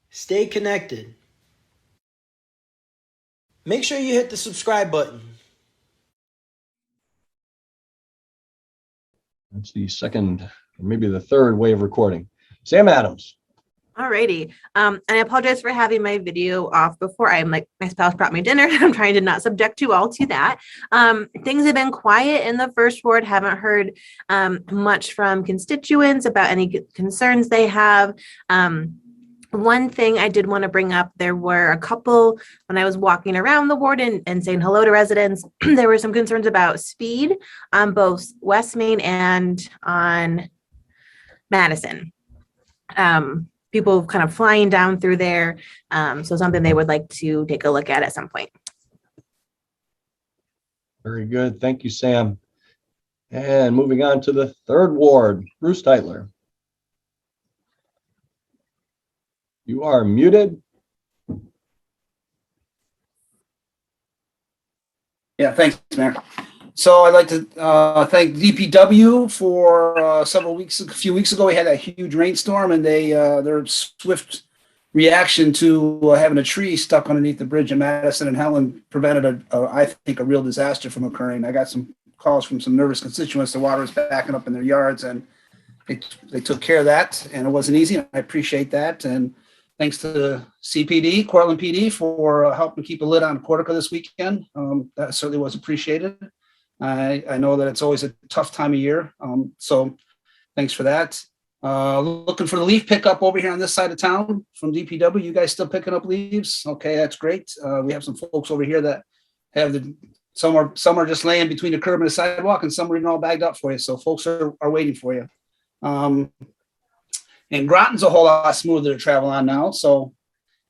Stay connected. Make sure you hit the subscribe button. That's the second, or maybe the third way of recording. Sam Adams. Alrighty. And I apologize for having my video off before. My spouse brought me dinner. I'm trying to not subject you all to that. Things have been quiet in the first ward. Haven't heard much from constituents about any concerns they have. One thing I did want to bring up, there were a couple, when I was walking around the ward and saying hello to residents, there were some concerns about speed on both West Main and on Madison. People kind of flying down through there. So something they would like to take a look at some point. Very good. Thank you, Sam. And moving on to the third ward, Bruce Tytler. You are muted. Yeah, thanks, Mayor. So I'd like to thank DPW for a few weeks ago, we had a huge rainstorm, and their swift reaction to having a tree stuck underneath the bridge in Madison and Helen prevented I think a real disaster from occurring. I got some calls from some nervous constituents. The water was backing up in their yards, and they took care of that, and it wasn't easy. I appreciate that. And thanks to the CPD, Cortland PD, for helping keep a lid on Cortica this weekend. That certainly was appreciated. I know that it's always a tough time of year, so thanks for that. Looking for the leaf pickup over here on this side of town from DPW. You guys still picking up leaves? Okay, that's great. We have some folks over here that have some are just laying between the curb and the sidewalk, and some are even all bagged up for you. So folks are waiting for you. And Groton's a whole lot smoother to travel on now. So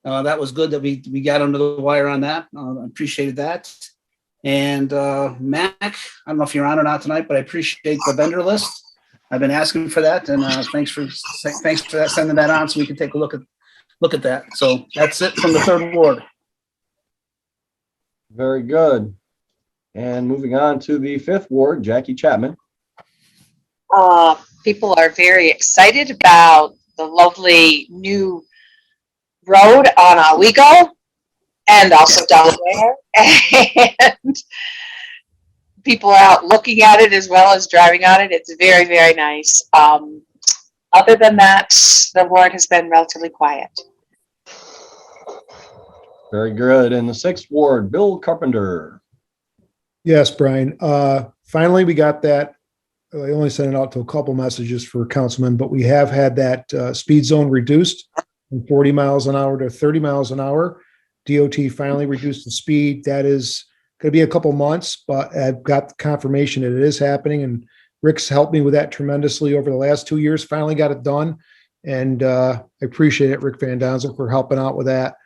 that was good that we got under the wire on that. I appreciated that. And Mac, I don't know if you're on or not tonight, but I appreciate the vendor list. I've been asking for that, and thanks for that, sending that on so we can take a look at that. So that's it from the third ward. Very good. And moving on to the fifth ward, Jackie Chapman. People are very excited about the lovely new road on Oswego and also Delaware. And people are out looking at it as well as driving on it. It's very, very nice. Other than that, the ward has been relatively quiet. Very good. And the sixth ward, Bill Carpenter. Yes, Brian. Finally, we got that. I only sent it out to a couple messages for councilmen, but we have had that speed zone reduced from 40 miles an hour to 30 miles an hour. DOT finally reduced the speed. That is going to be a couple months, but I've got confirmation that it is happening. And Rick's helped me with that tremendously over the last 2 years. Finally got it done. And I appreciate it, Rick Van Donzel, for helping out with that.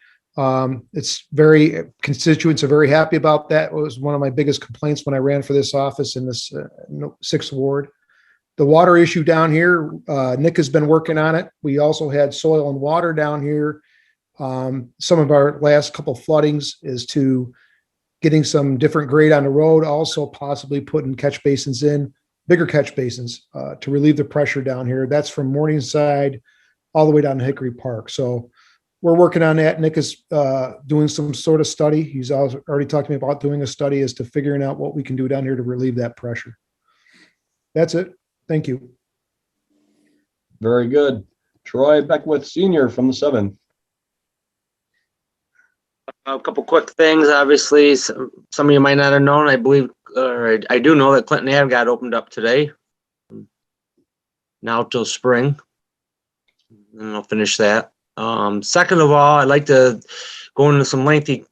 Constituents are very happy about that. It was one of my biggest complaints when I ran for this office in this sixth ward. The water issue down here, Nick has been working on it. We also had soil and water down here. Some of our last couple floodings is to getting some different grade on the road, also possibly putting catch basins in, bigger catch basins to relieve the pressure down here. That's from Morningside all the way down to Hickory Park. So we're working on that. Nick is doing some sort of study. He's already talked to me about doing a study as to figuring out what we can do down here to relieve that pressure. That's it. Thank you. Very good. Troy Beckwith Sr. from the 7th. A couple quick things. Obviously, some of you might not have known. I believe, or I do know that Clinton Ave got opened up today. Now till spring. And I'll finish that. Second of all, I'd like to go into some lengthy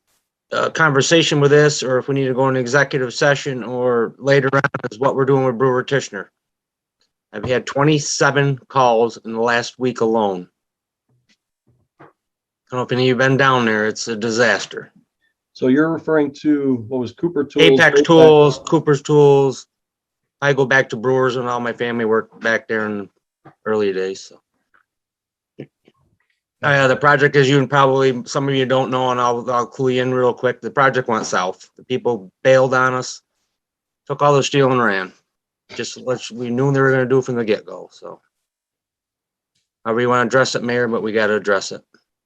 conversation with this, or if we need to go into executive session or later on, is what we're doing with Brewer Tishner. I've had 27 calls in the last week alone. I don't know if any of you have been down there. It's a disaster. So you're referring to, what was Cooper Tools? Apex Tools, Cooper's Tools. I go back to Brewers, and all my family worked back there in the early days. So. The project, as you probably, some of you don't know, and I'll clue you in real quick. The project went south. The people bailed on us, took all the steel and ran. We knew they were going to do from the get-go. So, however you want to address it, Mayor, but we got to address it.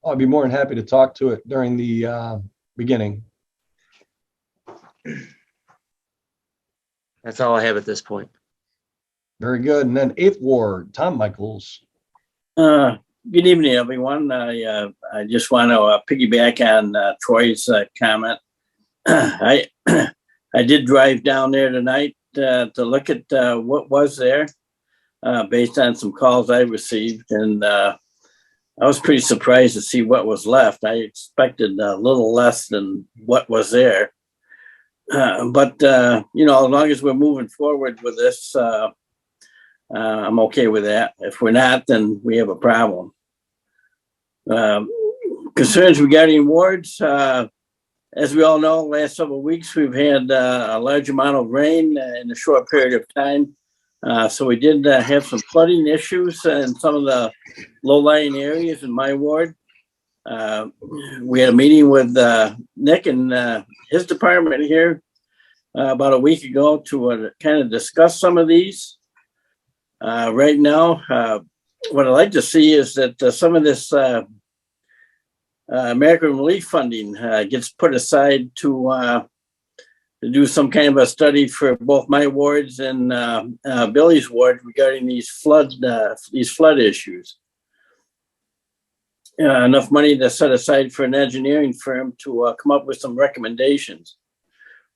I'd be more than happy to talk to it during the beginning. That's all I have at this point. Very good. And then 8th Ward, Tom Michaels. Good evening, everyone. I just want to piggyback on Troy's comment. I did drive down there tonight to look at what was there based on some calls I received, and I was pretty surprised to see what was left. I expected a little less than what was there, but you know, as long as we're moving forward with this, I'm okay with that. If we're not, then we have a problem. Concerns regarding wards, as we all know, last several weeks we've had a large amount of rain in a short period of time. So we did have some flooding issues in some of the low-lying areas in my ward. We had a meeting with Nick and his department here about a week ago to kind of discuss some of these. Right now, what I'd like to see is that some of this American Relief funding gets put aside to do some kind of a study for both my wards and Billy's ward regarding these flood issues. Enough money to set aside for an engineering firm to come up with some recommendations,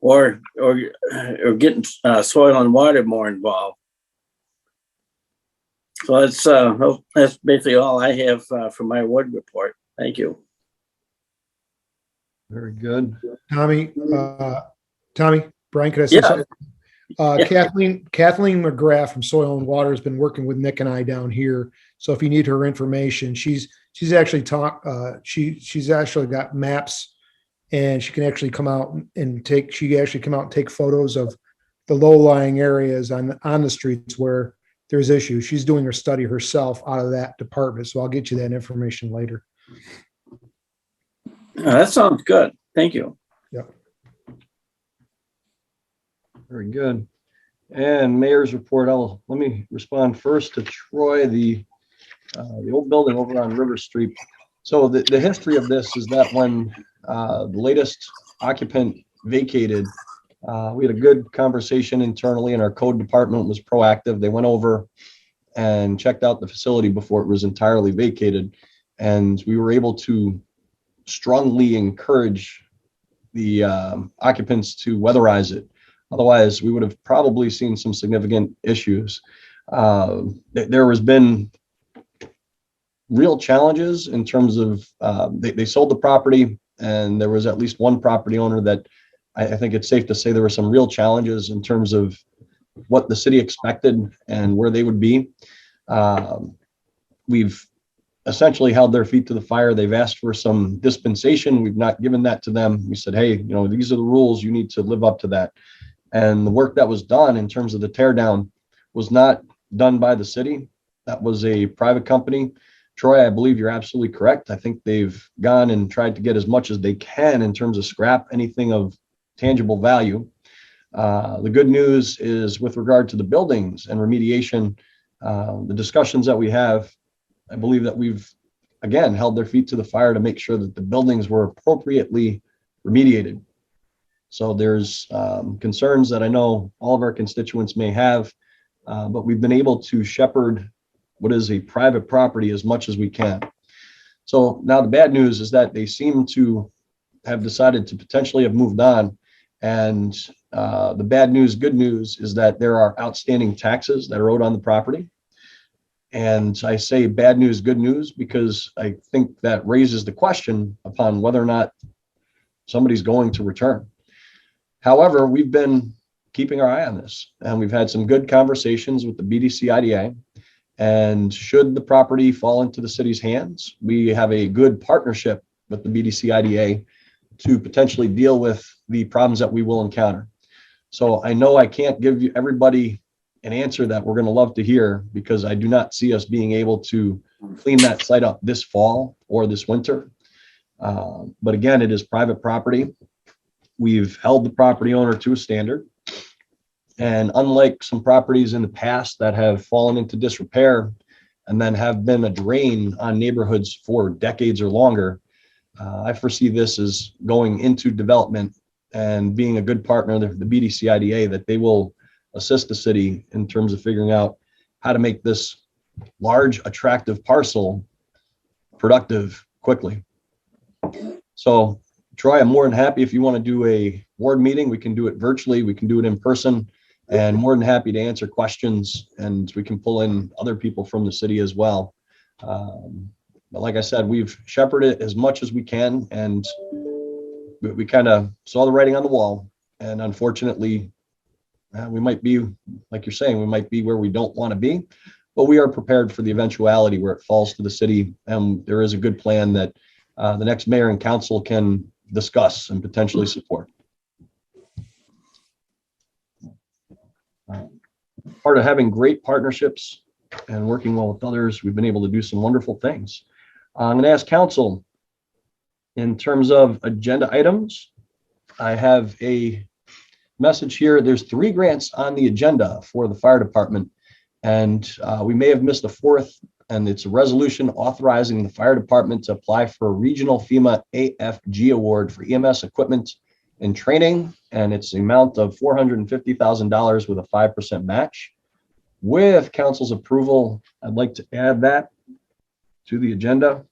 or getting soil and water more involved. So that's basically all I have for my ward report. Thank you. Very good. Tommy, Brian, could I say Yeah. something? Kathleen McGrath from Soil and Water has been working with Nick and I down here. So if you need her information, she's actually she's actually got maps, and she can actually come out and take photos of the low-lying areas on the streets where there's issues. She's doing her study herself out of that department. So I'll get you that information later. That sounds good. Thank you. Yep. Very good. And mayor's report. Let me respond first to Troy, the old building over on River Street. So the history of this is that when the latest occupant vacated, we had a good conversation internally, and our code department was proactive. They went over and checked out the facility before it was entirely vacated, and we were able to strongly encourage the occupants to weatherize it. Otherwise, we would have probably seen some significant issues. There has been real challenges in terms of they sold the property, and there was at least one property owner that I think it's safe to say there were some real challenges in terms of what the city expected and where they would be. We've essentially held their feet to the fire. They've asked for some dispensation. We've not given that to them. We said, hey, you know, these are the rules. You need to live up to that. And the work that was done in terms of the tear down was not done by the city. That was a private company. Troy, I believe you're absolutely correct. I think they've gone and tried to get as much as they can in terms of scrap anything of tangible value. The good news is with regard to the buildings and remediation, the discussions that we have, I believe that we've, again, held their feet to the fire to make sure that the buildings were appropriately remediated. So there's concerns that I know all of our constituents may have, but we've been able to shepherd what is a private property as much as we can. So now the bad news is that they seem to have decided to potentially have moved on. And the bad news, good news is that there are outstanding taxes that are owed on the property. And I say bad news, good news, because I think that raises the question upon whether or not somebody's going to return. However, we've been keeping our eye on this, and we've had some good conversations with the BDC IDA. And should the property fall into the city's hands, we have a good partnership with the BDC IDA to potentially deal with the problems that we will encounter. So I know I can't give you everybody an answer that we're going to love to hear, because I do not see us being able to clean that site up this fall or this winter. But again, it is private property. We've held the property owner to a standard. And unlike some properties in the past that have fallen into disrepair, and then have been a drain on neighborhoods for decades or longer. I foresee this as going into development and being a good partner, the BDC IDA, that they will assist the city in terms of figuring out how to make this large, attractive parcel productive quickly. So Troy, I'm more than happy if you want to do a ward meeting. We can do it virtually, we can do it in person, and more than happy to answer questions, and we can pull in other people from the city as well. But like I said, we've shepherded it as much as we can, and we kind of saw the writing on the wall, and unfortunately, we might be, like you're saying, we might be where we don't want to be, but we are prepared for the eventuality where it falls to the city, and there is a good plan that the next mayor and council can discuss and potentially support. Part of having great partnerships and working well with others, we've been able to do some wonderful things. I'm going to ask council, in terms of agenda items, I have a message here. There's 3 grants on the agenda for the fire department, and we may have missed a 4th, and it's a resolution authorizing the fire department to apply for a regional FEMA AFG award for EMS equipment and training, and it's the amount of $450,000 with a 5% match. With council's approval, I'd like to add that to the agenda,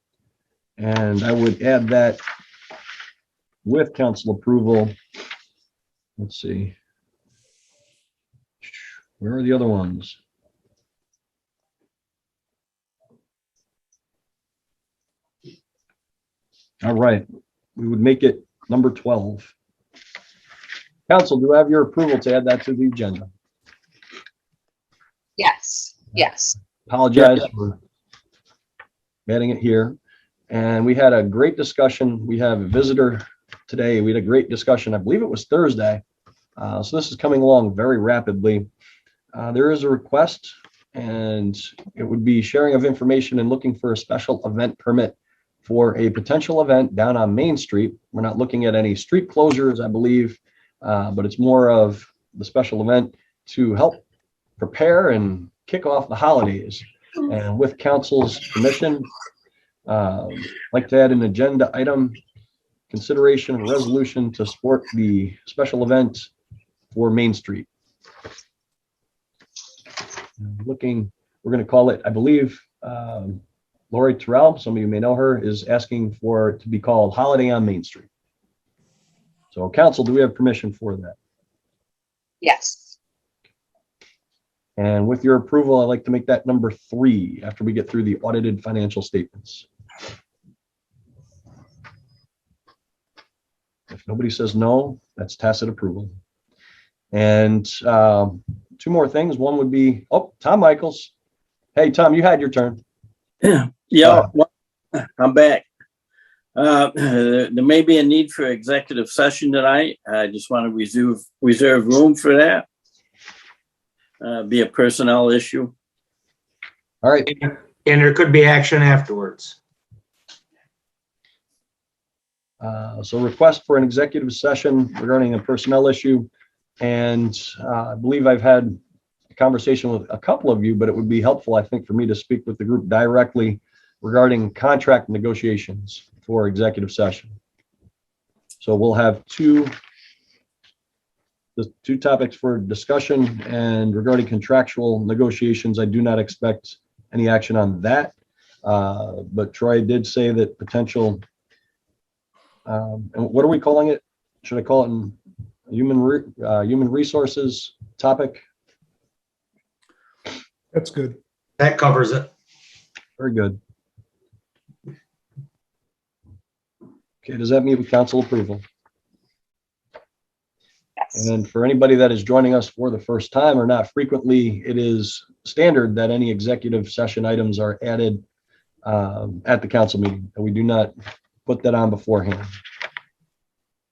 and I would add that with council approval. Let's see, where are the other ones? All right, we would make it number 12. Council, do I have your approval to add that to the agenda? Yes, yes. Apologize for adding it here. And we had a great discussion. We have a visitor today. We had a great discussion. I believe it was Thursday. So this is coming along very rapidly. There is a request, and it would be sharing of information and looking for a special event permit for a potential event down on Main Street. We're not looking at any street closures, I believe, but it's more of the special event to help prepare and kick off the holidays. And with council's permission, I'd like to add an agenda item, consideration of a resolution to support the special event for Main Street. Looking, we're going to call it, I believe, Lori Terrell, some of you may know her, is asking for it to be called Holiday on Main Street. So council, do we have permission for that? Yes. And with your approval, I'd like to make that number 3 after we get through the audited financial statements. If nobody says no, that's tacit approval. And 2 more things. One would be, oh, Tom Michaels. Hey, Tom, you had your turn. Yeah, well, I'm back. There may be a need for executive session tonight. I just want to reserve room for that. Be a personnel issue. All right. And there could be action afterwards. So request for an executive session regarding a personnel issue. And I believe I've had a conversation with a couple of you, but it would be helpful, I think, for me to speak with the group directly regarding contract negotiations for executive session. So we'll have two topics for discussion, and regarding contractual negotiations, I do not expect any action on that. But Troy did say that potential, and what are we calling it? Should I call it human resources topic? That's good. That covers it. Very good. Okay, does that meet with council approval? Yes. And for anybody that is joining us for the first time or not frequently, it is standard that any executive session items are added at the council meeting, and we do not put that on beforehand.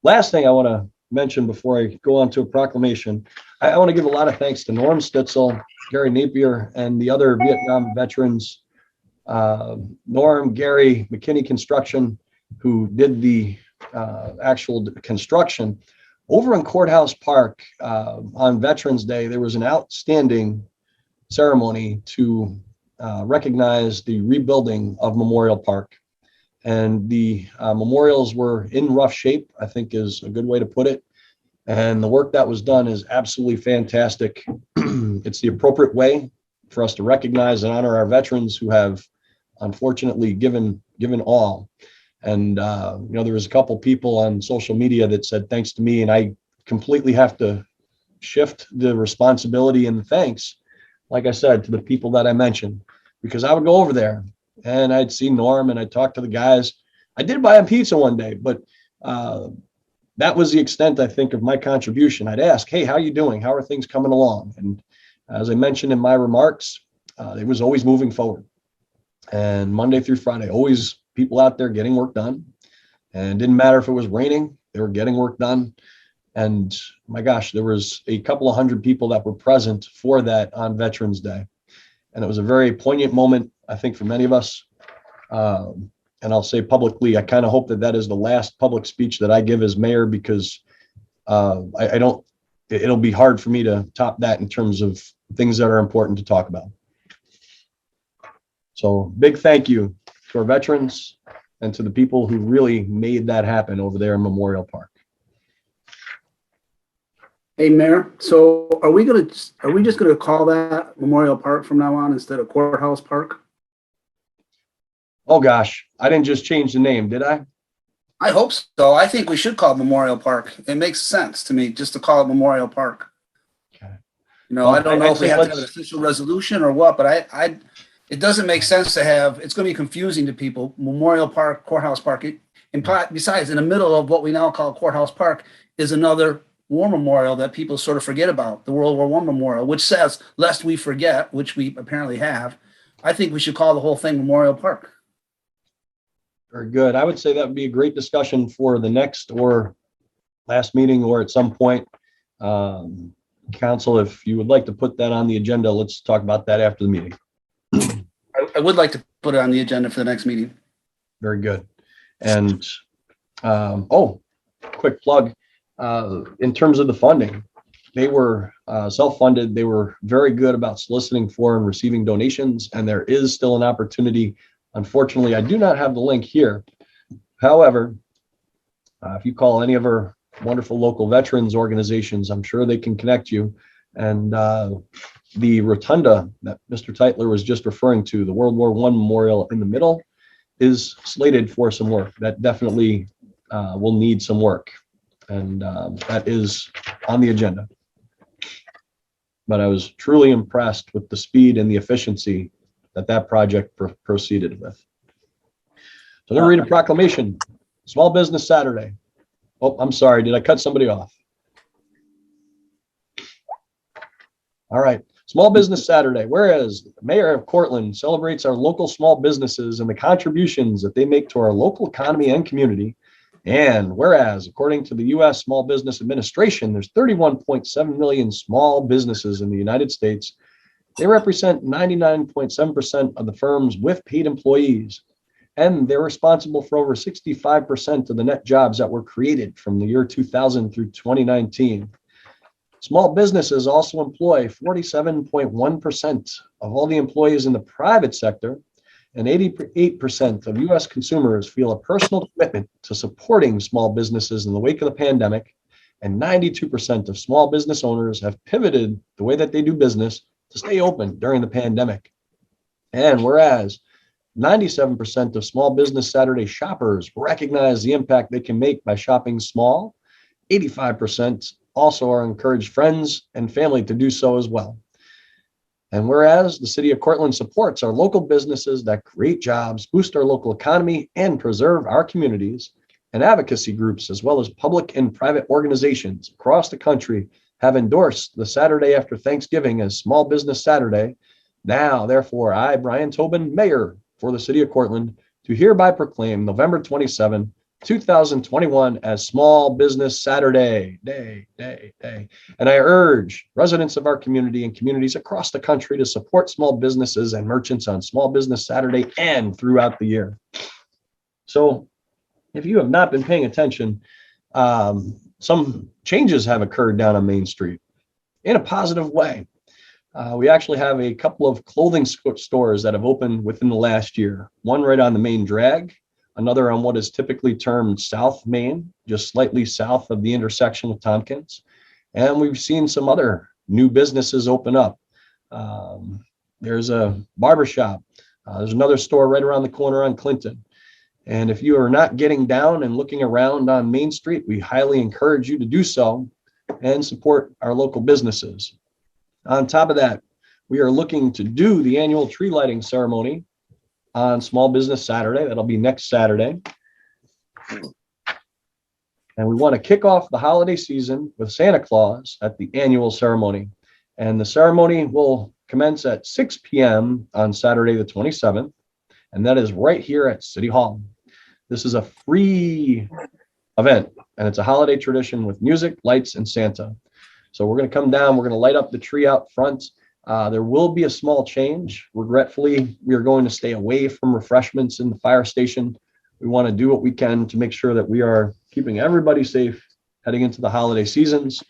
Last thing I want to mention before I go on to a proclamation, I want to give a lot of thanks to Norm Stitzel, Gary Napier, and the other Vietnam veterans, Norm, Gary, McKinney Construction, who did the actual construction. Over in Courthouse Park on Veterans Day, there was an outstanding ceremony to recognize the rebuilding of Memorial Park. And the memorials were in rough shape, I think is a good way to put it. And the work that was done is absolutely fantastic. It's the appropriate way for us to recognize and honor our veterans who have unfortunately given all. And there was a couple people on social media that said thanks to me, and I completely have to shift the responsibility and the thanks, like I said, to the people that I mentioned, because I would go over there and I'd see Norm and I'd talk to the guys. I did buy him pizza one day, but that was the extent, I think, of my contribution. I'd ask, hey, how are you doing? How are things coming along? And as I mentioned in my remarks, it was always moving forward. And Monday through Friday, always people out there getting work done. And it didn't matter if it was raining, they were getting work done. And my gosh, there was a couple of hundred people that were present for that on Veterans Day. And it was a very poignant moment, I think, for many of us. And I'll say publicly, I kind of hope that that is the last public speech that I give as mayor, because it'll be hard for me to top that in terms of things that are important to talk about. So big thank you to our veterans and to the people who really made that happen over there in Memorial Park. Hey, Mayor, so are we just gonna call that Memorial Park from now on instead of Courthouse Park? Oh gosh, I didn't just change the name, did I? I hope so. I think we should call it Memorial Park. It makes sense to me just to call it Memorial Park. Okay. Well, I don't know if we have to have an official resolution or what, but it doesn't make sense to have, it's going to be confusing to people. Memorial Park, Courthouse Park. And besides, in the middle of what we now call Courthouse Park is another war memorial that people sort of forget about, the World War I memorial, which says, lest we forget, which we apparently have. I think we should call the whole thing Memorial Park. Very good. I would say that would be a great discussion for the next or last meeting, or at some point. Council, if you would like to put that on the agenda, let's talk about that after the meeting. I would like to put it on the agenda for the next meeting. Very good. And quick plug, in terms of the funding, they were self-funded. They were very good about soliciting for and receiving donations, and there is still an opportunity. Unfortunately, I do not have the link here. However, if you call any of our wonderful local veterans organizations, I'm sure they can connect you. And the rotunda that Mr. Titler was just referring to, the World War I memorial in the middle, is slated for some work. That definitely will need some work. And that is on the agenda. But I was truly impressed with the speed and the efficiency that project proceeded with. So I'm going to read a proclamation. Small Business Saturday. Oh, I'm sorry. Did I cut somebody off? All right. Small Business Saturday. Whereas the Mayor of Cortland celebrates our local small businesses and the contributions that they make to our local economy and community. And whereas, according to the U.S. Small Business Administration, there's 31.7 million small businesses in the United States. They represent 99.7% of the firms with paid employees, and they're responsible for over 65% of the net jobs that were created from the year 2000 through 2019. Small businesses also employ 47.1% of all the employees in the private sector, and 88% of U.S. consumers feel a personal commitment to supporting small businesses in the wake of the pandemic, and 92% of small business owners have pivoted the way that they do business to stay open during the pandemic. And whereas 97% of Small Business Saturday shoppers recognize the impact they can make by shopping small, 85% also are encouraged friends and family to do so as well. And whereas the city of Cortland supports our local businesses that create jobs, boost our local economy, and preserve our communities, and advocacy groups, as well as public and private organizations across the country, have endorsed the Saturday after Thanksgiving as Small Business Saturday. Now, therefore, I, Brian Tobin, Mayor for the City of Cortland, do hereby proclaim November 27, 2021 as Small Business Saturday Day. And I urge residents of our community and communities across the country to support small businesses and merchants on Small Business Saturday and throughout the year. So if you have not been paying attention, some changes have occurred down on Main Street in a positive way. We actually have a couple of clothing stores that have opened within the last year. One right on the main drag, another on what is typically termed South Main, just slightly south of the intersection of Tompkins. And we've seen some other new businesses open up. There's a barbershop. There's another store right around the corner on Clinton. And if you are not getting down and looking around on Main Street, we highly encourage you to do so and support our local businesses. On top of that, we are looking to do the annual tree lighting ceremony on Small Business Saturday. That'll be next Saturday. And we want to kick off the holiday season with Santa Claus at the annual ceremony. And the ceremony will commence at 6 p.m. on Saturday, the 27th. And that is right here at City Hall. This is a free event, and it's a holiday tradition with music, lights, and Santa. So we're going to come down. We're going to light up the tree out front. There will be a small change. Regretfully, we are going to stay away from refreshments in the fire station. We want to do what we can to make sure that we are keeping everybody safe heading into the holiday seasons.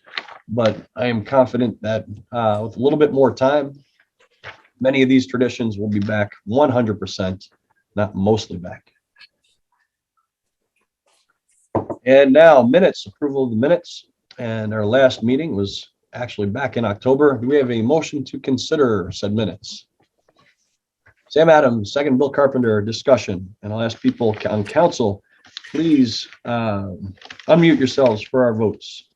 But I am confident that with a little bit more time, many of these traditions will be back 100%, not mostly back. And now minutes, approval of the minutes. And our last meeting was actually back in October. Do we have a motion to consider said minutes? Sam Adams, second Bill Carpenter, discussion. And I'll ask people on council, please unmute yourselves for our votes.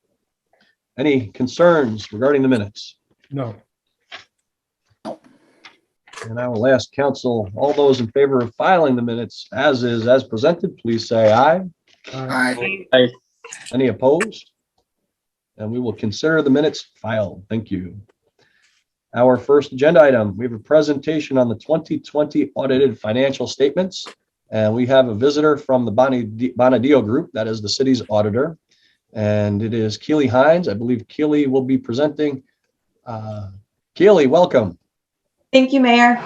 Any concerns regarding the minutes? No. And I will ask council, all those in favor of filing the minutes as is, as presented, please say aye. Aye. Any opposed? And we will consider the minutes filed. Thank you. Our first agenda item, we have a presentation on the 2020 audited financial statements. And we have a visitor from the Bonadillo Group, that is the city's auditor. And it is Keely Hines. I believe Keely will be presenting. Keely, welcome. Thank you, Mayor.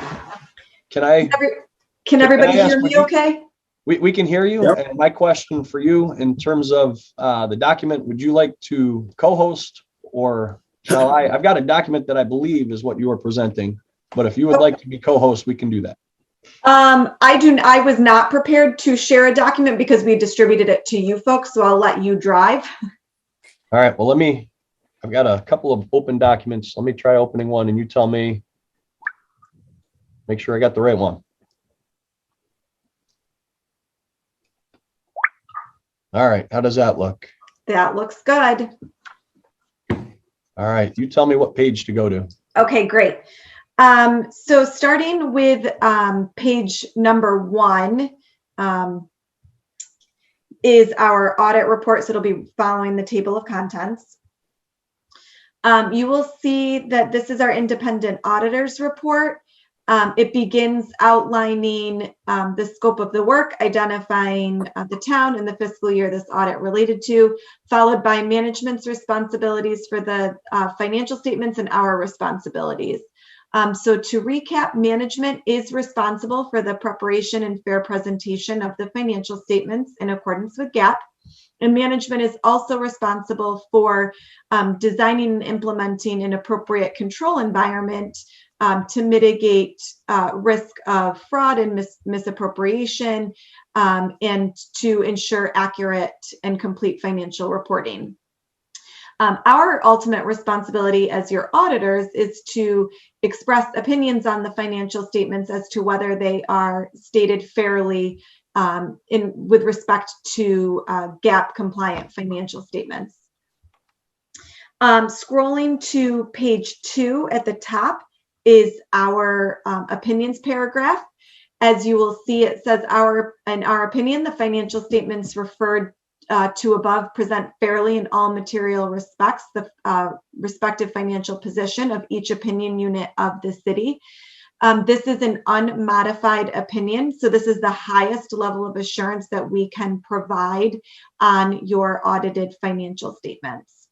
Can Everybody I ask, hear me okay? We can hear you. Yep. And my question for you in terms of the document, would you like to co-host or shall I? I've got a document that I believe is what you are presenting, but if you would like to be co-host, we can do that. I was not prepared to share a document because we distributed it to you folks, so I'll let you drive. All right, well, I've got a couple of open documents. Let me try opening one and you tell me, make sure I got the right one. All right, how does that look? That looks good. All right, you tell me what page to go to. Okay, great. So starting with page number 1 is our audit report. So it'll be following the table of contents. You will see that this is our independent auditors report. It begins outlining the scope of the work, identifying the town and the fiscal year this audit related to, followed by management's responsibilities for the financial statements and our responsibilities. So to recap, management is responsible for the preparation and fair presentation of the financial statements in accordance with GAAP. And management is also responsible for designing and implementing an appropriate control environment to mitigate risk of fraud and misappropriation and to ensure accurate and complete financial reporting. Our ultimate responsibility as your auditors is to express opinions on the financial statements as to whether they are stated fairly with respect to GAAP compliant financial statements. Scrolling to page 2 at the top is our opinions paragraph. As you will see, it says, in our opinion, the financial statements referred to above present fairly in all material respects the respective financial position of each opinion unit of the city. This is an unmodified opinion, so this is the highest level of assurance that we can provide on your audited financial statements.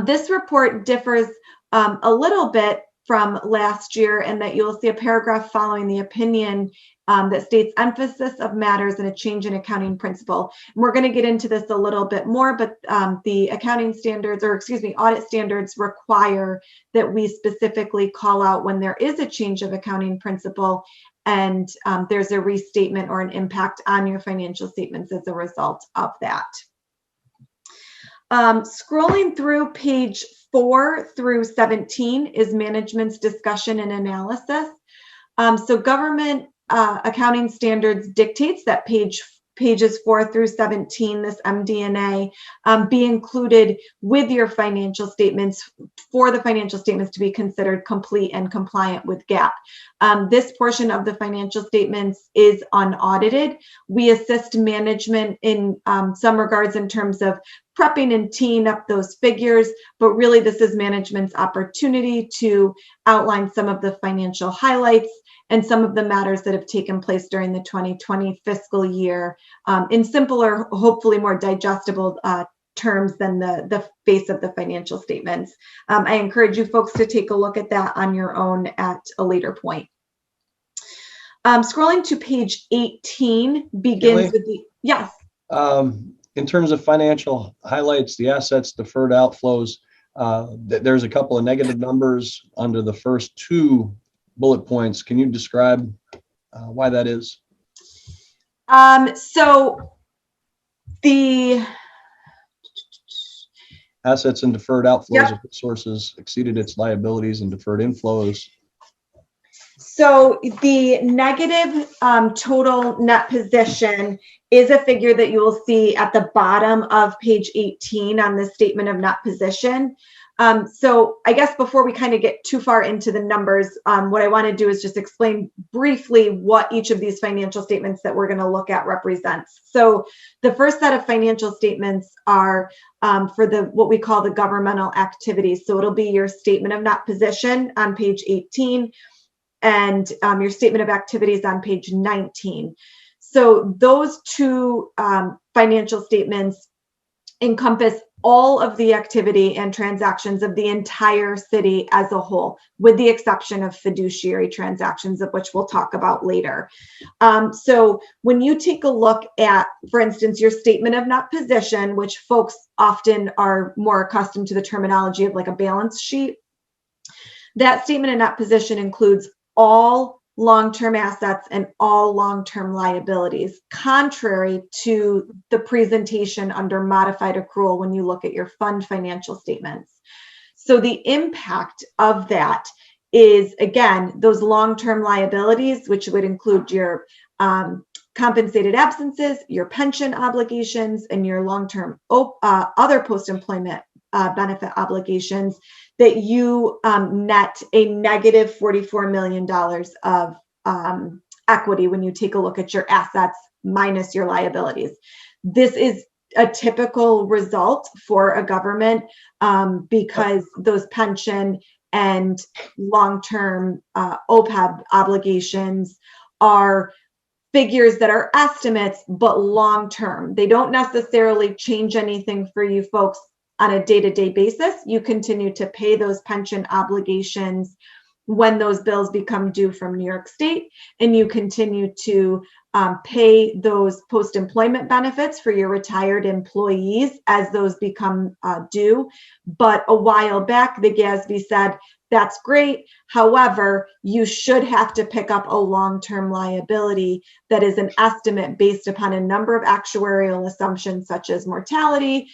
This report differs a little bit from last year, and that you'll see a paragraph following the opinion that states emphasis of matters and a change in accounting principle. And we're going to get into this a little bit more, but the accounting standards, or excuse me, audit standards require that we specifically call out when there is a change of accounting principle and there's a restatement or an impact on your financial statements as a result of that. Scrolling through page 4 through 17 is management's discussion and analysis. So government accounting standards dictates that pages 4 through 17, this MD&A, be included with your financial statements for the financial statements to be considered complete and compliant with GAAP. This portion of the financial statements is unaudited. We assist management in some regards in terms of prepping and teeing up those figures, but really this is management's opportunity to outline some of the financial highlights and some of the matters that have taken place during the 2020 fiscal year in simpler, hopefully more digestible terms than the face of the financial statements. I encourage you folks to take a look at that on your own at a later point. Scrolling to page 18 begins with the, yes. In terms of financial highlights, the assets, deferred outflows, there's a couple of negative numbers under the first 2 bullet points. Can you describe why that is? So the assets and deferred outflows of sources exceeded its liabilities and deferred inflows. So the negative total net position is a figure that you will see at the bottom of page 18 on the statement of net position. So I guess before we kind of get too far into the numbers, what I want to do is just explain briefly what each of these financial statements that we're going to look at represents. So the first set of financial statements are for what we call the governmental activities. So it'll be your statement of net position on page 18 and your statement of activities on page 19. So those 2 financial statements encompass all of the activity and transactions of the entire city as a whole, with the exception of fiduciary transactions, of which we'll talk about later. So when you take a look at, for instance, your statement of net position, which folks often are more accustomed to the terminology of like a balance sheet, that statement of net position includes all long-term assets and all long-term liabilities, contrary to the presentation under modified accrual when you look at your fund financial statements. So the impact of that is, again, those long-term liabilities, which would include your compensated absences, your pension obligations, and your long-term other post-employment benefit obligations, that you net a negative $44 million of equity when you take a look at your assets minus your liabilities. This is a typical result for a government because those pension and long-term OPEB obligations are figures that are estimates, but long-term. They don't necessarily change anything for you folks on a day-to-day basis. You continue to pay those pension obligations when those bills become due from New York State, and you continue to pay those post-employment benefits for your retired employees as those become due. But a while back, the GASB said, that's great. However, you should have to pick up a long-term liability that is an estimate based upon a number of actuarial assumptions, such as mortality,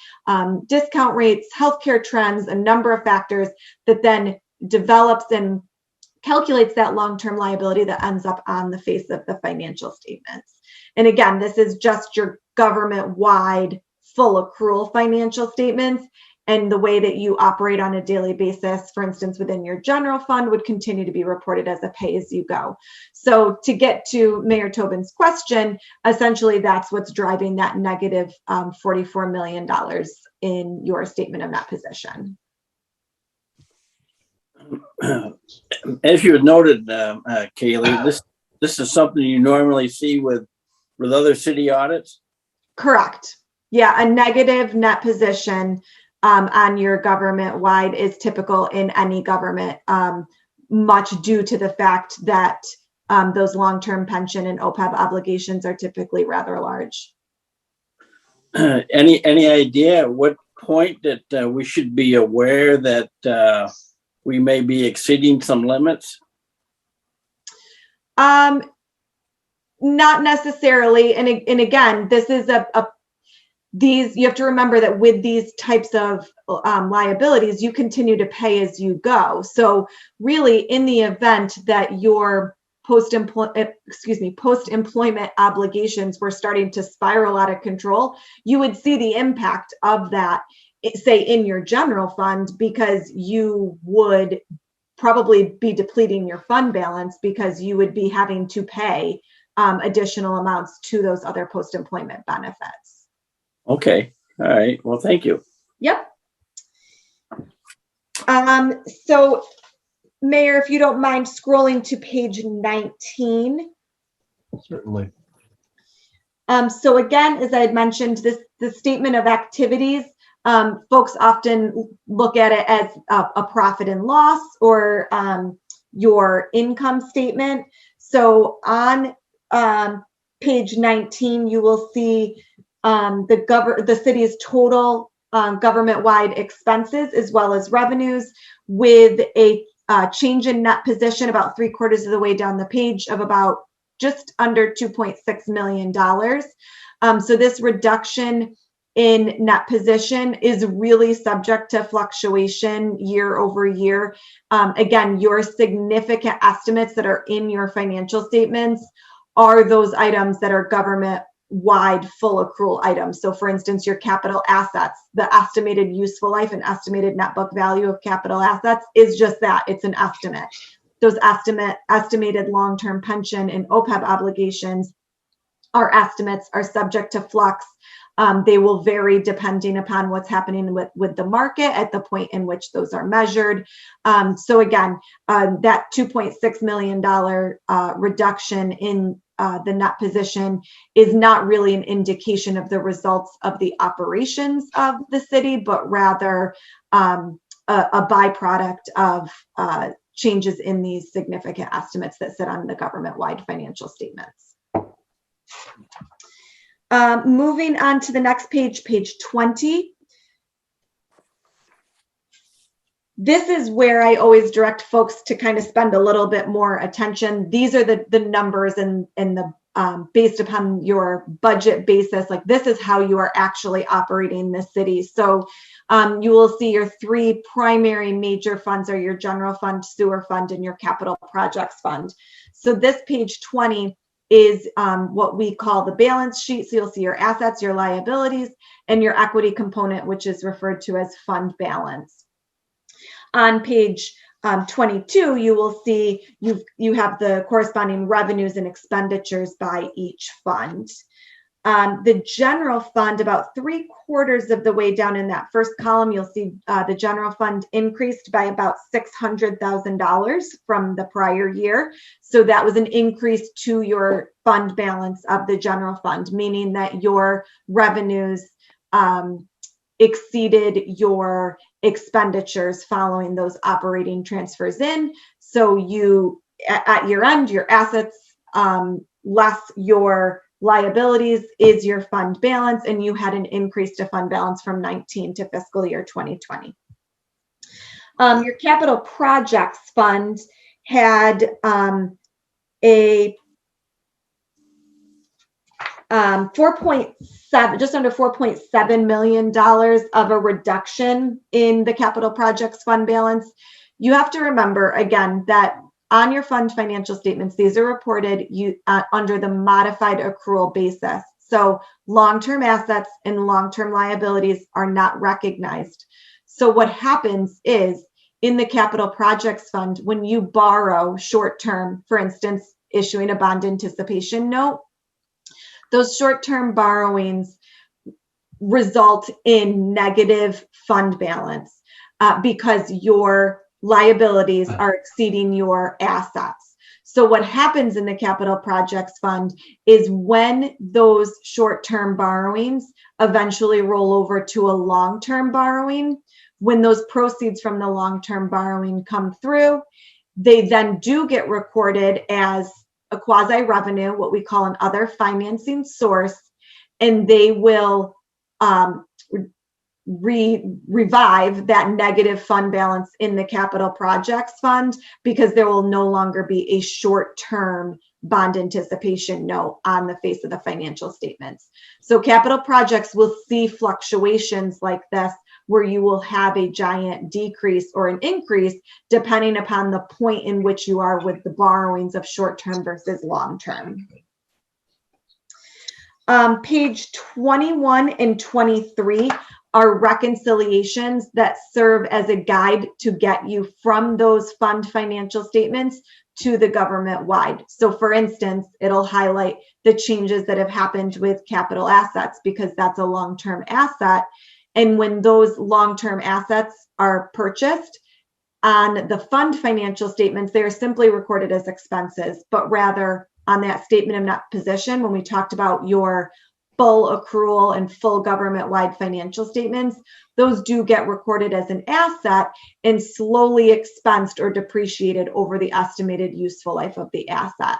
discount rates, healthcare trends, a number of factors that then develops and calculates that long-term liability that ends up on the face of the financial statements. And again, this is just your government-wide full accrual financial statements. And the way that you operate on a daily basis, for instance, within your general fund, would continue to be reported as a pay-as-you-go. So to get to Mayor Tobin's question, essentially that's what's driving that negative $44 million in your statement of net position. As you had noted, Kaylee, this is something you normally see with other city audits? Correct. Yeah, a negative net position on your government-wide is typical in any government, much due to the fact that those long-term pension and OPEB obligations are typically rather large. Any idea at what point that we should be aware that we may be exceeding some limits? Not necessarily. And again, this is these, you have to remember that with these types of liabilities, you continue to pay as you go. So really, in the event that your post-employment obligations were starting to spiral out of control, you would see the impact of that, say, in your general fund, because you would probably be depleting your fund balance because you would be having to pay additional amounts to those other post-employment benefits. Okay. All right. Well, thank you. Yep. So, Mayor, if you don't mind scrolling to page 19. Certainly. So again, as I had mentioned, the statement of activities, folks often look at it as a profit and loss or your income statement. So on page 19, you will see the city's total government-wide expenses as well as revenues, with a change in net position about 3/4 of the way down the page of about just under $2.6 million. So this reduction in net position is really subject to fluctuation year over year. Again, your significant estimates that are in your financial statements are those items that are government-wide full accrual items. So for instance, your capital assets, the estimated useful life and estimated net book value of capital assets is just that, it's an estimate. Those estimated long-term pension and OPEB obligations, our estimates are subject to flux. They will vary depending upon what's happening with the market at the point in which those are measured. So again, that $2.6 million reduction in the net position is not really an indication of the results of the operations of the city, but rather a byproduct of changes in these significant estimates that sit on the government-wide financial statements. Moving on to the next page, page 20. This is where I always direct folks to kind of spend a little bit more attention. These are the numbers and the based upon your budget basis, like this is how you are actually operating the city. So you will see your three primary major funds are your general fund, sewer fund, and your capital projects fund. So this page 20 is what we call the balance sheet. So you'll see your assets, your liabilities, and your equity component, which is referred to as fund balance. On page 22, you will see you have the corresponding revenues and expenditures by each fund. The general fund, about 3/4 of the way down in that first column, you'll see the general fund increased by about $600,000 from the prior year. So that was an increase to your fund balance of the general fund, meaning that your revenues exceeded your expenditures following those operating transfers in. So you, at year end, your assets less your liabilities is your fund balance, and you had an increase to fund balance from 19 to fiscal year 2020. Your capital projects fund had a 4.7, just under $4.7 million of a reduction in the capital projects fund balance. You have to remember again that on your fund financial statements, these are reported under the modified accrual basis. So long-term assets and long-term liabilities are not recognized. So what happens is in the capital projects fund, when you borrow short-term, for instance, issuing a bond anticipation note, those short-term borrowings result in negative fund balance because your liabilities are exceeding your assets. So what happens in the capital projects fund is when those short-term borrowings eventually roll over to a long-term borrowing, when those proceeds from the long-term borrowing come through, they then do get recorded as a quasi revenue, what we call an other financing source, and they will revive that negative fund balance in the capital projects fund, because there will no longer be a short-term bond anticipation note on the face of the financial statements. So capital projects will see fluctuations like this, where you will have a giant decrease or an increase depending upon the point in which you are with the borrowings of short-term versus long-term. Page 21 and 23 are reconciliations that serve as a guide to get you from those fund financial statements to the government-wide. So for instance, it'll highlight the changes that have happened with capital assets, because that's a long-term asset. And when those long-term assets are purchased on the fund financial statements, they are simply recorded as expenses, but rather on that statement of net position, when we talked about your full accrual and full government-wide financial statements, those do get recorded as an asset and slowly expensed or depreciated over the estimated useful life of the asset.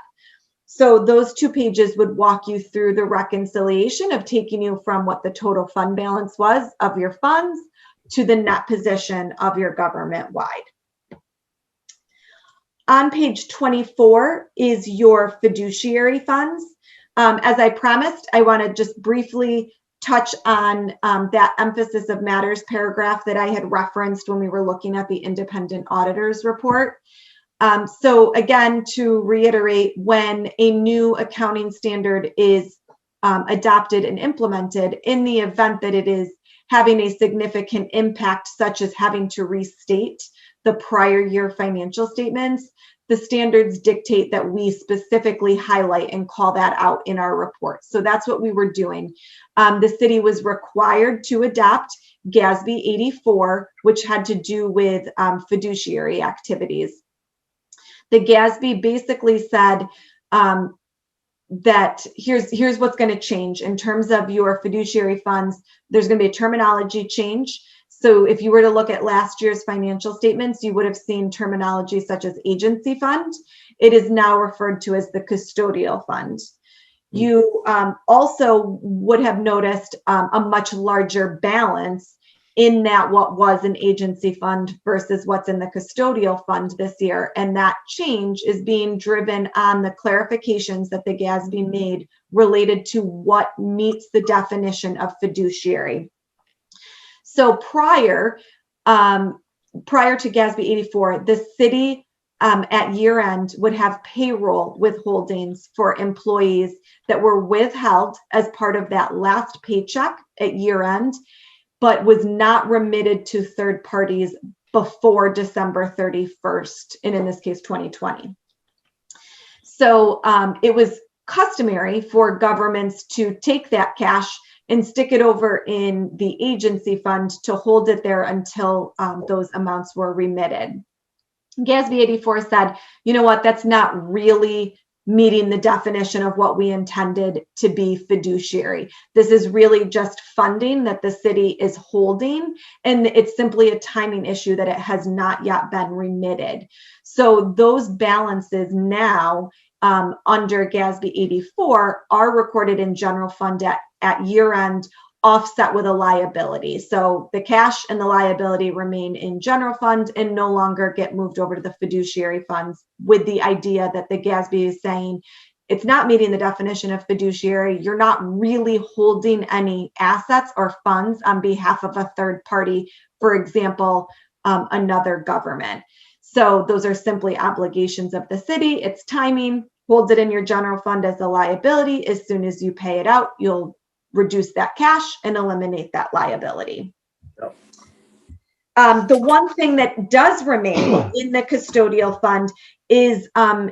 So those 2 pages would walk you through the reconciliation of taking you from what the total fund balance was of your funds to the net position of your government-wide. On page 24 is your fiduciary funds. As I promised, I want to just briefly touch on that emphasis of matters paragraph that I had referenced when we were looking at the independent auditors report. So again, to reiterate, when a new accounting standard is adopted and implemented, in the event that it is having a significant impact, such as having to restate the prior year financial statements, the standards dictate that we specifically highlight and call that out in our report. So that's what we were doing. The city was required to adopt GASB 84, which had to do with fiduciary activities. The GASB basically said that here's what's going to change in terms of your fiduciary funds. There's going to be a terminology change. So if you were to look at last year's financial statements, you would have seen terminology such as agency fund. It is now referred to as the custodial fund. You also would have noticed a much larger balance in that what was an agency fund versus what's in the custodial fund this year. And that change is being driven on the clarifications that the GASB made related to what meets the definition of fiduciary. So prior to GASB 84, the city at year end would have payroll withholdings for employees that were withheld as part of that last paycheck at year end, but was not remitted to third parties before December 31st, and in this case, 2020. So it was customary for governments to take that cash and stick it over in the agency fund to hold it there until those amounts were remitted. GASB 84 said, you know what, that's not really meeting the definition of what we intended to be fiduciary. This is really just funding that the city is holding, and it's simply a timing issue that it has not yet been remitted. So those balances now under GASB 84 are recorded in general fund at year end, offset with a liability. So the cash and the liability remain in general fund and no longer get moved over to the fiduciary funds, with the idea that the GASB is saying it's not meeting the definition of fiduciary. You're not really holding any assets or funds on behalf of a third party, for example, another government. So those are simply obligations of the city. It's timing, holds it in your general fund as a liability. As soon as you pay it out, you'll reduce that cash and eliminate that liability. The one thing that does remain in the custodial fund is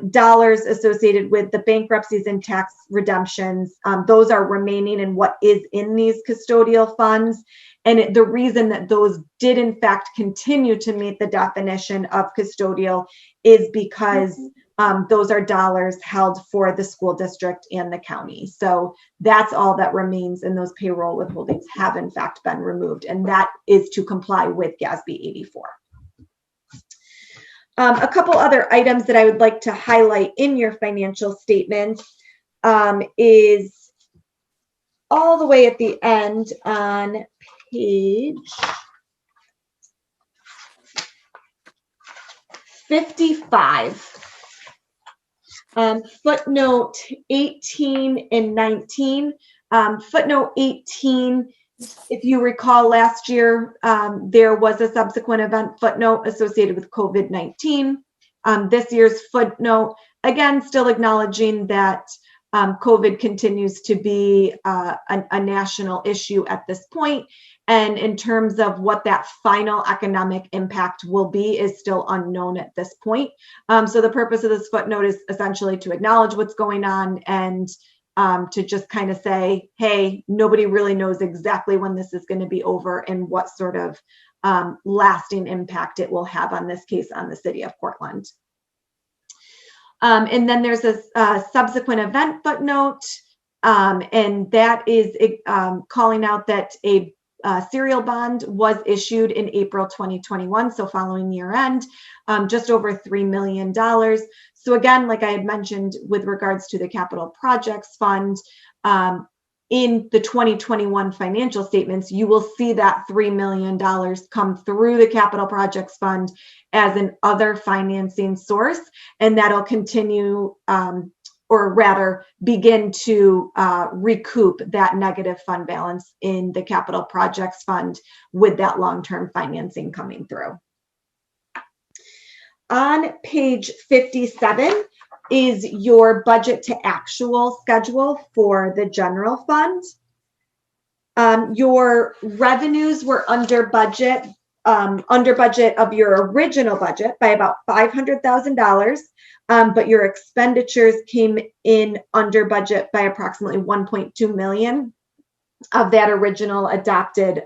dollars associated with the bankruptcies and tax redemptions. Those are remaining in what is in these custodial funds. And the reason that those did in fact continue to meet the definition of custodial is because those are dollars held for the school district and the county. So that's all that remains, and those payroll withholdings have in fact been removed, and that is to comply with GASB 84. A couple other items that I would like to highlight in your financial statements is all the way at the end on page 55. Footnote 18 and 19. Footnote 18, if you recall last year, there was a subsequent event footnote associated with COVID-19. This year's footnote, again, still acknowledging that COVID continues to be a national issue at this point. And in terms of what that final economic impact will be is still unknown at this point. So the purpose of this footnote is essentially to acknowledge what's going on and to just kind of say, hey, nobody really knows exactly when this is going to be over and what sort of lasting impact it will have on this case on the city of Cortland. And then there's a subsequent event footnote, and that is calling out that a serial bond was issued in April 2021, so following year end, just over $3 million. So again, like I had mentioned with regards to the Capital Projects Fund, in the 2021 financial statements, you will see that $3 million come through the Capital Projects Fund as an other financing source, and that'll continue, or rather begin to recoup that negative fund balance in the Capital Projects Fund with that long-term financing coming through. On page 57 is your budget to actual schedule for the general fund. Your revenues were under budget of your original budget by about $500,000. But your expenditures came in under budget by approximately 1.2 million of that original adopted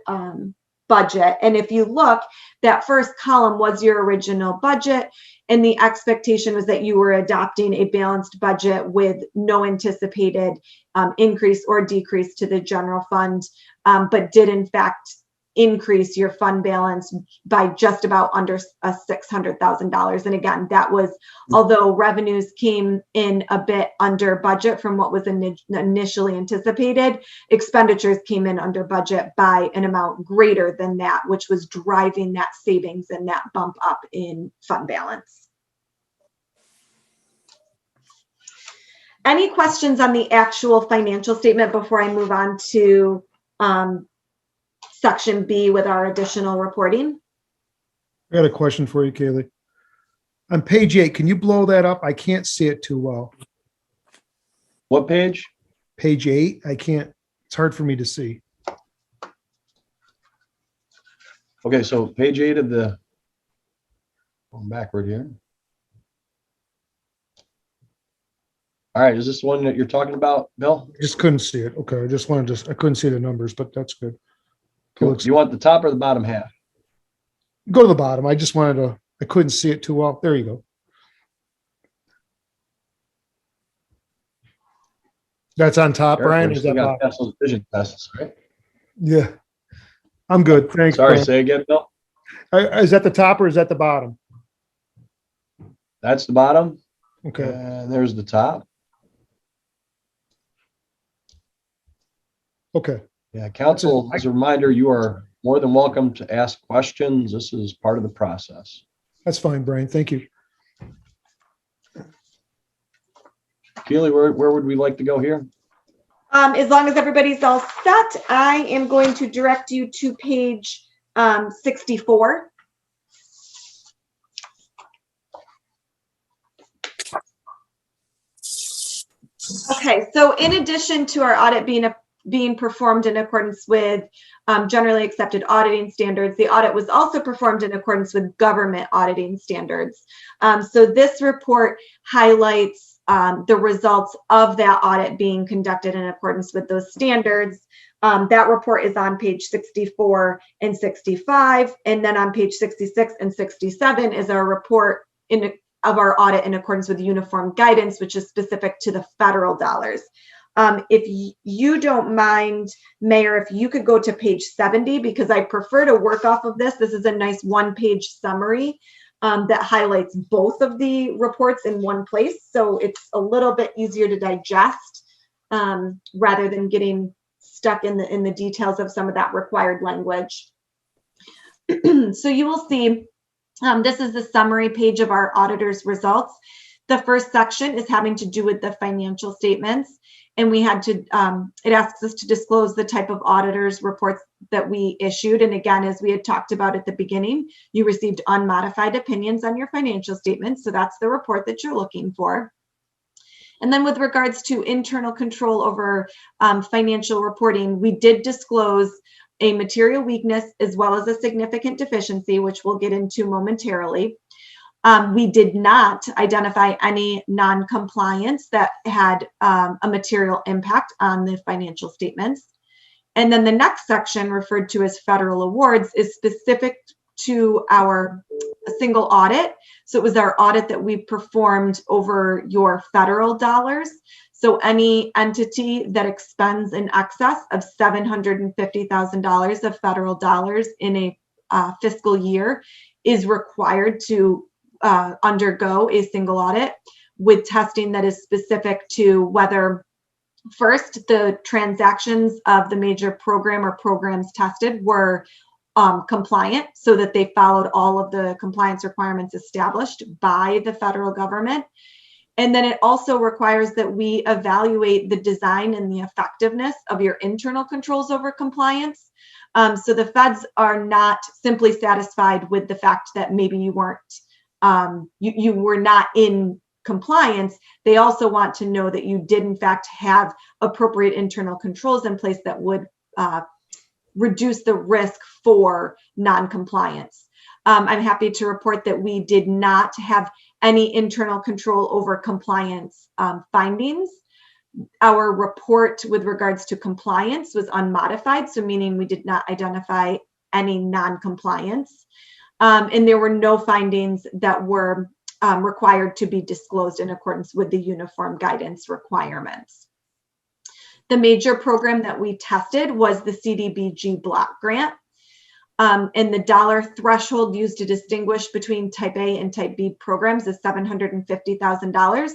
budget. And if you look, that first column was your original budget, and the expectation was that you were adopting a balanced budget with no anticipated increase or decrease to the general fund, but did in fact increase your fund balance by just about under $600,000. And again, that was, although revenues came in a bit under budget from what was initially anticipated, expenditures came in under budget by an amount greater than that, which was driving that savings and that bump up in fund balance. Any questions on the actual financial statement before I move on to Section B with our additional reporting? I got a question for you, Kaylee. On page 8, can you blow that up? I can't see it too well. What page? Page 8, I can't, it's hard for me to see. Okay, so page 8 of the, going backward here. All right, is this the one that you're talking about, Bill? I just couldn't see it. Okay, I just wanted to, I couldn't see the numbers, but that's good. Cool. You want the top or the bottom half? Go to the bottom. I just wanted to, I couldn't see it too well. There you go. That's on top, Brian? Is that bottom? Pass those vision tests, right? Yeah. I'm good. Thanks. Sorry, Brian. say again, Bill? Is that the top or is that the bottom? That's the bottom. Okay. And there's the top. Okay. Yeah, council, as a reminder, you are more than welcome to ask questions. This is part of the process. That's fine, Brian. Thank you. Keely, where would we like to go here? As long as everybody's all set, I am going to direct you to page 64. Okay, so in addition to our audit being performed in accordance with generally accepted auditing standards, the audit was also performed in accordance with government auditing standards. So this report highlights the results of that audit being conducted in accordance with those standards. That report is on page 64 and 65, and then on page 66 and 67 is our report of our audit in accordance with uniform guidance, which is specific to the federal dollars. If you don't mind, Mayor, if you could go to page 70, because I prefer to work off of this. This is a nice one-page summary that highlights both of the reports in one place. So it's a little bit easier to digest rather than getting stuck in the details of some of that required language. So you will see, this is the summary page of our auditor's results. The first section is having to do with the financial statements. And we had to, it asks us to disclose the type of auditor's reports that we issued. And again, as we had talked about at the beginning, you received unmodified opinions on your financial statements. So that's the report that you're looking for. And then with regards to internal control over financial reporting, we did disclose a material weakness as well as a significant deficiency, which we'll get into momentarily. We did not identify any non-compliance that had a material impact on the financial statements. And then the next section, referred to as federal awards, is specific to our single audit. So it was our audit that we performed over your federal dollars. So any entity that expends in excess of $750,000 of federal dollars in a fiscal year is required to undergo a single audit with testing that is specific to whether, first, the transactions of the major program or programs tested were compliant, so that they followed all of the compliance requirements established by the federal government. And then it also requires that we evaluate the design and the effectiveness of your internal controls over compliance. So the feds are not simply satisfied with the fact that maybe you weren't you were not in compliance. They also want to know that you did in fact have appropriate internal controls in place that would reduce the risk for non-compliance. I'm happy to report that we did not have any internal control over compliance findings. Our report with regards to compliance was unmodified, so meaning we did not identify any non-compliance. And there were no findings that were required to be disclosed in accordance with the uniform guidance requirements. The major program that we tested was the CDBG block grant. And the dollar threshold used to distinguish between type A and type B programs is $750,000.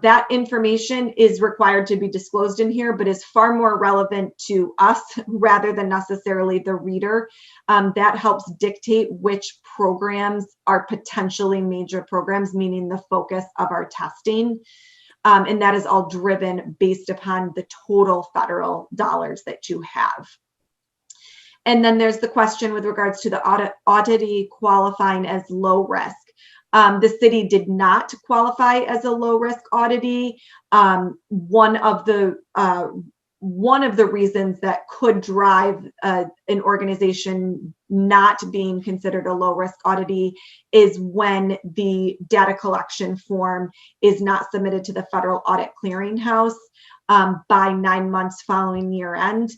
That information is required to be disclosed in here, but is far more relevant to us rather than necessarily the reader. That helps dictate which programs are potentially major programs, meaning the focus of our testing. And that is all driven based upon the total federal dollars that you have. And then there's the question with regards to the auditee qualifying as low risk. The city did not qualify as a low risk auditee. One of the reasons that could drive an organization not being considered a low risk auditee is when the data collection form is not submitted to the Federal Audit Clearinghouse by 9 months following year end.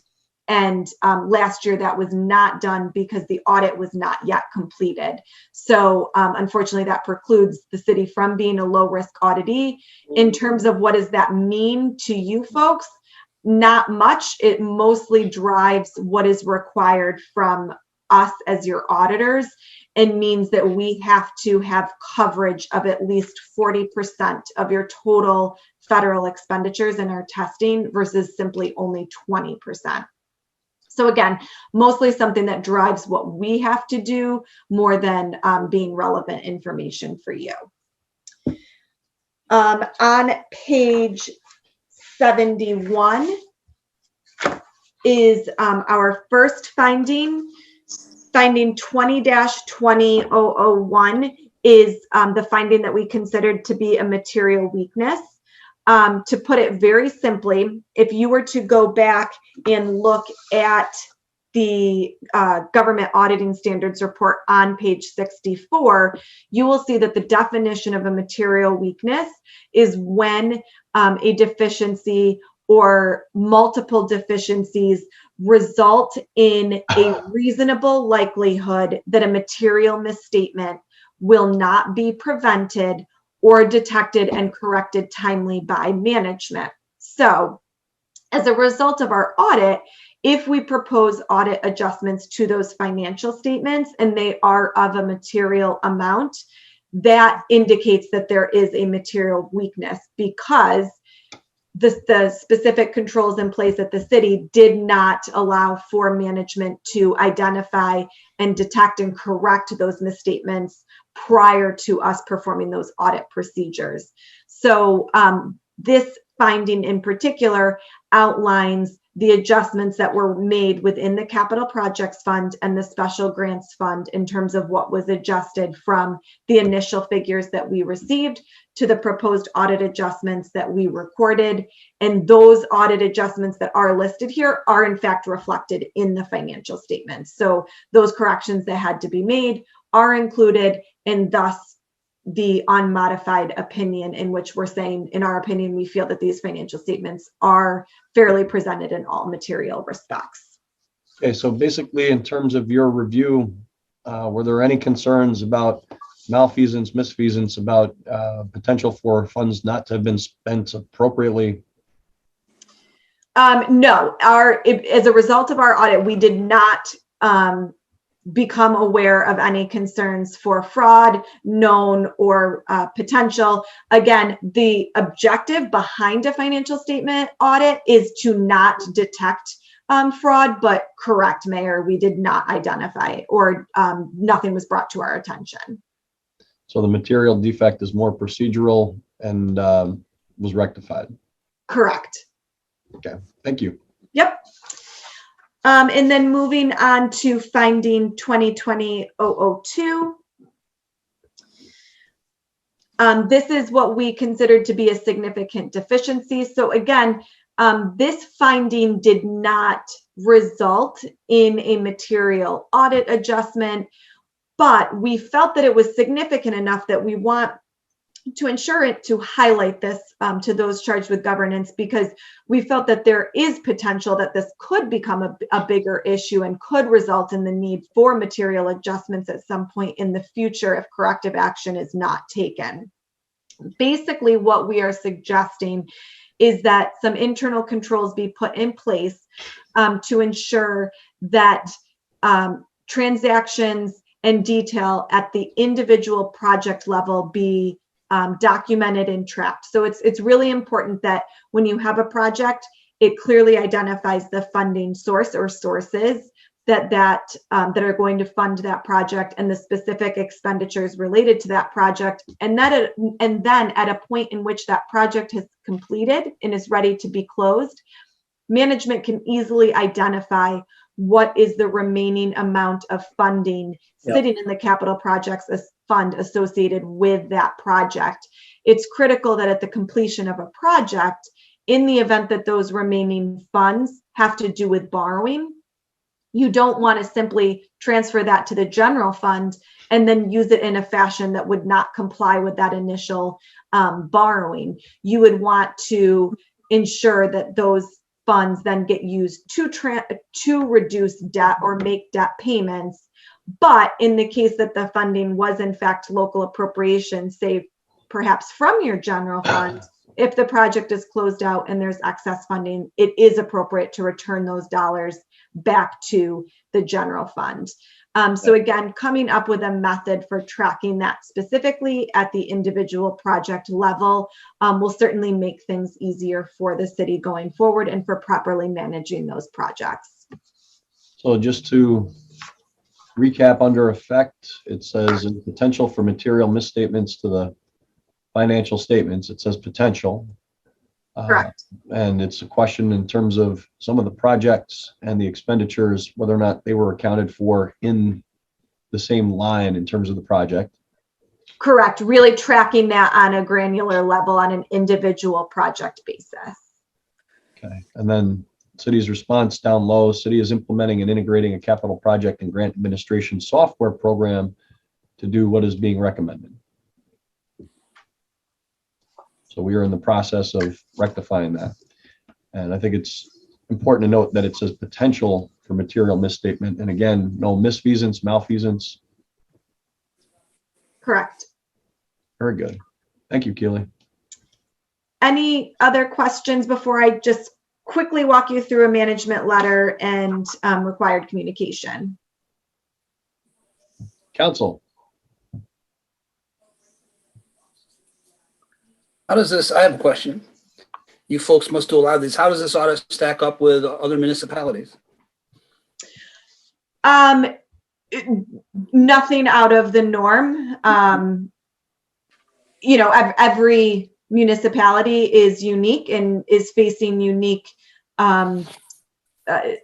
And last year that was not done because the audit was not yet completed. So unfortunately that precludes the city from being a low risk auditee. In terms of what does that mean to you folks, not much. It mostly drives what is required from us as your auditors, and means that we have to have coverage of at least 40% of your total federal expenditures in our testing versus simply only 20%. So again, mostly something that drives what we have to do more than being relevant information for you. On page 71 is our first finding. Finding 20-20-001 is the finding that we considered to be a material weakness. To put it very simply, if you were to go back and look at the government auditing standards report on page 64, you will see that the definition of a material weakness is when a deficiency or multiple deficiencies result in a reasonable likelihood that a material misstatement will not be prevented or detected and corrected timely by management. So as a result of our audit, If we propose audit adjustments to those financial statements and they are of a material amount, that indicates that there is a material weakness, because the specific controls in place at the city did not allow for management to identify and detect and correct those misstatements prior to us performing those audit procedures. So this finding in particular outlines the adjustments that were made within the capital projects fund and the special grants fund in terms of what was adjusted from the initial figures that we received to the proposed audit adjustments that we recorded. And those audit adjustments that are listed here are in fact reflected in the financial statements. So those corrections that had to be made are included, and thus the unmodified opinion in which we're saying, in our opinion, we feel that these financial statements are fairly presented in all material respects. Okay, so basically in terms of your review, were there any concerns about malfeasance, misfeasance, about potential for funds not to have been spent appropriately? No, as a result of our audit, we did not become aware of any concerns for fraud, known or potential. Again, the objective behind a financial statement audit is to not detect fraud, but correct, Mayor, we did not identify, or nothing was brought to our attention. So the material defect is more procedural and was rectified. Correct. Okay, thank you. Yep. And then moving on to finding 2020-002. This is what we considered to be a significant deficiency. So again, this finding did not result in a material audit adjustment, but we felt that it was significant enough that we want to ensure it, to highlight this to those charged with governance, because we felt that there is potential that this could become a bigger issue and could result in the need for material adjustments at some point in the future if corrective action is not taken. Basically, what we are suggesting is that some internal controls be put in place to ensure that transactions and detail at the individual project level be documented and tracked. So it's really important that when you have a project, it clearly identifies the funding source or sources that are going to fund that project and the specific expenditures related to that project. And then at a point in which that project has completed and is ready to be closed, management can easily identify what is the remaining amount of funding sitting in the capital projects fund associated with that project. It's critical that at the completion of a project, in the event that those remaining funds have to do with borrowing, you don't want to simply transfer that to the general fund and then use it in a fashion that would not comply with that initial borrowing. You would want to ensure that those funds then get used to reduce debt or make debt payments. But in the case that the funding was in fact local appropriation, say perhaps from your general fund, if the project is closed out and there's excess funding, it is appropriate to return those dollars back to the general fund. So again, coming up with a method for tracking that specifically at the individual project level will certainly make things easier for the city going forward and for properly managing those projects. So just to recap, under effect, it says in potential for material misstatements to the financial statements, it says potential. Correct. And it's a question in terms of some of the projects and the expenditures, whether or not they were accounted for in the same line in terms of the project. Correct. Really tracking that on a granular level on an individual project basis. Okay. And then city's response down low, city is implementing and integrating a capital project and grant administration software program to do what is being recommended. So we are in the process of rectifying that. And I think it's important to note that it says potential for material misstatement. And again, no misfeasance, malfeasance. Correct. Very good. Thank you, Keely. Any other questions before I just quickly walk you through a management letter and required communication. Council. How does this, I have a question. You folks must do a lot of these. How does this audit stack up with other municipalities? Nothing out of the norm. You know, every municipality is unique and is facing unique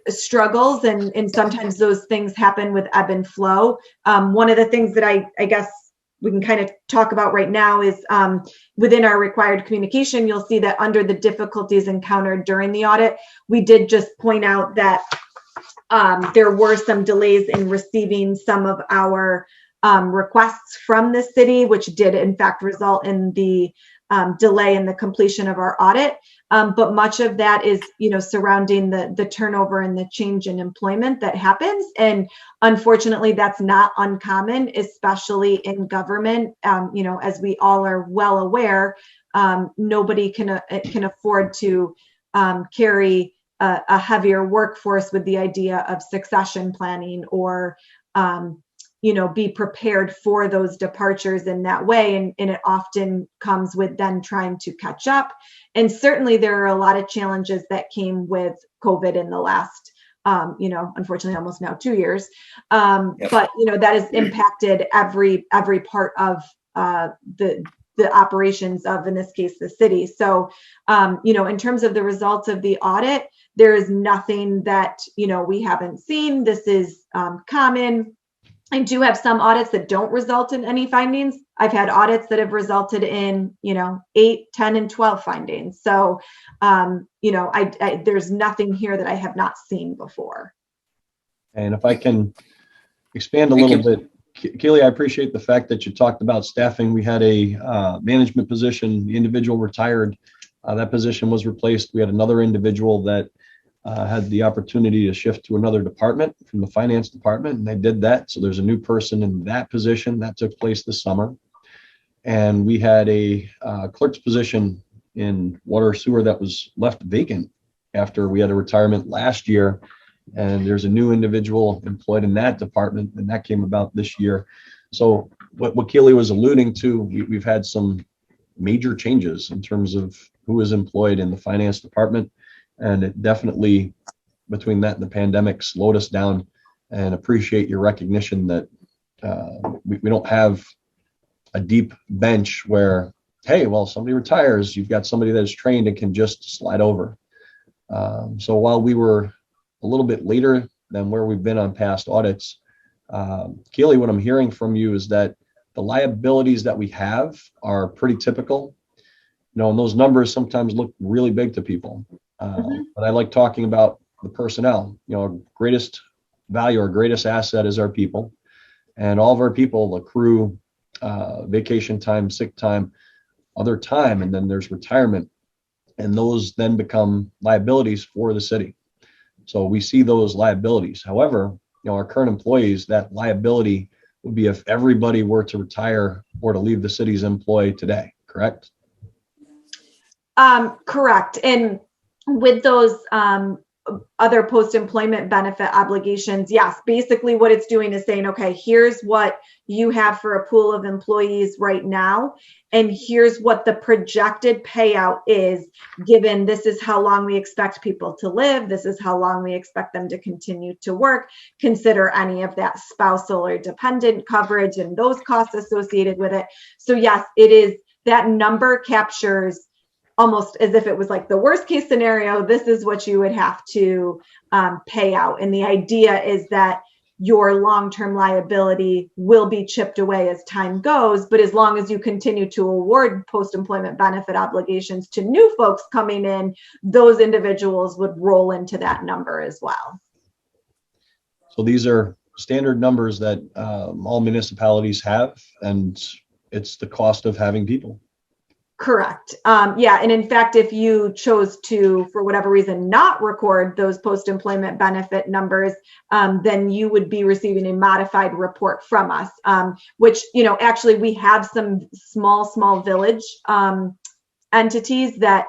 struggles, and sometimes those things happen with ebb and flow. One of the things that I guess we can kind of talk about right now is within our required communication, you'll see that under the difficulties encountered during the audit, we did just point out that there were some delays in receiving some of our requests from the city, which did in fact result in the delay in the completion of our audit. But much of that is, you know, surrounding the turnover and the change in employment that happens. And unfortunately, that's not uncommon, especially in government. You know, as we all are well aware, nobody can afford to carry a heavier workforce with the idea of succession planning or you know, be prepared for those departures in that way. And it often comes with then trying to catch up. And certainly there are a lot of challenges that came with COVID in the last, you know, unfortunately almost now 2 years. Yep. But, you know, that has impacted every part of the operations of, in this case, the city. So, you know, in terms of the results of the audit, there is nothing that, you know, we haven't seen. This is common. I do have some audits that don't result in any findings. I've had audits that have resulted in, you know, 8, 10, and 12 findings. So, you know, there's nothing here that I have not seen before. And if I can expand a little bit, Keely, I appreciate the fact that you talked about staffing. We had a management position. The individual retired. That position was replaced. We had another individual that had the opportunity to shift to another department from the finance department, and they did that. So there's a new person in that position that took place this summer. And we had a clerk's position in water sewer that was left vacant after we had a retirement last year. And there's a new individual employed in that department, and that came about this year. So what Keely was alluding to, we've had some major changes in terms of who is employed in the finance department. And it definitely, between that and the pandemic, slowed us down, and appreciate your recognition that we don't have a deep bench where, hey, well, somebody retires, you've got somebody that is trained and can just slide over. So while we were a little bit later than where we've been on past audits, Keely, what I'm hearing from you is that the liabilities that we have are pretty typical. You know, and those numbers sometimes look really big to people. But I like talking about the personnel. You know, our greatest value, our greatest asset is our people, and all of our people accrue vacation time, sick time, other time, and then there's retirement, and those then become liabilities for the city. So we see those liabilities. However, you know, our current employees, that liability would be if everybody were to retire or to leave the city's employ today, correct? Correct. And with those other post-employment benefit obligations, yes, basically what it's doing is saying, okay, here's what you have for a pool of employees right now, and here's what the projected payout is, given this is how long we expect people to live, this is how long we expect them to continue to work, consider any of that spousal or dependent coverage and those costs associated with it. So yes, it is, that number captures almost as if it was like the worst case scenario, this is what you would have to pay out. And the idea is that your long-term liability will be chipped away as time goes, but as long as you continue to award post-employment benefit obligations to new folks coming in, those individuals would roll into that number as well. So these are standard numbers that all municipalities have, and it's the cost of having people. Correct. Yeah. And in fact, if you chose to, for whatever reason, not record those post-employment benefit numbers, then you would be receiving a modified report from us, which, you know, actually we have some small village entities that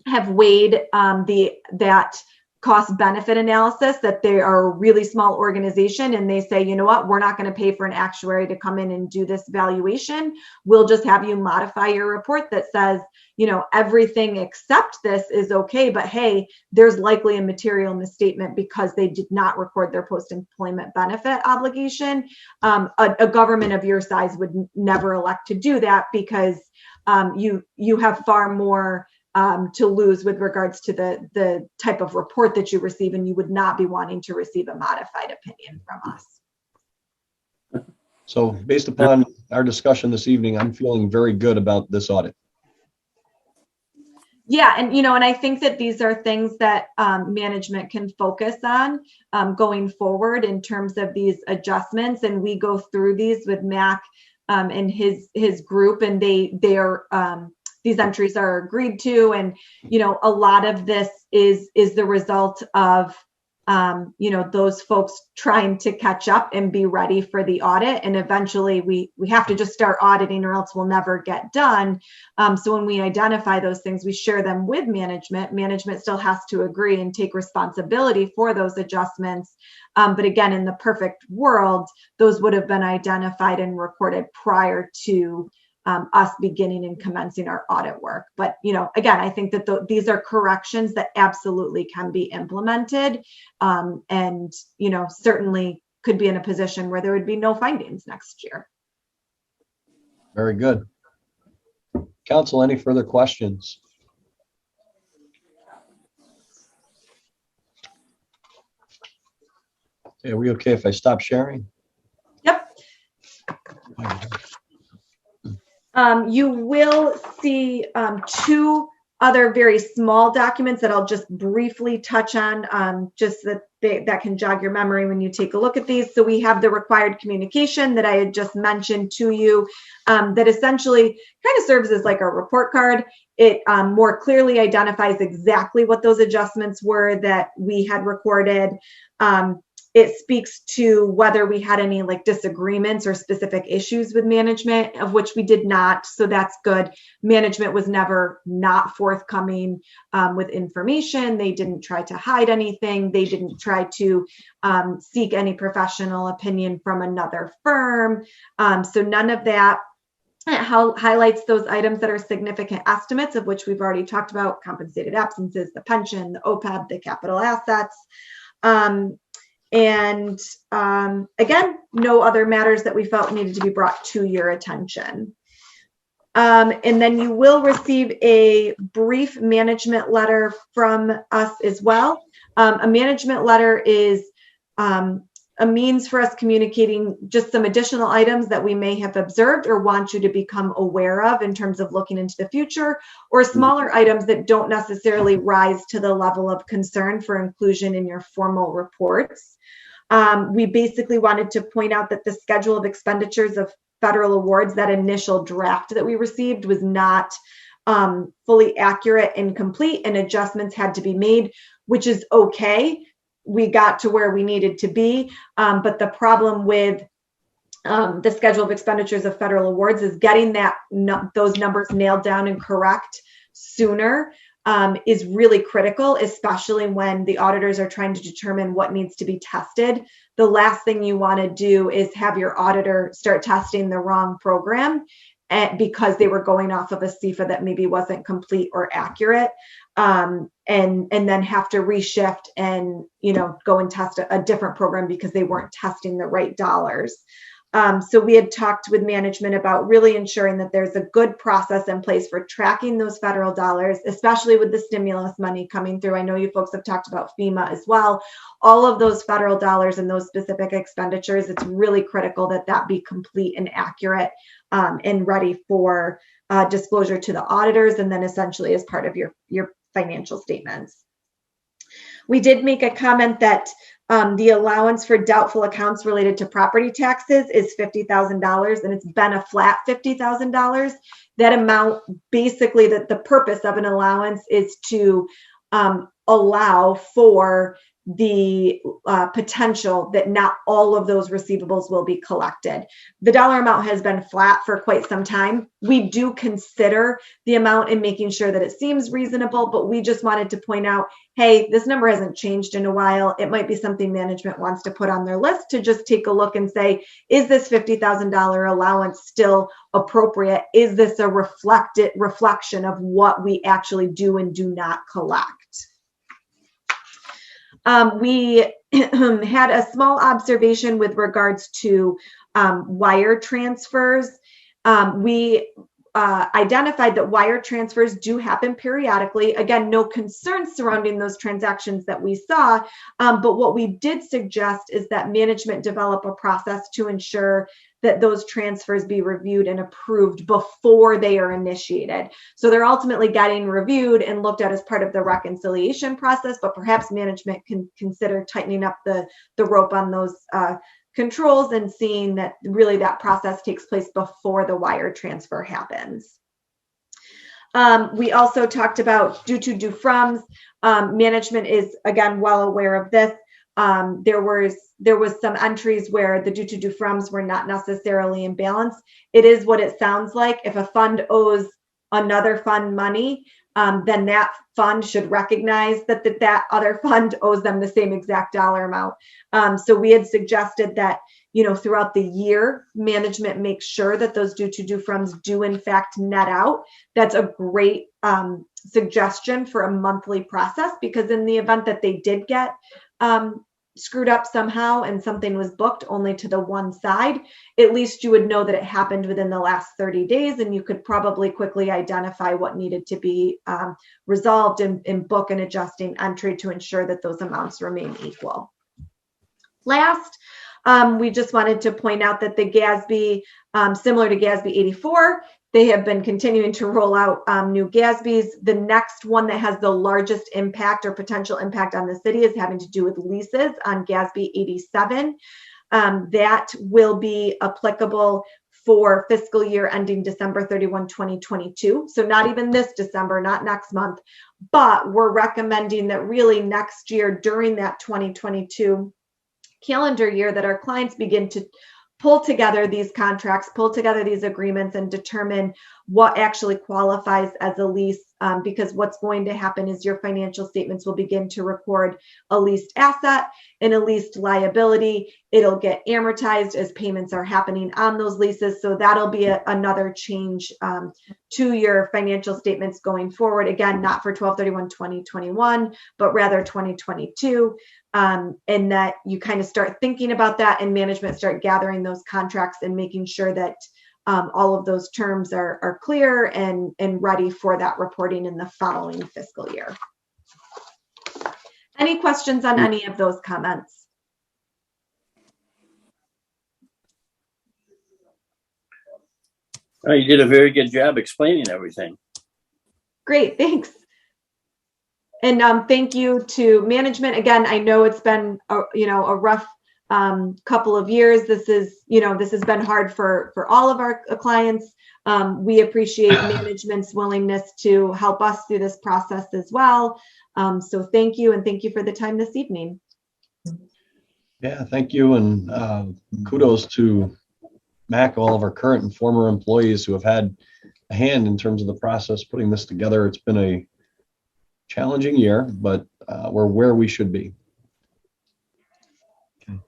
have weighed that cost benefit analysis, that they are a really small organization and they say, you know what, we're not going to pay for an actuary to come in and do this valuation. We'll just have you modify your report that says, you know, everything except this is okay, but hey, there's likely a material misstatement because they did not record their post-employment benefit obligation. A government of your size would never elect to do that because you have far more to lose with regards to the type of report that you receive, and you would not be wanting to receive a modified opinion from us. So based upon our discussion this evening, I'm feeling very good about this audit. Yeah, and and I think that these are things that management can focus on going forward in terms of these adjustments, and we go through these with Mac and his group, and they are these entries are agreed to, and a lot of this is the result of those folks trying to catch up and be ready for the audit, and eventually we have to just start auditing or else we'll never get done. So when we identify those things, we share them with management. Management still has to agree and take responsibility for those adjustments. But again, in the perfect world, those would have been identified and recorded prior to us beginning and commencing our audit work. But, again, I think that these are corrections that absolutely can be implemented, and, certainly could be in a position where there would be no findings next year. Very good. Council, any further questions? Are we okay if I stop sharing? Yep. You will see two other very small documents that I'll just briefly touch on, just that can jog your memory when you take a look at these. So we have the required communication that I had just mentioned to you, that essentially kind of serves as like a report card. It more clearly identifies exactly what those adjustments were that we had recorded. It speaks to whether we had any disagreements or specific issues with management, of which we did not. So that's good. Management was never not forthcoming with information. They didn't try to hide anything. They didn't try to seek any professional opinion from another firm. So none of that. It highlights those items that are significant estimates, of which we've already talked about: compensated absences, the pension, the OPEB, the capital assets. And again, no other matters that we felt needed to be brought to your attention. And then you will receive a brief management letter from us as well. A management letter is a means for us communicating just some additional items that we may have observed or want you to become aware of in terms of looking into the future, or smaller items that don't necessarily rise to the level of concern for inclusion in your formal reports. We basically wanted to point out that the schedule of expenditures of federal awards, that initial draft that we received, was not fully accurate and complete, and adjustments had to be made, which is okay. We got to where we needed to be, but the problem with the schedule of expenditures of federal awards is getting those numbers nailed down and correct sooner is really critical, especially when the auditors are trying to determine what needs to be tested. The last thing you want to do is have your auditor start testing the wrong program because they were going off of a CFA that maybe wasn't complete or accurate, and then have to reshift and go and test a different program because they weren't testing the right dollars. So we had talked with management about really ensuring that there's a good process in place for tracking those federal dollars, especially with the stimulus money coming through. I know you folks have talked about Fema as well. All of those federal dollars and those specific expenditures, it's really critical that that be complete and accurate and ready for disclosure to the auditors, and then essentially as part of your financial statements. We did make a comment that the allowance for doubtful accounts related to property taxes is $50,000, and it's been a flat $50,000. That amount, basically, that the purpose of an allowance is to allow for the potential that not all of those receivables will be collected. The dollar amount has been flat for quite some time. We do consider the amount in making sure that it seems reasonable, but we just wanted to point out, hey, this number hasn't changed in a while. It might be something management wants to put on their list to just take a look and say, is this $50,000 allowance still appropriate? Is this a reflection of what we actually do and do not collect? We had a small observation with regards to wire transfers. We identified that wire transfers do happen periodically. Again, no concerns surrounding those transactions that we saw, but what we did suggest is that management develop a process to ensure that those transfers be reviewed and approved before they are initiated. So they're ultimately getting reviewed and looked at as part of the reconciliation process, but perhaps management can consider tightening up the rope on those controls and seeing that really that process takes place before the wire transfer happens. We also talked about due to, due froms. Management is, again, well aware of this. There was some entries where the due to, due froms were not necessarily in balance. It is what it sounds like. If a fund owes another fund money, then that fund should recognize that other fund owes them the same exact dollar amount. So we had suggested that, throughout the year, management makes sure that those due to, due froms do in fact net out. That's a great suggestion for a monthly process, because in the event that they did get screwed up somehow and something was booked only to the one side, at least you would know that it happened within the last 30 days and you could probably quickly identify what needed to be resolved and book an adjusting entry to ensure that those amounts remain equal. Last, we just wanted to point out that the GASB, similar to GASB 84, they have been continuing to roll out new GASBs. The next one that has the largest impact or potential impact on the city is having to do with leases on GASB 87. That will be applicable for fiscal year ending December 31, 2022. So not even this December, not next month, but we're recommending that really next year during that 2022 calendar year that our clients begin to pull together these contracts, pull together these agreements, and determine what actually qualifies as a lease, because what's going to happen is your financial statements will begin to record a leased asset and a leased liability. It'll get amortized as payments are happening on those leases. So that'll be another change to your financial statements going forward. Again, not for 12/31/2021, but rather 2022. And that you kind of start thinking about that, and management start gathering those contracts and making sure that all of those terms are clear and ready for that reporting in the following fiscal year. Any questions on any of those comments? You did a very good job explaining everything. Great, thanks. And thank you to management. Again, I know it's been a rough couple of years. This has been hard for all of our clients. We appreciate management's willingness to help us through this process as well. So thank you, and thank you for the time this evening. Yeah, thank you, and kudos to Mac, all of our current and former employees who have had a hand in terms of the process putting this together. It's been a challenging year, but we're where we should be. Okay.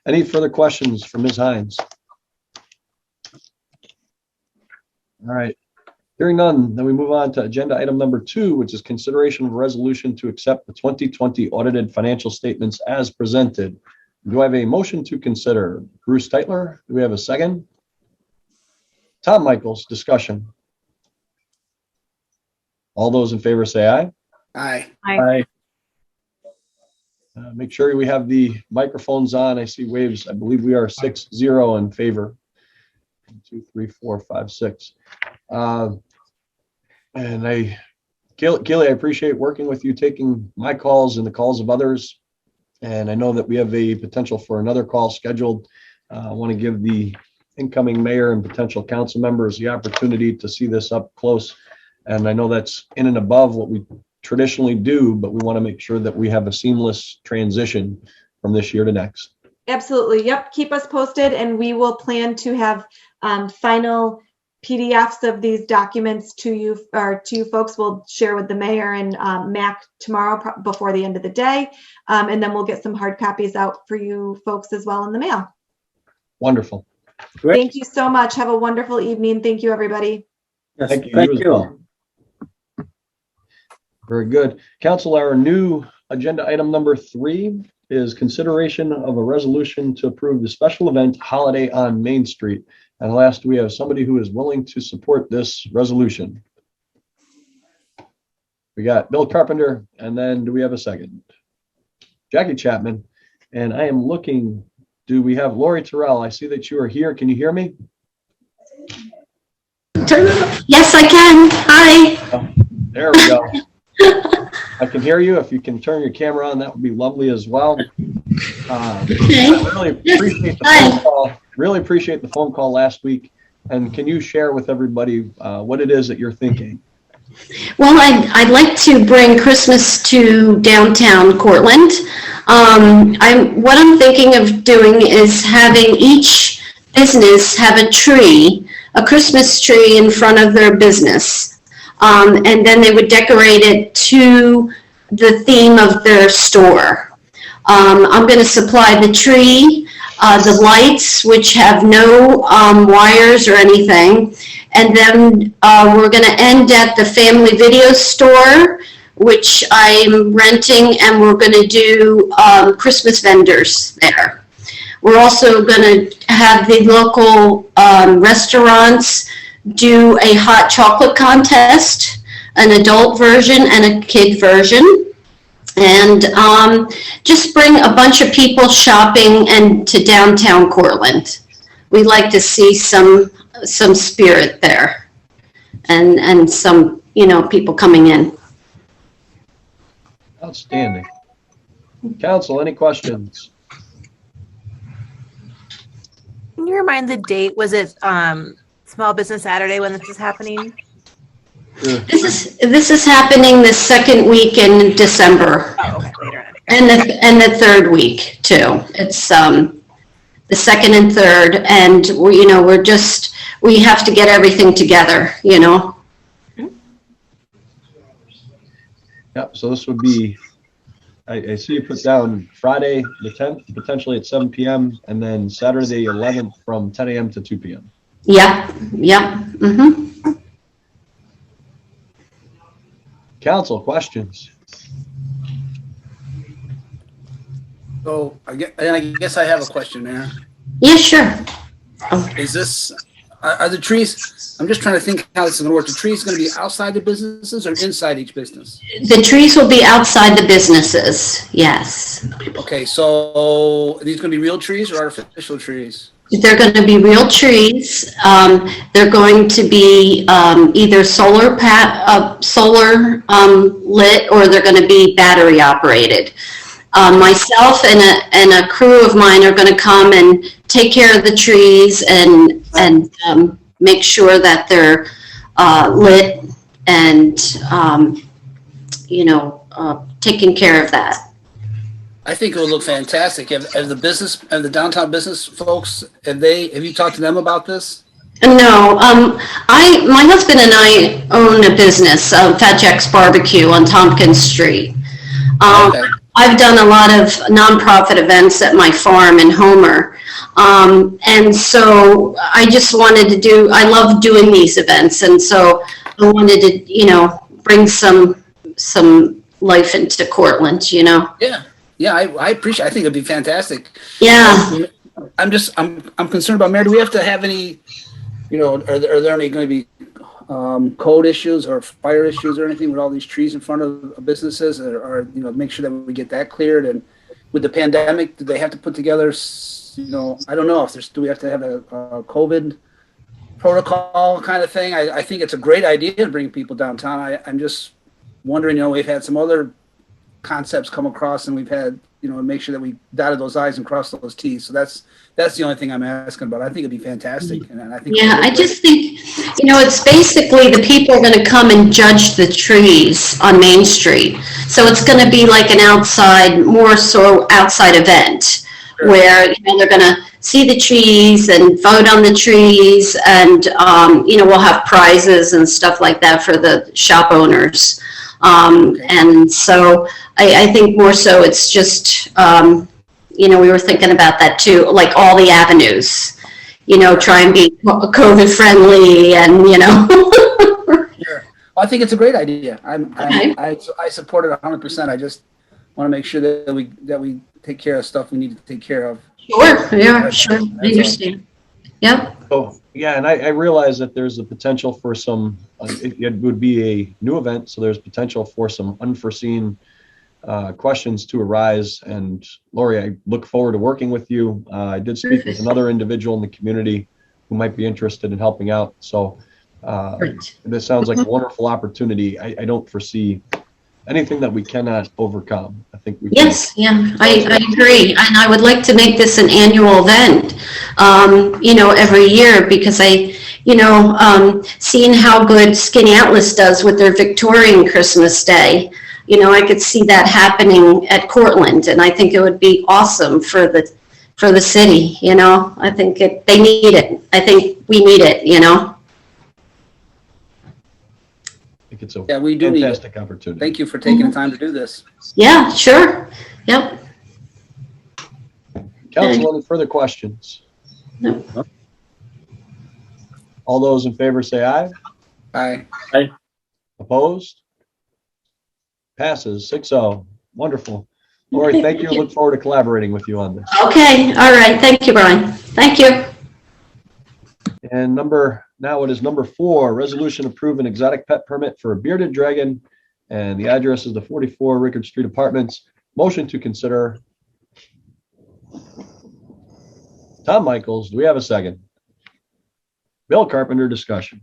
Any further questions for Ms. Hines? All right. Hearing none, then we move on to agenda item number 2, which is consideration of a resolution to accept the 2020 audited financial statements as presented. Do I have a motion to consider? Bruce Teitler, do we have a second? Tom Michaels, discussion. All those in favor say aye. Aye. Aye. Make sure we have the microphones on. I see waves. I believe we are 6-0 in favor. 1, 2, 3, 4, 5, 6. And Kaylee, I appreciate working with you, taking my calls and the calls of others. And I know that we have a potential for another call scheduled. I want to give the incoming mayor and potential council members the opportunity to see this up close. And I know that's in and above what we traditionally do, but we want to make sure that we have a seamless transition from this year to next. Absolutely. Yep. Keep us posted, and we will plan to have final PDFs of these documents to you, or to you folks. We'll share with the mayor and Mac tomorrow before the end of the day. And then we'll get some hard copies out for you folks as well in the mail. Wonderful. Great. Thank you so much. Have a wonderful evening. Thank you, everybody. Yes, Thank you. thank You as you. well. Very good. Council, our new agenda item number 3 is consideration of a resolution to approve the special event holiday on Main Street. And last, we have somebody who is willing to support this resolution. We got Bill Carpenter, and then do we have a second? Jackie Chapman. And I am looking, do we have Lori Terrell? I see that you are here. Can you hear me? Yes, I can. Hi. There we go. I can hear you. If you can turn your camera on, that would be lovely as well. Okay. I really appreciate the phone call. Really appreciate the phone call last week. And can you share with everybody what it is that you're thinking? Well, I'd like to bring Christmas to downtown Cortland. What I'm thinking of doing is having each business have a tree, a Christmas tree in front of their business. And then they would decorate it to the theme of their store. I'm going to supply the tree, the lights, which have no wires or anything. And then we're going to end at the family video store, which I'm renting, and we're going to do Christmas vendors there. We're also going to have the local restaurants do a hot chocolate contest, an adult version and a kid version, and just bring a bunch of people shopping and to downtown Cortland. We'd like to see some spirit there, and some, people coming in. Outstanding. Council, any questions? Can you remind the date? Was it Small Business Saturday when this is happening? This is happening the second week in December. Oh, okay, later on. And the third week too. It's the second and third, and we have to get everything together, Yep. So this would be, I see you put down Friday the 10th, potentially at 7 p.m. and then Saturday the 11th from 10 a.m. to 2 p.m. Yep. Mm-hmm. Council, questions? So I guess I have a question, Mayor. Yeah, sure. Is this, are the trees, I'm just trying to think how this is going to work. The trees going to be outside the businesses or inside each business? The trees will be outside the businesses, yes. Okay, so are these going to be real trees or artificial trees? They're going to be real trees. They're going to be either solar lit, or they're going to be battery operated. Myself and a crew of mine are going to come and take care of the trees and make sure that they're lit and taking care of that. I think it will look fantastic. Have the downtown business folks, have you talked to them about this? No, my husband and I own a business, Fat Jack's Barbecue on Tompkins Street. Okay. I've done a lot of nonprofit events at my farm in Homer. And so I just wanted to I love doing these events. And so I wanted to, bring some life into Cortland, Yeah, I appreciate, I think it'd be fantastic. Yeah. I'm concerned about, Mayor, do we have to have any, are there any going to be code issues or fire issues or anything with all these trees in front of businesses, or make sure that we get that cleared? And with the pandemic, do they have to put together, I don't know if do we have to have a COVID protocol kind of thing? I think it's a great idea to bring people downtown. I'm just wondering, we've had some other concepts come across, and we've had, make sure that we dotted those I's and crossed those T's. So that's the only thing I'm asking about. I think it'd be fantastic. And I think. Yeah, I just think, it's basically the people are going to come and judge the trees on Main Street. So it's going to be like an more so outside event where, they're going to see the trees and vote on the trees, and, we'll have prizes and stuff like that for the shop owners. And so I think more so it's just, we were thinking about that too, like all the avenues. Try and be COVID friendly, and Sure. Well, I think it's a great idea. I support it 100%. I just want to make sure that we take care of stuff we need to take care of. Sure. Yeah. Sure. I understand. Yep. Oh, yeah, and I realize that there's the potential for some. It would be a new event, so there's potential for some unforeseen questions to arise. And Lori, I look forward to working with you. I did speak with another individual in the community who might be interested in helping out. So this sounds like a wonderful opportunity. I don't foresee anything that we cannot overcome. I think we can. Yes, yeah, I agree. And I would like to make this an annual event, every year, because seeing how good Skinny Atlas does with their Victorian Christmas Day, I could see that happening at Cortland, and I think it would be awesome for the city. I think they need it. I think we need it. I think it's a we do fantastic opportunity. Thank you for taking the time to do this. Yeah, sure. Yep. Council, any further questions? No. All those in favor say aye. Aye. Opposed? Passes 6-0. Wonderful. Lori, thank you. Look forward to collaborating with you on this. Okay. All right. Thank you, Brian. Thank you. And now it is number 4, resolution approve an exotic pet permit for a bearded dragon. And the address is the 44 Rickard Street Apartments. Motion to consider. Tom Michaels, do we have a second? Bill Carpenter, discussion.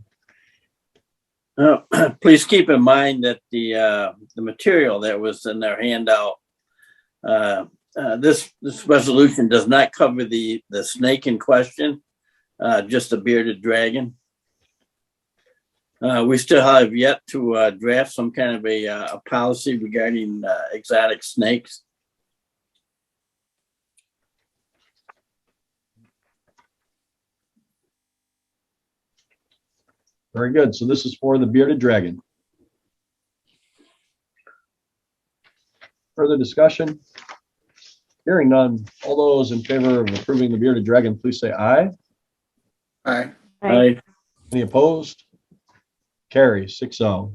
Please keep in mind that the material that was in their handout, this resolution does not cover the snake in question, just a bearded dragon. We still have yet to draft some kind of a policy regarding exotic snakes. Very good. So this is for the bearded dragon. Further discussion? Hearing none. All those in favor of approving the bearded dragon, please say aye. Aye. Aye. Any opposed? Carries 6-0.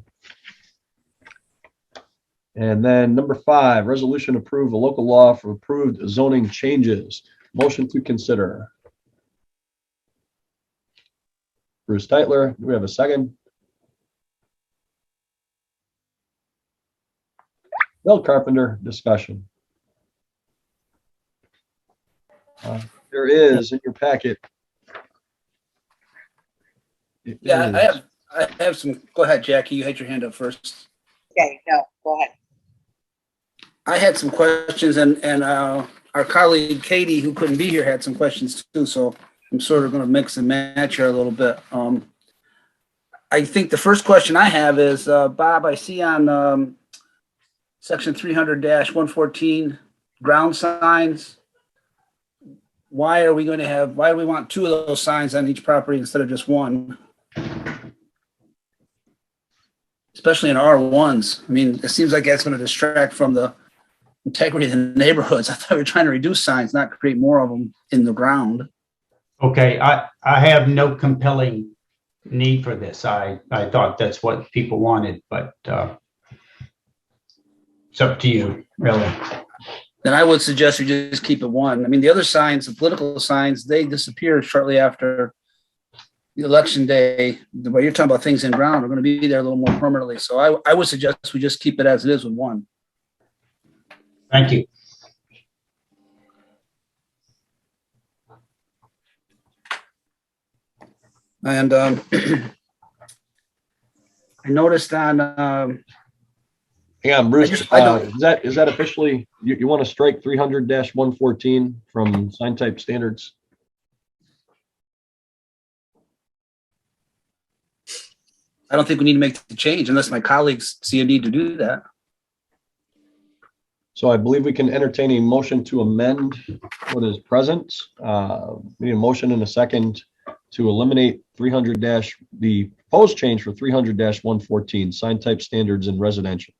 And then number 5, resolution approve a local law for approved zoning changes. Motion to consider. Bruce Teitler, do we have a second? Bill Carpenter, discussion. There is in your packet. I have some. Go ahead, Jackie. You had your hand up first. Okay, no, go ahead. I had some questions, and our colleague Katie, who couldn't be here, had some questions too. So I'm sort of going to mix and match here a little bit. I think the first question I have is, Bob, I see on section 300-114 ground signs. Why do we want 2 of those signs on each property instead of just 1? Especially in R1s. I mean, it seems like that's going to distract from the integrity of the neighborhoods. I thought we were trying to reduce signs, not create more of them in the ground. Okay, I have no compelling need for this. I thought that's what people wanted, but it's up to you, really. Then I would suggest we just keep it 1. I mean, the other signs, the political signs, they disappear shortly after the election day. But you're talking about things in ground, are going to be there a little more permanently. So I would suggest we just keep it as it is with 1. Thank you. And I noticed on Hang on, Bruce, I don't- is that officially, you want to strike 300-114 from sign type standards? I don't think we need to make the change unless my colleagues see a need to do that. So I believe we can entertain a motion to amend what is present. We need a motion and a second to eliminate 300 the proposed change for 300-114 sign type standards in residential.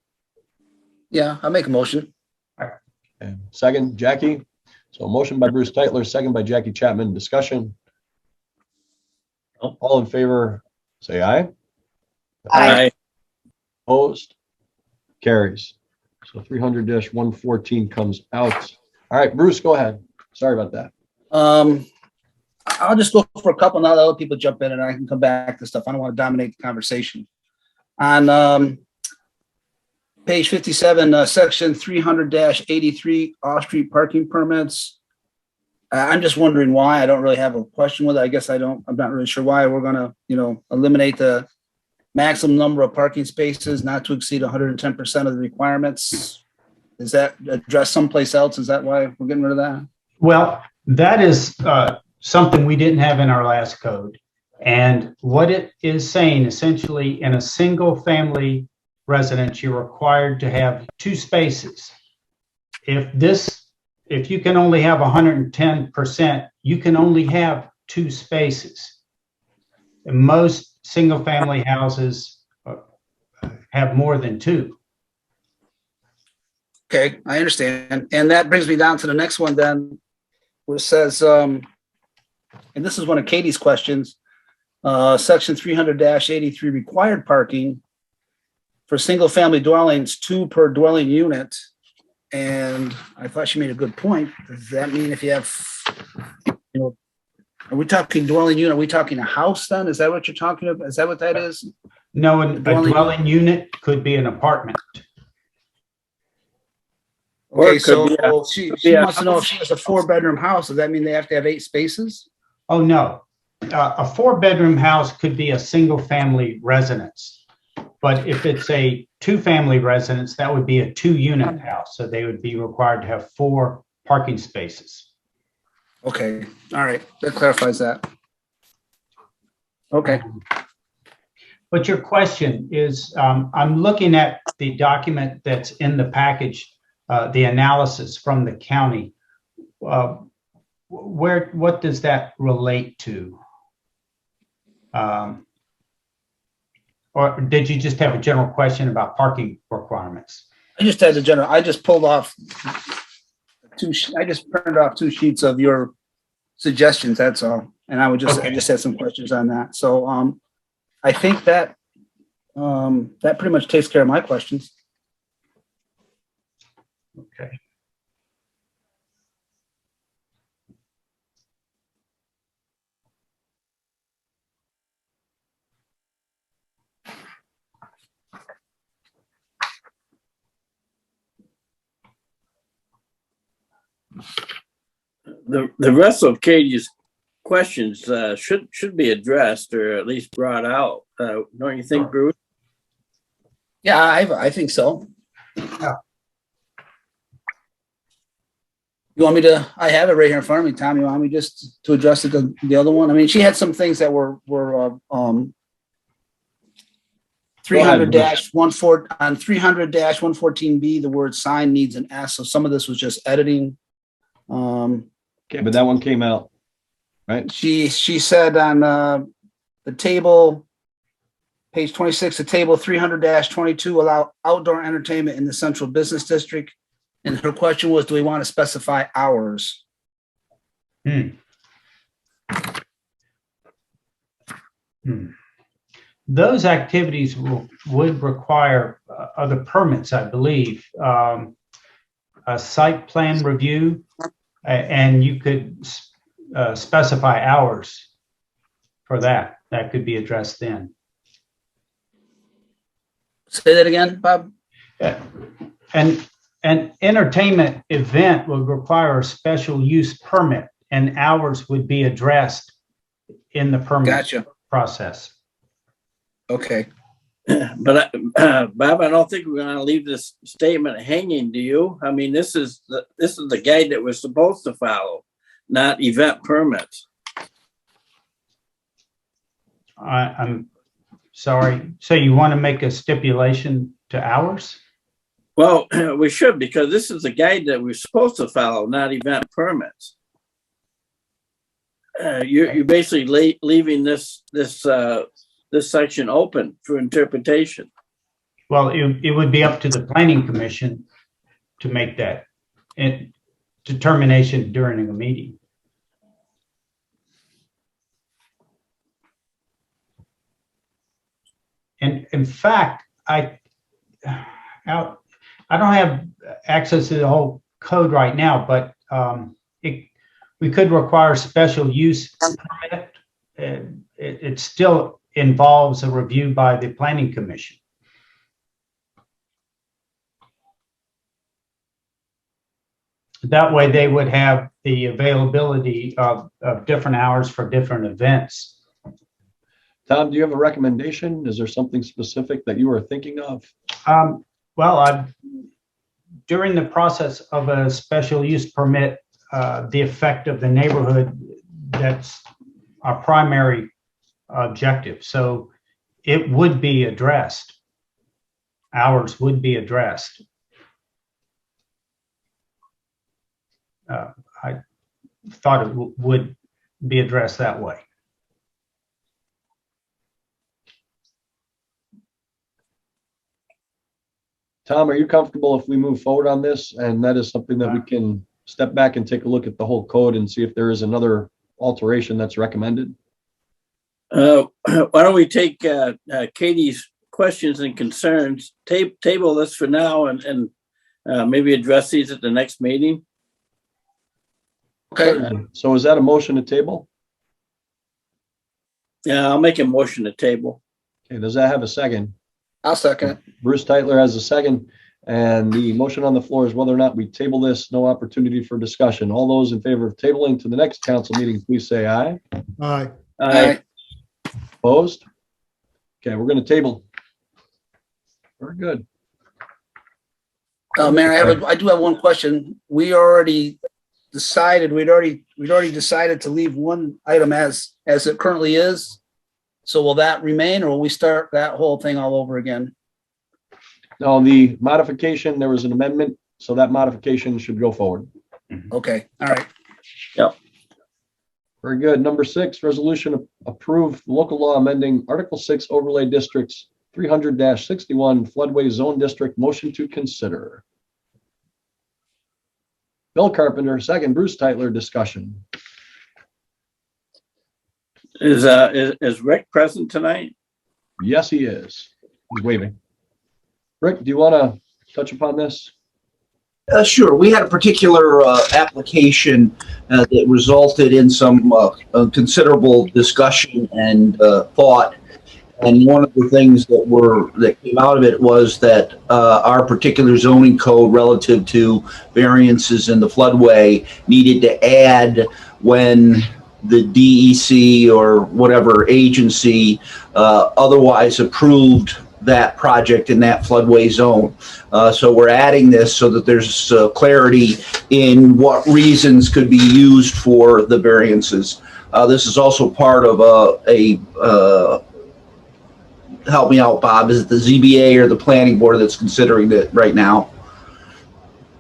Yeah, I'll make a motion. And second, Jackie. So a motion by Bruce Teitler, second by Jackie Chapman. Discussion. All in favor, say aye. Aye. Opposed? Carries. So 300-114 comes out. All right, Bruce, go ahead. Sorry about that. I'll just go for a couple now that other people jump in and I can come back to stuff. I don't want to dominate the conversation. On page 57, section 300-83 off-street parking permits. I'm just wondering why. I don't really have a question with it. I guess I'm not really sure why we're gonna, eliminate the maximum number of parking spaces not to exceed 110% of the requirements. Is that addressed someplace else? Is that why we're getting rid of that? Well, that is something we didn't have in our last code. And what it is saying, essentially, in a single family residence, you're required to have 2 spaces. If you can only have 110%, you can only have 2 spaces. And most single family houses have more than 2. Okay, I understand. And that brings me down to the next one then, where it says, and this is one of Katie's questions, section 300-83 required parking for single family dwellings, 2 per dwelling unit. And I thought she made a good point. Does that mean if you have, are we talking dwelling unit? Are we talking a house then? Is that what you're talking about? Is that what that is? No, a dwelling unit could be an apartment. Or Okay, it could so be she a wants to know if she has a 4-bedroom house. Does that mean they have to have 8 spaces? Oh, no. A 4-bedroom house could be a single family residence. But if it's a 2-family residence, that would be a 2-unit house. So they would be required to have 4 parking spaces. Okay, all right, that clarifies that. Okay, But your question is, I'm looking at the document that's in the package, the analysis from the county. What does that relate to? Or did you just have a general question about parking requirements? I just had the general, I just pulled off I just printed off 2 sheets of your suggestions, that's all. And I just had some questions on that. So I think that that pretty much takes care of my questions. Okay. The rest of Katie's questions should be addressed or at least brought out. Don't you think, Bruce? Yeah, I think so. Yeah. You want me to, I have it right here in front of me, Tom. You want me just to address it, the other one? I mean, she had some things that were 300-14 on 300-114B, the word sign needs an S. So some of this was just editing. Okay, but that one came out, right? She said on the table, page 26, the table 300-22 allow outdoor entertainment in the central business district. And her question was, do we want to specify hours? Those activities would require other permits, I believe. A site plan review, and you could specify hours for that. That could be addressed then. Say that again, Bob? And an entertainment event would require a special use permit, and hours would be addressed in the permit Gotcha. process. Okay. But Bob, I don't think we're going to leave this statement hanging. Do you? I mean, this is the guide that we're supposed to follow, not event permits. I'm sorry. So you want to make a stipulation to hours? Well, we should, because this is the guide that we're supposed to follow, not event permits. You're basically leaving this section open for interpretation. Well, it would be up to the planning commission to make that determination during a meeting. And in fact, I don't have access to the whole code right now, but we could require special use permit. It still involves a review by the planning commission. That way they would have the availability of different hours for different events. Tom, do you have a recommendation? Is there something specific that you are thinking of? Well, during the process of a special use permit, the effect of the neighborhood, that's our primary objective. So it would be addressed. Hours would be addressed. I thought it would be addressed that way. Tom, are you comfortable if we move forward on this? And that is something that we can step back and take a look at the whole code and see if there is another alteration that's recommended? Why don't we take Katie's questions and concerns, table this for now, and maybe address these at the next meeting? Okay. So is that a motion to table? Yeah, I'll make a motion to table. Okay, does that have a second? I'll second it. Bruce Tytler has a second, and the motion on the floor is whether or not we table this. No opportunity for discussion. All those in favor of tabling to the next council meeting, please say aye. Aye. Aye. Opposed? Okay, we're going to table. Very good. Mayor, I do have one question. We already decided, we'd already decided to leave one item as it currently is. So will that remain, or will we start that whole thing all over again? Now, the modification, there was an amendment, so that modification should go forward. Okay, all right. Yep. Very good. Number 6, resolution approve local law amending Article 6 overlay districts 300-61 floodway zone district. Motion to consider. Bill Carpenter, second. Bruce Tytler, discussion. Is Rick present tonight? Yes, he is. He's waving. Rick, do you want to touch upon this? Sure. We had a particular application that resulted in some considerable discussion and thought. And one of the things that came out of it was that our particular zoning code relative to variances in the floodway needed to add when the DEC or whatever agency otherwise approved that project in that floodway zone. So we're adding this so that there's clarity in what reasons could be used for the variances. This is also part of help me out, Bob, is it the ZBA or the planning board that's considering it right now?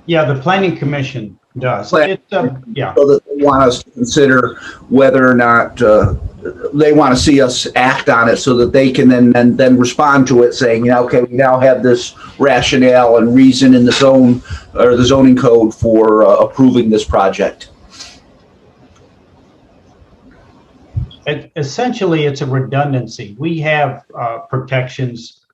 Yeah, the planning commission does. Yeah. So that they want us to consider whether or not they want to see us act on it, so that they can then respond to it, saying, you know, okay, we now have this rationale and reason in the zone or the zoning code for approving this project. Essentially, it's a redundancy. We have protections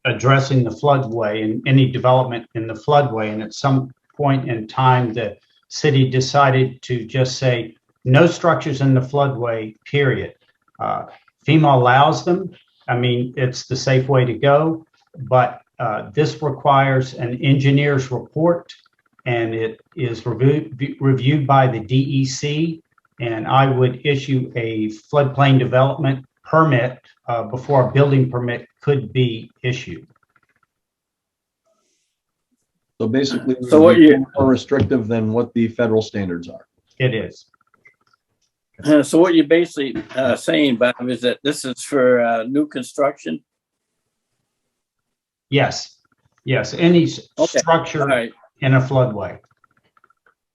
addressing the floodway and any development in the floodway. And at some point in time, the city decided to just say no structures in the floodway, period. FEMA allows them. I mean, it's the safe way to go, but this requires an engineer's report, and it is reviewed by the DEC. And I would issue a floodplain development permit before a building permit could be issued. So basically, So what you more restrictive than what the federal standards are. It is. so what you're basically saying, Bob, is that this is for new construction? Yes. Yes. Any Okay. structure All right. in a floodway.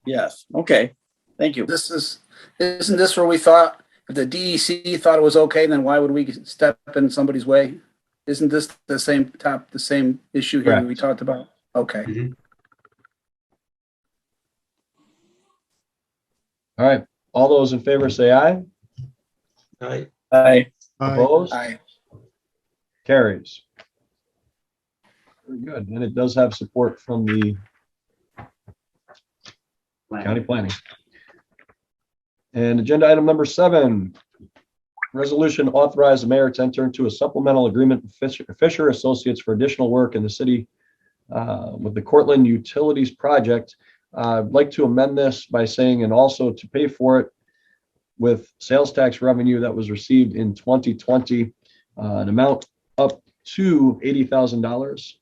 Yes. Okay. Thank you. Isn't this where we thought if the DEC thought it was okay, then why would we step in somebody's way? Isn't this the same issue here that we Correct. talked about? Okay. Mhm. All right. All those in favor say aye. Aye. Aye. Opposed? Aye. Carries. Very good. And it does have support from the county planning. And agenda item number 7, resolution authorize the mayor to enter into a supplemental agreement with Fisher Associates for additional work in the city with the Cortland Utilities Project. I'd like to amend this by saying, and also to pay for it with sales tax revenue that was received in 2020, an amount up to $80,000.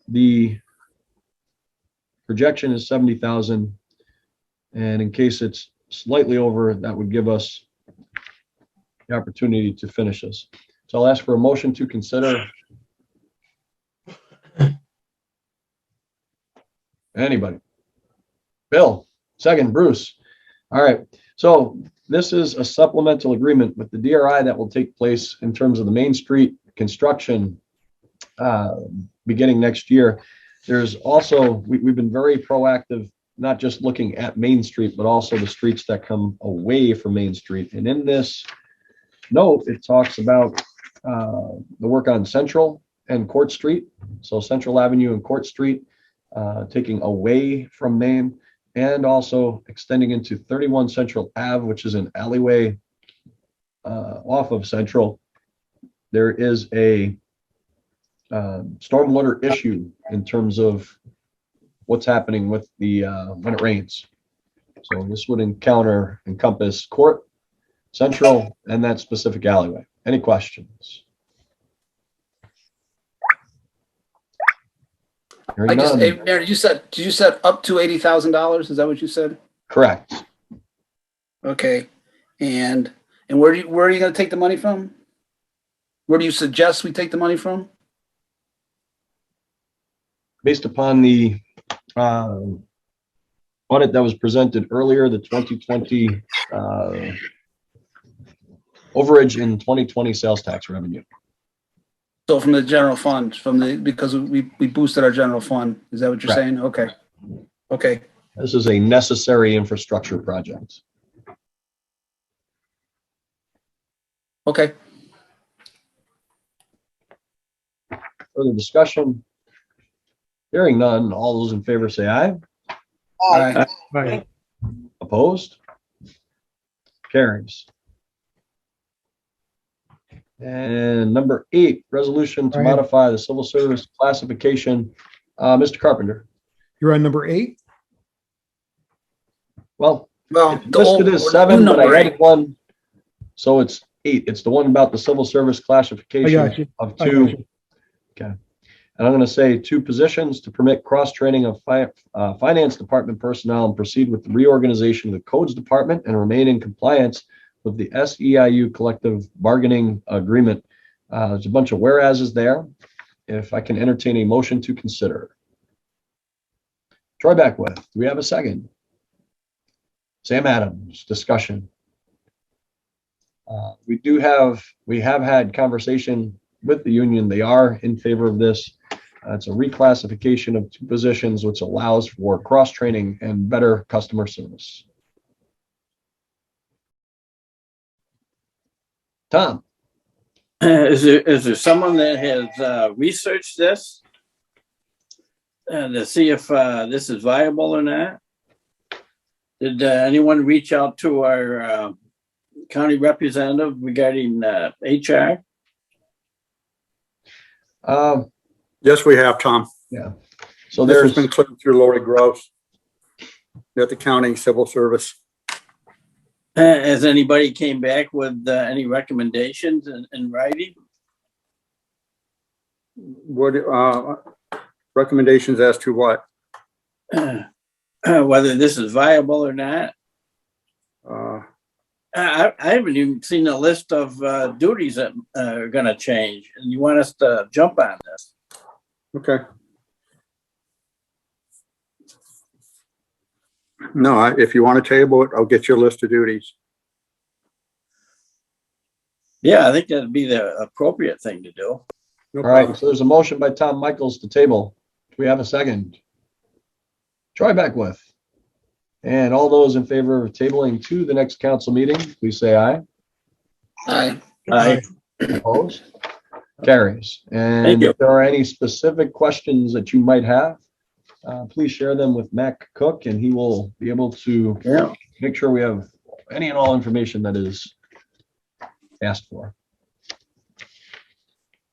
The projection is 70,000, and in case it's slightly over, that would give us the opportunity to finish this. So I'll ask for a motion to consider. Anybody? Bill, second, Bruce. All right. So this is a supplemental agreement with the DRI that will take place in terms of the Main Street construction beginning next year. There's also, we've been very proactive, not just looking at Main Street, but also the streets that come away from Main Street. And in this note, it talks about the work on Central and Court Street. So Central Avenue and Court Street, taking away from Main, and also extending into 31 Central Ave, which is an alleyway off of Central. There is a stormwater issue in terms of what's happening with the when it rains. So this would encompass Court, Central, and that specific alleyway. Any questions? Hearing none. Hey, Mayor, did you said up to $80,000? Is that what you said? Correct. Okay. And where are you going to take the money from? Where do you suggest we take the money from? Based upon the audit that was presented earlier, the 2020 overage in 2020 sales tax revenue. So from the general fund, because we boosted our general fund. Is that what you're Correct. saying? Okay. Okay. This is a necessary infrastructure project. Okay. Further discussion? Hearing none, all those in favor say aye. Aye. Aye. Opposed? Carries. And number 8, resolution to Brian. modify the civil service classification. Mr. Carpenter. You're on number 8? Well, Well, it's listed as 7, but I added 1, so it's 8. It's the one about the civil service I got classification you. of I got 2. you. Okay. And I'm going to say 2 positions to permit cross-training of finance department personnel and proceed with the reorganization of the codes department and remain in compliance with the SEIU collective bargaining agreement. There's a bunch of whereases there. If I can entertain a motion to consider. Troy Beckwith, do we have a second? Sam Adams, discussion. We have had conversation with the union. They are in favor of this. It's a reclassification of 2 positions, which allows for cross-training and better customer service. Tom? Is there someone that has researched this to see if this is viable or not? Did anyone reach out to our county representative regarding HR? Yes, we have, Tom. Yeah. So This has there's, been cleared through Lori Gross at the county civil service. Has anybody came back with any recommendations in writing? What, recommendations as to what? Whether this is viable or not? Uh, I haven't even seen a list of duties that are going to change, and you want us to jump on this. okay. No, if you want to table it, I'll get you a list of duties. Yeah, I think that'd be the appropriate thing to do. No All right, problem. so there's a motion by Tom Michaels to table. Do we have a second? Troy Beckwith. And all those in favor of tabling to the next council meeting, please say aye. Aye. Aye. Opposed? Carries. Thank And you. if there are any specific questions that you might have, please share them with Mac Cook, and he will be able to Yeah. make sure we have any and all information that is asked for.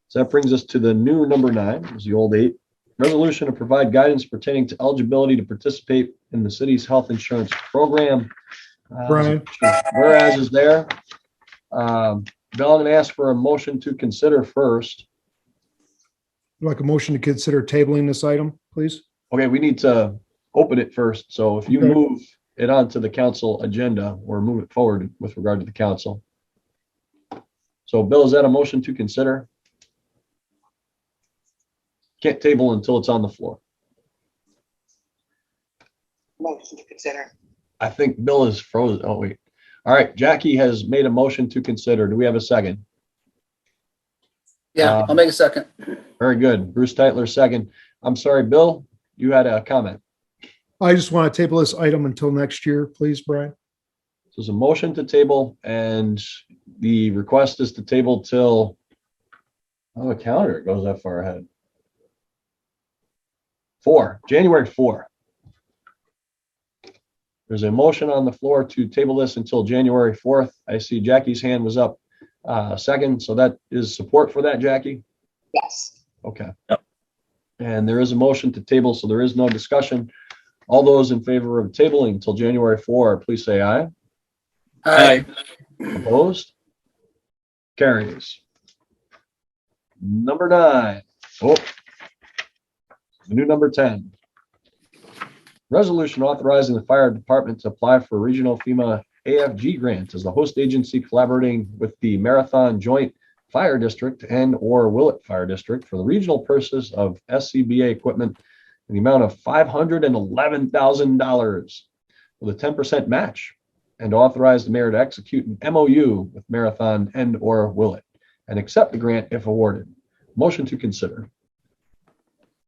So that brings us to the new number 9, it was the old 8. Resolution to provide guidance pertaining to eligibility to participate in the city's health insurance program. Brian. Whereas is there. Bill, I'm going to ask for a motion to consider first. Like a motion to consider tabling this item, please? Okay, we need to open it first. So if you Okay. move it onto the council agenda or move it forward with regard to the council. So Bill, is that a motion to consider? Can't table until it's on the floor. Motion to consider. I think Bill is frozen. Oh, wait. All right, Jackie has made a motion to consider. Do we have a second? Yeah, I'll make a second. Very good. Bruce Tytler, second. I'm sorry, Bill, you had a comment. I just want to table this item until next year, please, Brian. So there's a motion to table, and the request is to table till, oh, the calendar goes that far ahead. January 4. There's a motion on the floor to table this until January 4th. I see Jackie's hand was up second, so that is support for that, Jackie? Yes. Okay. Yep. And there is a motion to table, so there is no discussion. All those in favor of tabling until January 4, please say aye. Aye. Opposed? Carries. Number 9. Oh, the new number 10. Resolution authorizing the fire department to apply for a regional FEMA AFG grant as the host agency collaborating with the Marathon Joint Fire District and or Willett Fire District for the regional purchase of SCBA equipment in the amount of $511,000 with a 10% match, and authorize the mayor to execute an MOU with Marathon and or Willett and accept the grant if awarded. Motion to consider.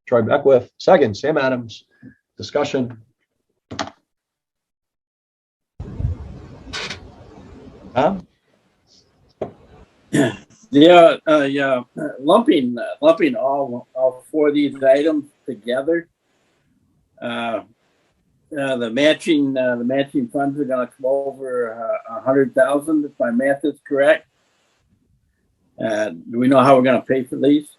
Troy Beckwith, second. Sam Adams. Discussion. Tom? Yeah, lumping all 4 of these items together. The matching funds are going to come over 100,000 if my math is correct. Do we know how we're going to pay for these?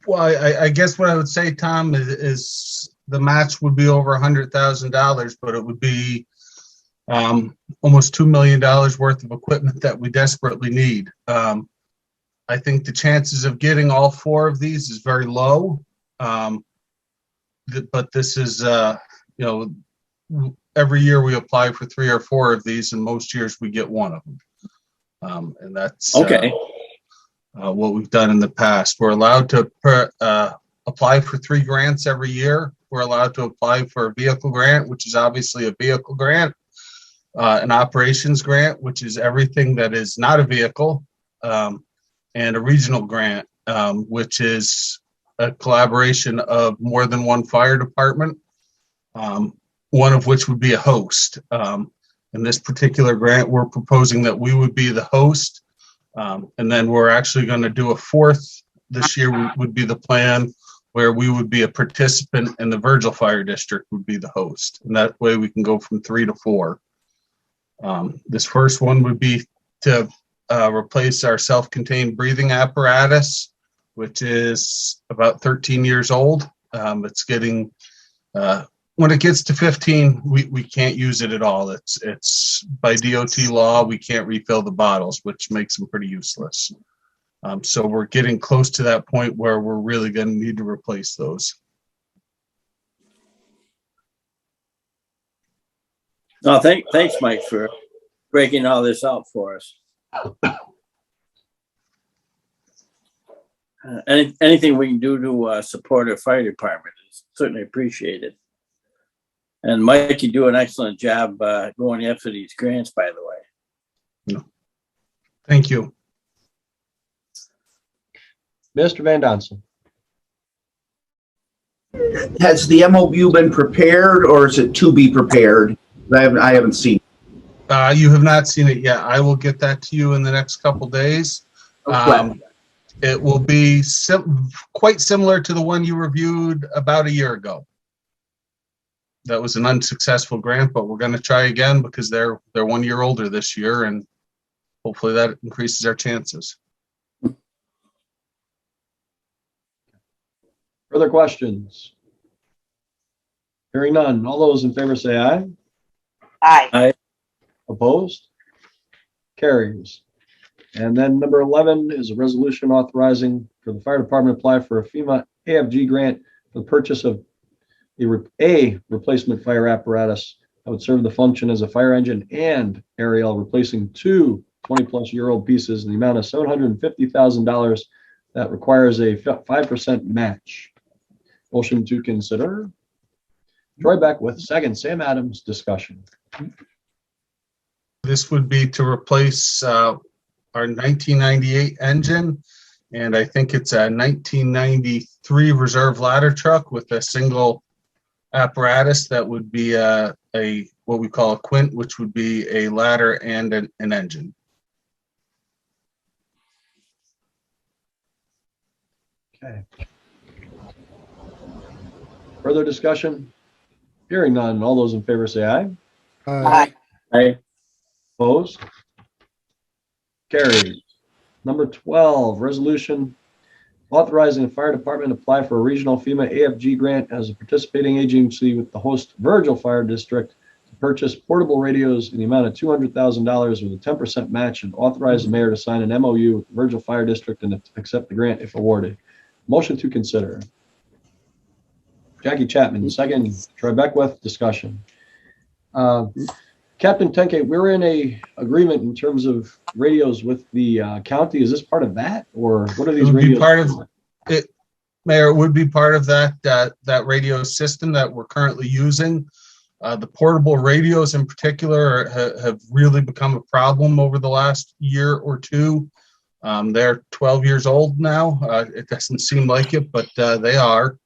Well, I guess what I would say, Tom, is the match would be over $100,000, but it would be almost $2 million worth of equipment that we desperately need. I think the chances of getting all 4 of these is very low. But this is, every year we apply for 3 or 4 of these, and most years we get 1 of them. And that's Okay. What we've done in the past. We're allowed to apply for 3 grants every year. We're allowed to apply for a vehicle grant, which is obviously a vehicle grant, an operations grant, which is everything that is not a vehicle, and a regional grant, which is a collaboration of more than one fire department, one of which would be a host. In this particular grant, we're proposing that we would be the host. And then we're actually going to do a 4th this year would be the plan, where we would be a participant and the Virgil Fire District would be the host. And that way we can go from 3 to 4. This first one would be to replace our self-contained breathing apparatus, which is about 13 years old. It's getting when it gets to 15, we can't use it at all. It's by DOT law, we can't refill the bottles, which makes them pretty useless. So we're getting close to that point where we're really going to need to replace those. No, thanks, Mike, for breaking all this out for us. Anything we can do to support our fire department is certainly appreciated. And Mike, you do an excellent job going after these grants, by the way. No. Thank you. Mr. Van Donsen. Has the MOU been prepared or is it to be prepared? I haven't seen it. You have not seen it yet. I will get that to you in the next couple days. Okay. It will be quite similar to the one you reviewed about a year ago. That was an unsuccessful grant, but we're going to try again because they're 1 year older this year, and hopefully that increases our chances. Further questions? Hearing none. All those in favor say aye. Aye. Opposed? Carries. And then number 11 is a resolution authorizing for the fire department to apply for a FEMA AFG grant for the purchase of a replacement fire apparatus that would serve the function as a fire engine and aerial, replacing two 20-plus-year-old pieces in the amount of $750,000 that requires a 5% match. Motion to consider. Troy Beckwith, second. Sam Adams, discussion. This would be to replace our 1998 engine, and I think it's a 1993 reserve ladder truck with a single apparatus that would be a what we call a quint, which would be a ladder and an engine. Okay. Further discussion? Hearing none. All those in favor say aye. Aye. Aye. Opposed? Carried. Number 12, resolution authorizing the fire department to apply for a regional FEMA AFG grant as a participating agency with the host Virgil Fire District to purchase portable radios in the amount of $200,000 with a 10% match, and authorize the mayor to sign an MOU with the Virgil Fire District and accept the grant if awarded. Motion to consider. Jackie Chapman, second. Troy Beckwith, discussion. Captain Tenke, we're in a agreement in terms of radios with the county. Is this part of that, or what are these It would radios? be part of it, Mayor. It would be part of that radio system that we're currently using. The portable radios in particular have really become a problem over the last year or two. They're 12 years old now. It doesn't seem like it, but they are.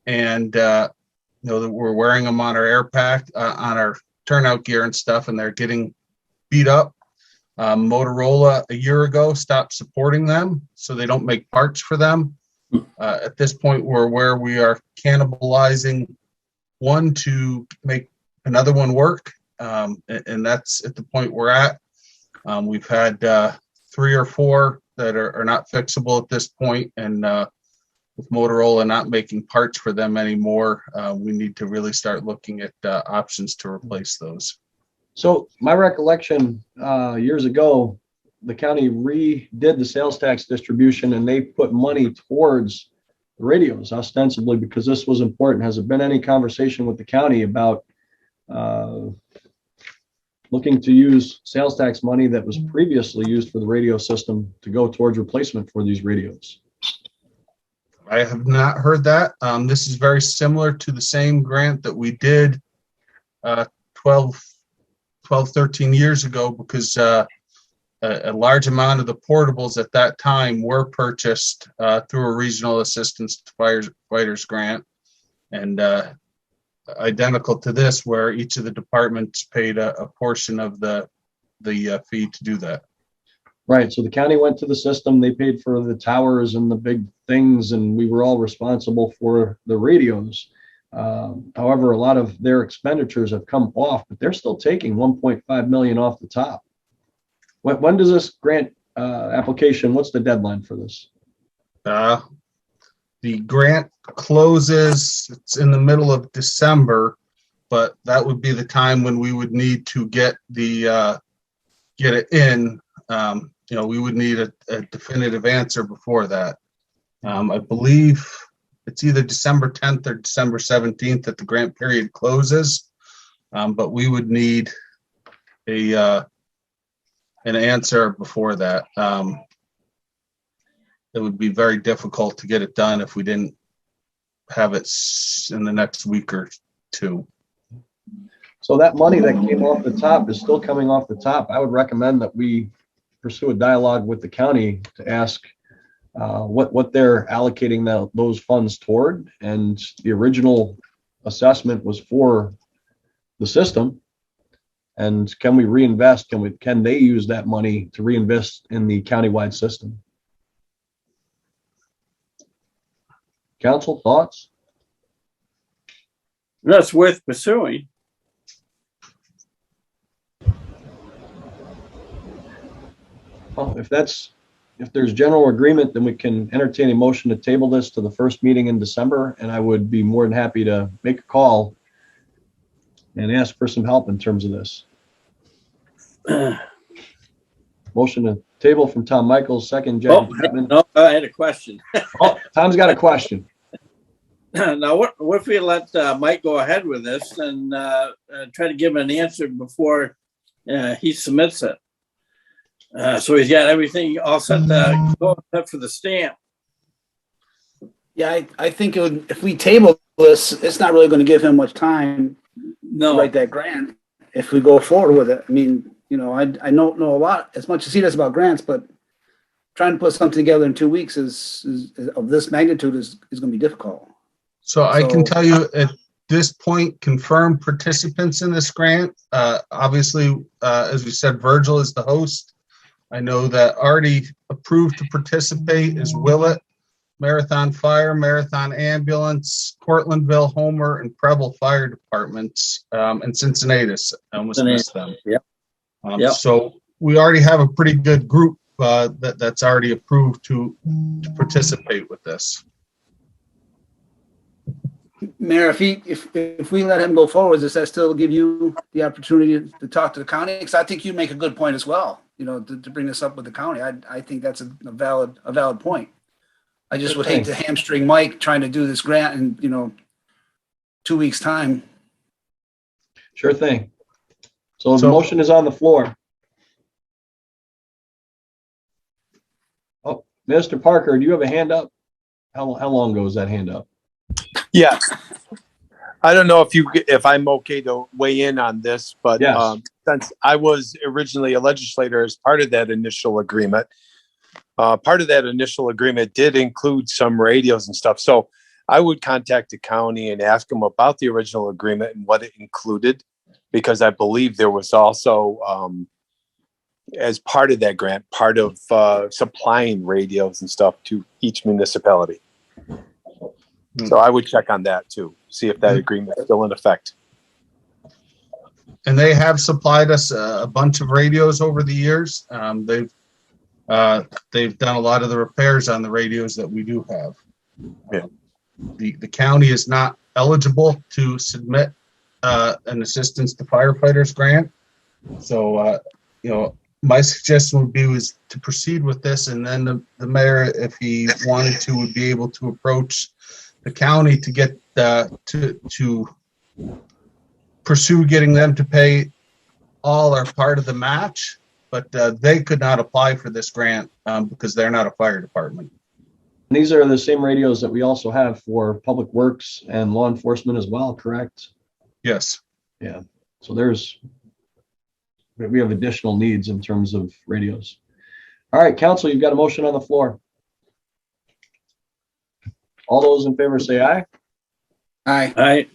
And you know, we're wearing them on our air pack, on our turnout gear and stuff, and they're getting beat up. Motorola a year ago stopped supporting them, so they don't make parts for them. At this point, we're where we are cannibalizing one to make another one work, and that's at the point we're at. We've had 3 or 4 that are not fixable at this point, and with Motorola not making parts for them anymore, we need to really start looking at options to replace those. So my recollection, years ago, the county redid the sales tax distribution and they put money towards the radios, ostensibly because this was important. Has there been any conversation with the county about looking to use sales tax money that was previously used for the radio system to go towards replacement for these radios? I have not heard that. This is very similar to the same grant that we did 12, 13 years ago, because a large amount of the portables at that time were purchased through a regional assistance to firefighters grant, and identical to this, where each of the departments paid a portion of the fee to do that. Right. So the county went to the system, they paid for the towers and the big things, and we were all responsible for the radios. However, a lot of their expenditures have come off, but they're still taking 1.5 million off the top. When does this grant application, what's the deadline for this? The grant closes, it's in the middle of December, but that would be the time when we would need to get it in. We would need a definitive answer before that. I believe it's either December 10th or December 17th that the grant period closes. But we would need an answer before that. It would be very difficult to get it done if we didn't have it in the next week or two. So that money that came off the top is still coming off the top. I would recommend that we pursue a dialogue with the county to ask what they're allocating those funds toward. And the original assessment was for the system. And can we reinvest? Can they use that money to reinvest in the countywide system? Council, thoughts? That's worth pursuing. Well, if there's general agreement, then we can entertain a motion to table this to the first meeting in December, and I would be more than happy to make a call and ask for some help in terms of this. Motion to table from Tom Michaels, second Jackie Chapman. No, I had a question. Oh, Tom's got a question. Now, what if we let Mike go ahead with this and try to give him an answer before he submits it? So he's got everything all set to go except for the stamp. Yeah, I think if we table this, it's not really going to give him much time to write that grant if we go forward with it. I mean, I don't know a lot as much as he does about grants, but trying to put something together in 2 weeks is of this magnitude is going to be difficult. So I can tell you at this point, confirmed participants in this grant. Obviously, as we said, Virgil is the host. I know that already approved to participate is Willett, Marathon Fire, Marathon Ambulance, Cortlandville, Homer, and Preble Fire Departments, and Cincinnatus. I almost missed them. Yep. So we already have a pretty good group that's already approved to participate with this. Mayor, if we let him go forward, does that still give you the opportunity to talk to the county? Because I think you make a good point as well. To bring this up with the county. I think that's a valid point. I just would hate to hamstring Mike trying to do this grant in 2 weeks' time. Sure thing. So the motion is on the floor. Oh, Mr. Parker, do you have a hand up? How long ago was that hand up? Yes. I don't know if I'm okay to weigh in on this, but yes. Since I was originally a legislator as part of that initial agreement, part of that initial agreement did include some radios and stuff. So I would contact the county and ask them about the original agreement and what it included, because I believe there was also, as part of that grant, part of supplying radios and stuff to each municipality. So I would check on that too, see if that agreement is still in effect. And they have supplied us a bunch of radios over the years. They've done a lot of the repairs on the radios that we do have. Yeah. The county is not eligible to submit an assistance to firefighters grant. So my suggestion would be to proceed with this, and then the mayor, if he wanted to, would be able to approach the county to get to pursue getting them to pay all or part of the match, but they could not apply for this grant because they're not a fire department. And these are the same radios that we also have for public works and law enforcement as well, correct? Yes. Yeah. So we have additional needs in terms of radios. All right, council, you've got a motion on the floor. All those in favor say aye. Aye.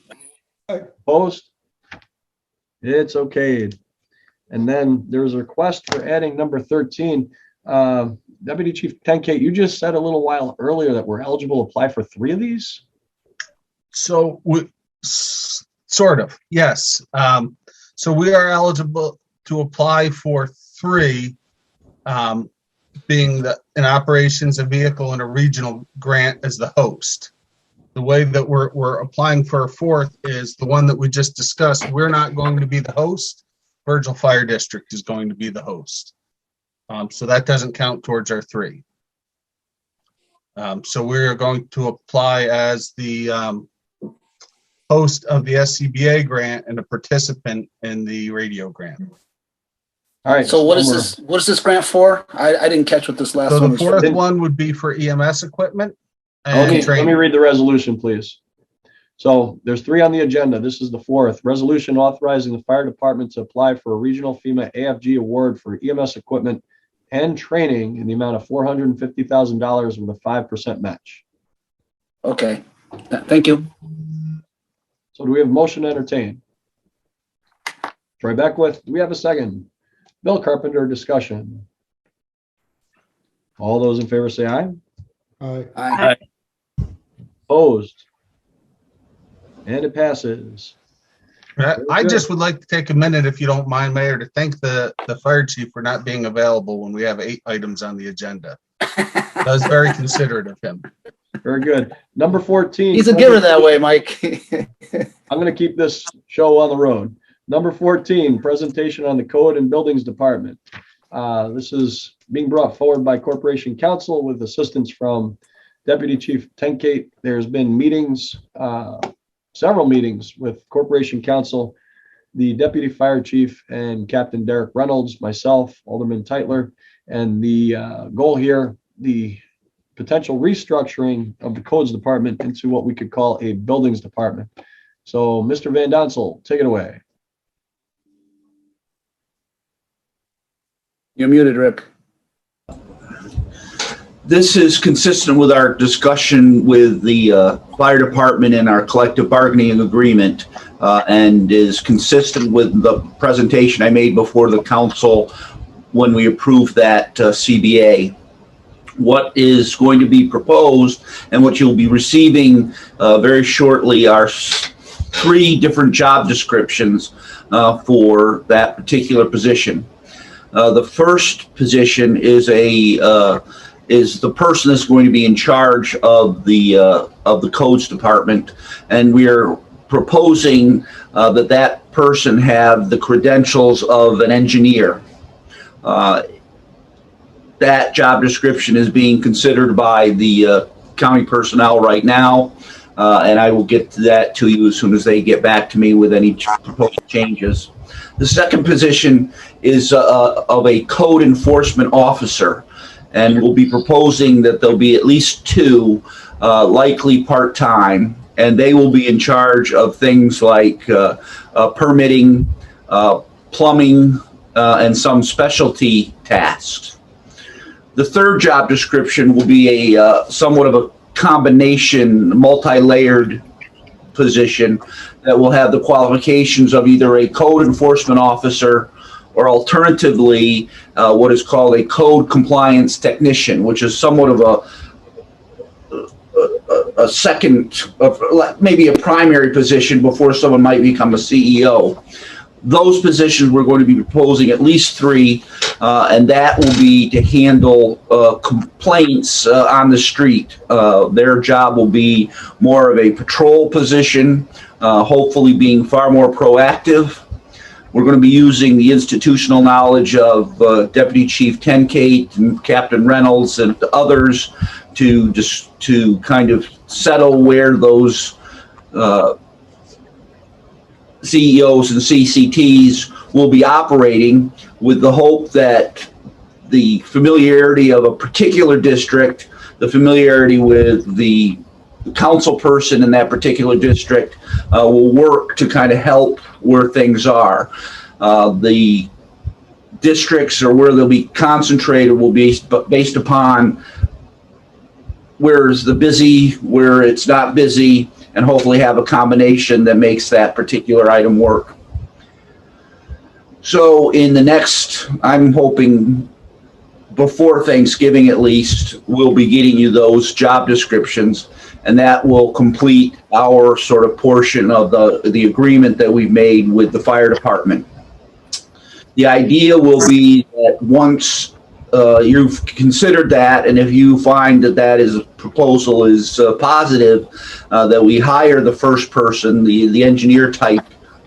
Opposed? It's okay. And then there's a request for adding number 13. Deputy Chief 10K, you just said a little while earlier that we're eligible to apply for 3 of these? So sort of, yes. So we are eligible to apply for 3. being an operations, a vehicle, and a regional grant as the host. The way that we're applying for a fourth is the one that we just discussed. We're not going to be the host. Virgil Fire District is going to be the host. So that doesn't count towards our 3. So we're going to apply as the host of the SCBA grant and a participant in the radio grant. All right. So what is this grant for? I didn't catch what this last So one the was for. fourth one would be for EMS equipment and Okay, let me training. read the resolution, please. So there's 3 on the agenda. This is the 4th. Resolution authorizing the fire department to apply for a regional FEMA AFG award for EMS equipment and training in the amount of $450,000 with a 5% match. Okay, thank you. So do we have a motion to entertain? Troy Beckwith, do we have a second? Bill Carpenter, discussion. All those in favor say aye. Aye. Opposed? And it passes. I just would like to take a minute, if you don't mind, Mayor, to thank the fire chief for not being available when we have 8 items on the agenda. That was very considerate of him. Very good. Number 14. He's a giver that way, Mike. I'm going to keep this show on the road. Number 14, presentation on the Code and Buildings Department. This is being brought forward by Corporation Counsel with assistance from Deputy Chief Tenkate. There's been meetings, several meetings with Corporation Counsel, the Deputy Fire Chief, and Captain Derek Reynolds, myself, Alderman Tytler, and the goal here, the potential restructuring of the Codes Department into what we could call a Buildings Department. So, Mr. Van Donsel, take it away. You're muted, Rick. This is consistent with our discussion with the fire department and our collective bargaining agreement, and is consistent with the presentation I made before the council when we approved that CBA. What is going to be proposed and what you'll be receiving very shortly are 3 different job descriptions for that particular position. The first position is the person that's going to be in charge of the Codes Department, and we are proposing that person have the credentials of an engineer. That job description is being considered by the county personnel right now, and I will get to that to you as soon as they get back to me with any proposed changes. The second position is of a code enforcement officer, and we'll be proposing that there'll be at least 2, likely part-time, and they will be in charge of things like permitting, plumbing, and some specialty tasks. The third job description will be a somewhat of a combination, multi-layered position that will have the qualifications of either a code enforcement officer or alternatively what is called a code compliance technician, which is somewhat of a second, maybe a primary position before someone might become a CEO. Those positions we're going to be proposing at least 3, and that will be to handle complaints on the street. Their job will be more of a patrol position, hopefully being far more proactive. We're going to be using the institutional knowledge of Deputy Chief Tenkate and Captain Reynolds and others to kind of settle where those CEOs and CCTs will be operating, with the hope that the familiarity of a particular district, the familiarity with the council person in that particular district will work to kind of help where things are. The districts or where they'll be concentrated will be based upon where's the busy, where it's not busy, and hopefully have a combination that makes that particular item work. So in the next, I'm hoping before Thanksgiving at least, we'll be getting you those job descriptions, and that will complete our sort of portion of the agreement that we've made with the fire department. The idea will be that once you've considered that, and if you find that that is proposal is positive, that we hire the first person, the engineer type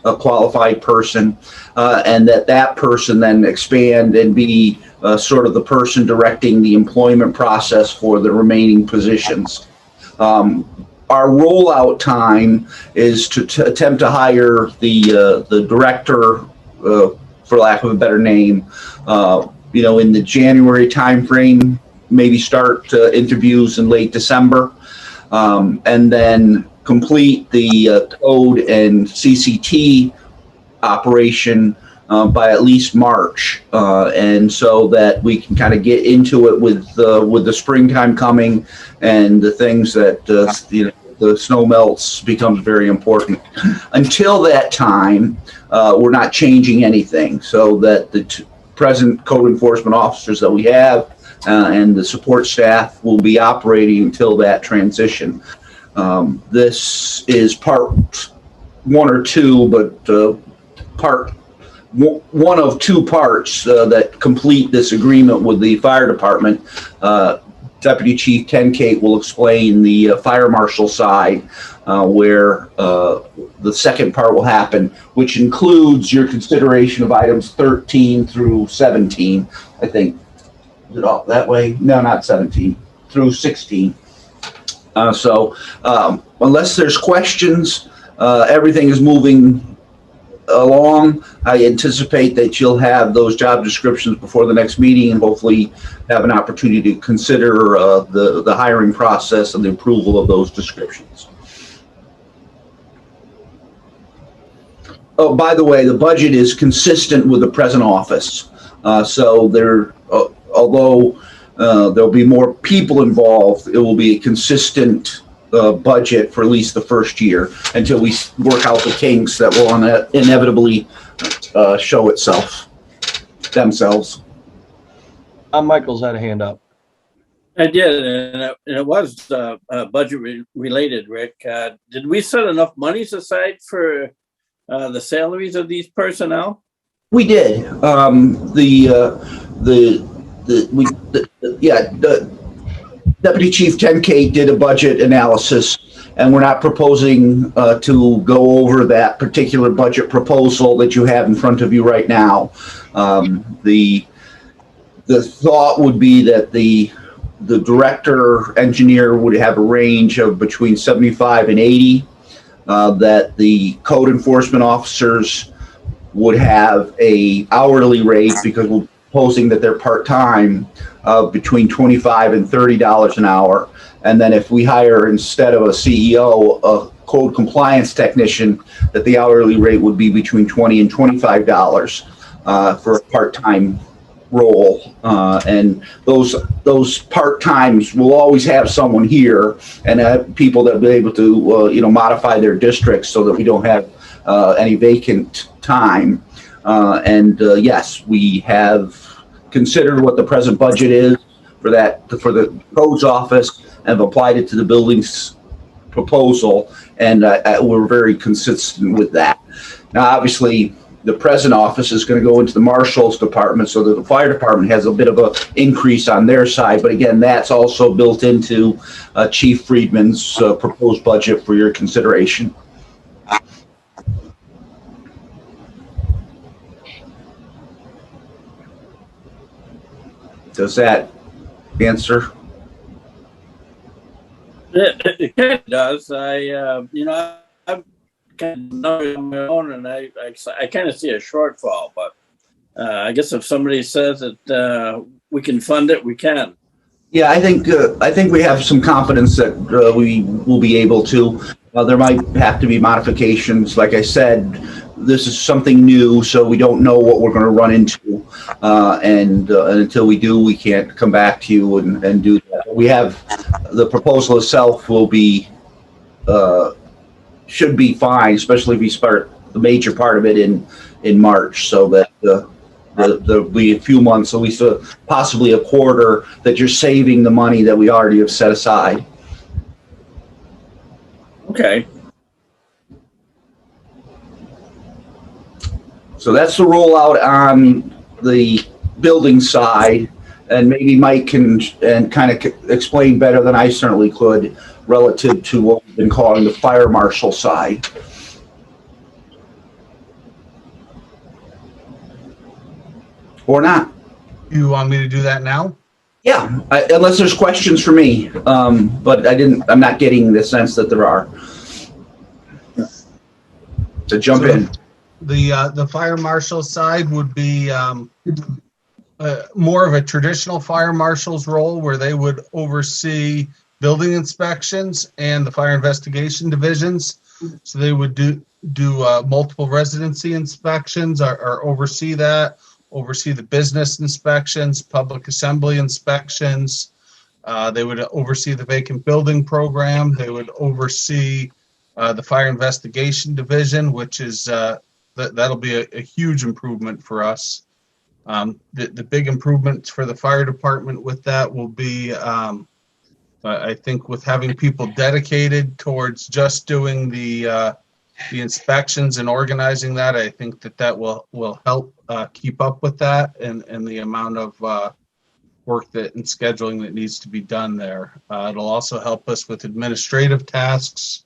qualified person, and that person then expand and be sort of the person directing the employment process for the remaining positions. Our rollout time is to attempt to hire the director, for lack of a better name, in the January timeframe, maybe start interviews in late December, and then complete the code and CCT operation by at least March, and so that we can kind of get into it with the springtime coming and the things that the snow melts becomes very important. Until that time, we're not changing anything, so that the present code enforcement officers that we have and the support staff will be operating until that transition. This is part one or two, but part one of two parts that complete this agreement with the fire department. Deputy Chief Tenkate will explain the fire marshal side, where the second part will happen, which includes your consideration of items 13 through 17. I think, is it all that way? No, not 17, through 16. So unless there's questions, everything is moving along. I anticipate that you'll have those job descriptions before the next meeting and hopefully have an opportunity to consider the hiring process and the approval of those descriptions. Oh, by the way, the budget is consistent with the present office. So there, although there'll be more people involved, it will be a consistent budget for at least the first year until we work out the kinks that will inevitably show themselves. Michael's had a hand up. I did, and it was budget related, Rick. Did we set enough monies aside for the salaries of these personnel? We did. Deputy Chief Tenkate did a budget analysis, and we're not proposing to go over that particular budget proposal that you have in front of you right now. The thought would be that the director engineer would have a range of between 75 and 80, that the code enforcement officers would have a hourly rate, because we're proposing that they're part-time, of between $25 and $30 an hour. And then if we hire, instead of a CEO, a code compliance technician, that the hourly rate would be between $20 and $25 for a part-time role. And those part-times will always have someone here and have people that will be able to modify their districts so that we don't have any vacant time. Yes, we have considered what the present budget is for the codes office and have applied it to the building's proposal, and we're very consistent with that. Now, obviously, the present office is going to go into the marshal's department, so that the fire department has a bit of an increase on their side. But again, that's also built into Chief Friedman's proposed budget for your consideration. Does that answer? It kind of does. I'm kind of on my own, and I kind of see a shortfall. But I guess if somebody says that we can fund it, we can. Yeah, I think we have some confidence that we will be able to. There might have to be modifications. Like I said, this is something new, so we don't know what we're going to run into, and until we do, we can't come back to you and do that. We have the proposal itself will be should be fine, especially if we start the major part of it in March, so that there'll be a few months, at least possibly a quarter, that you're saving the money that we already have set aside. Okay. So that's the rollout on the building side. and maybe Mike can kind of explain better than I certainly could relative to what we've been calling the fire marshal side. Or not. You want me to do that now? Yeah, unless there's questions for me, but I'm not getting the sense that there are. So jump in. The fire marshal side would be more of a traditional fire marshal's role, where they would oversee building inspections and the fire investigation divisions. So they would do multiple residency inspections or oversee that, oversee the business inspections, public assembly inspections. They would oversee the vacant building program. They would oversee the fire investigation division, which is that'll be a huge improvement for us. The big improvements for the fire department with that will be, I think, with having people dedicated towards just doing the inspections and organizing that. I think that will help keep up with that and the amount of work and scheduling that needs to be done there. It'll also help us with administrative tasks.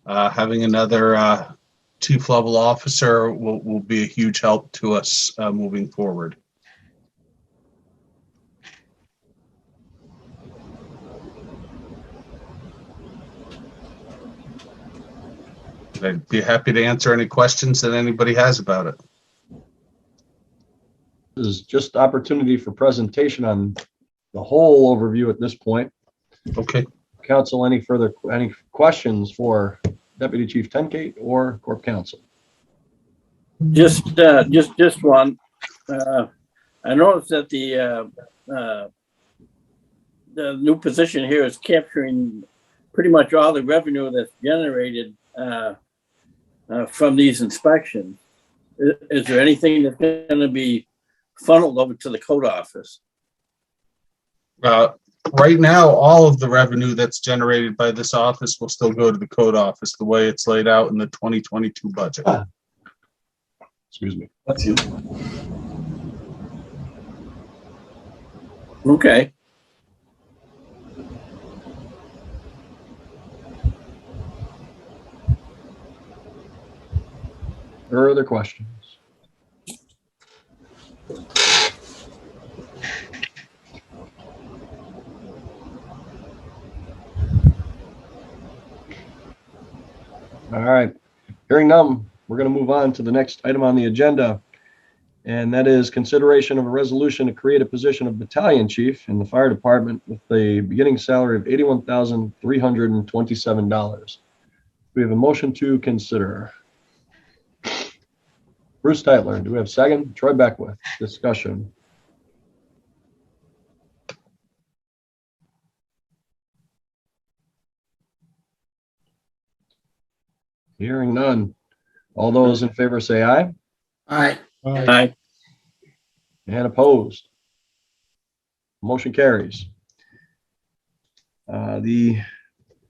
Having another chief level officer will be a huge help to us moving forward. I'd be happy to answer any questions that anybody has about it. This is just opportunity for presentation on the whole overview at this point. Okay. Council, any questions for Deputy Chief Tenkate or Corp Counsel? Just one. I noticed that the new position here is capturing pretty much all the revenue that's generated from these inspections. Is there anything that's going to be funneled over to the code office? Right now, all of the revenue that's generated by this office will still go to the code office, the way it's laid out in the 2022 budget. Excuse me. That's you. Okay. Further questions? All right, hearing none, we're going to move on to the next item on the agenda, and that is consideration of a resolution to create a position of battalion chief in the fire department with a beginning salary of $81,327. We have a motion to consider. Bruce Tytler, do we have a second? Troy Beckwith, discussion. Hearing none. All those in favor say aye. Aye. Aye. And opposed? Motion carries. The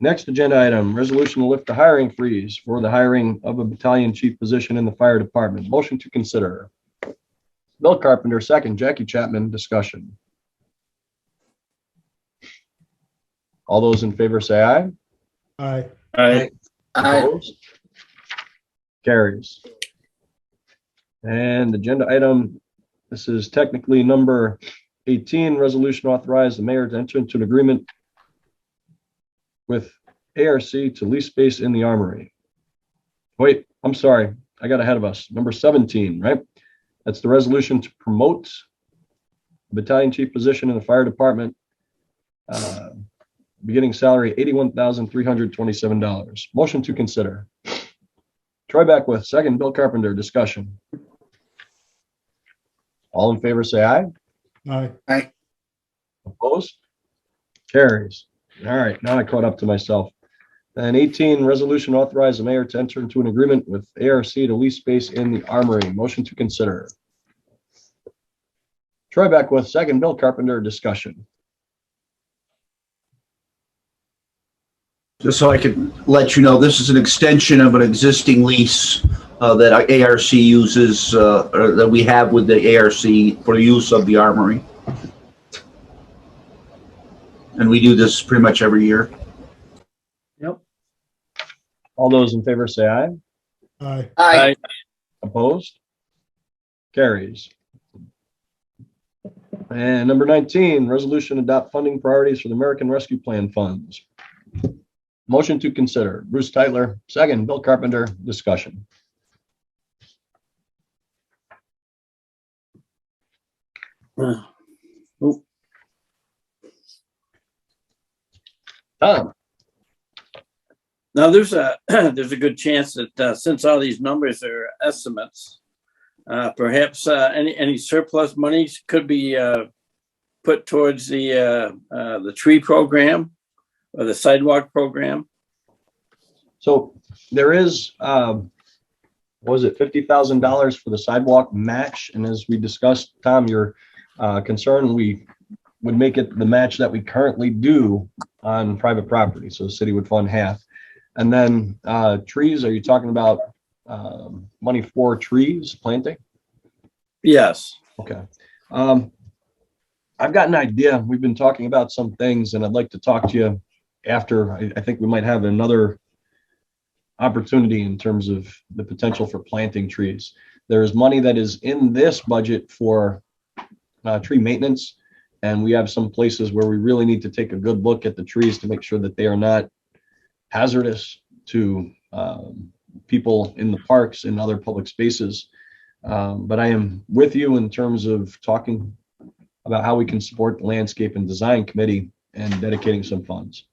next agenda item, resolution to lift the hiring freeze for the hiring of a battalion chief position in the fire department. Motion to consider. Bill Carpenter, second. Jackie Chapman, discussion. All those in favor say aye. Aye. Aye. Opposed? Carries. And agenda item, this is technically number 18, resolution authorize the mayor to enter into an agreement with ARC to lease space in the armory. Wait, I'm sorry, I got ahead of us. Number 17, right? That's the resolution to promote the battalion chief position in the fire department. Beginning salary $81,327. Motion to consider. Troy Beckwith, second. Bill Carpenter, discussion. All in favor say aye. Aye. Aye. Opposed? Carries. All right, now I caught up to myself. And 18, resolution authorize the mayor to enter into an agreement with ARC to lease space in the armory. Motion to consider. Troy Beckwith, second. Bill Carpenter, discussion. Just so I could let you know, this is an extension of an existing lease that ARC uses, or that we have with the ARC for the use of the armory. And we do this pretty much every year. Yep. All those in favor say aye. Aye. Aye. Opposed? Carries. And number 19, resolution adopt funding priorities for the American Rescue Plan funds. Motion to consider. Bruce Tytler, second. Bill Carpenter, discussion. Tom? Now, there's a there's a good chance that since all these numbers are estimates, perhaps any surplus monies could be put towards the tree program or the sidewalk program. So there is, what was it, $50,000 for the sidewalk match? And as we discussed, Tom, your concern, we would make it the match that we currently do on private property. So the city would fund half. And then trees, are you talking about money for trees planting? Yes. Okay. I've got an idea. We've been talking about some things and I'd like to talk to you after. I think we might have another opportunity in terms of the potential for planting trees. There is money that is in this budget for tree maintenance. And we have some places where we really need to take a good look at the trees to make sure that they are not hazardous to people in the parks and other public spaces. But I am with you in terms of talking about how we can support the landscape and design committee and dedicating some funds.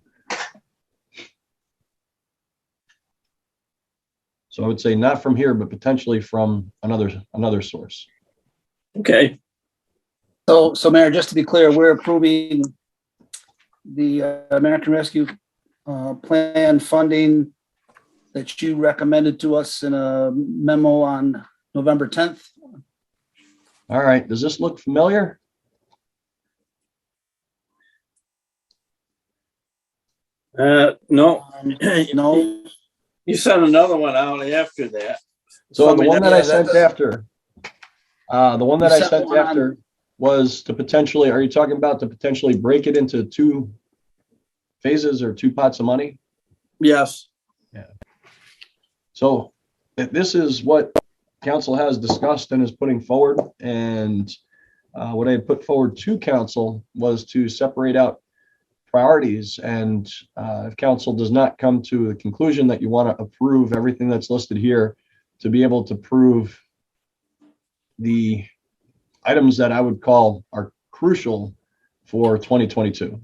So I would say not from here, but potentially from another source. Okay. So Mayor, just to be clear, we're approving the American Rescue Plan funding that you recommended to us in a memo on November 10th. All right. Does this look familiar? No. No. You sent another one out after that. So the one that I sent that's- after, the one that You I sent sent one on- after was to potentially, are you talking about to potentially break it into 2 phases or 2 pots of money? Yes. So if this is what council has discussed and is putting forward, and what I had put forward to council was to separate out priorities. And if council does not come to the conclusion that you want to approve everything that's listed here, to be able to prove the items that I would call are crucial for 2022.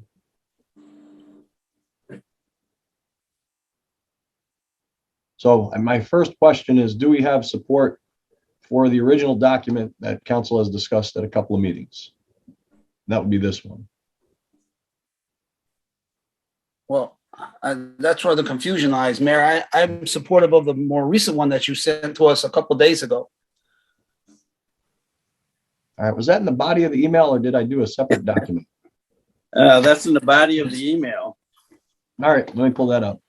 So my first question is, do we have support for the original document that council has discussed at a couple of meetings? That would be this one. Well, that's where the confusion lies, Mayor. I'm supportive of the more recent one that you sent to us a couple of days ago. All right, was that in the body of the email or did I do a separate document? That's in the body of the email. All right, let me pull that up.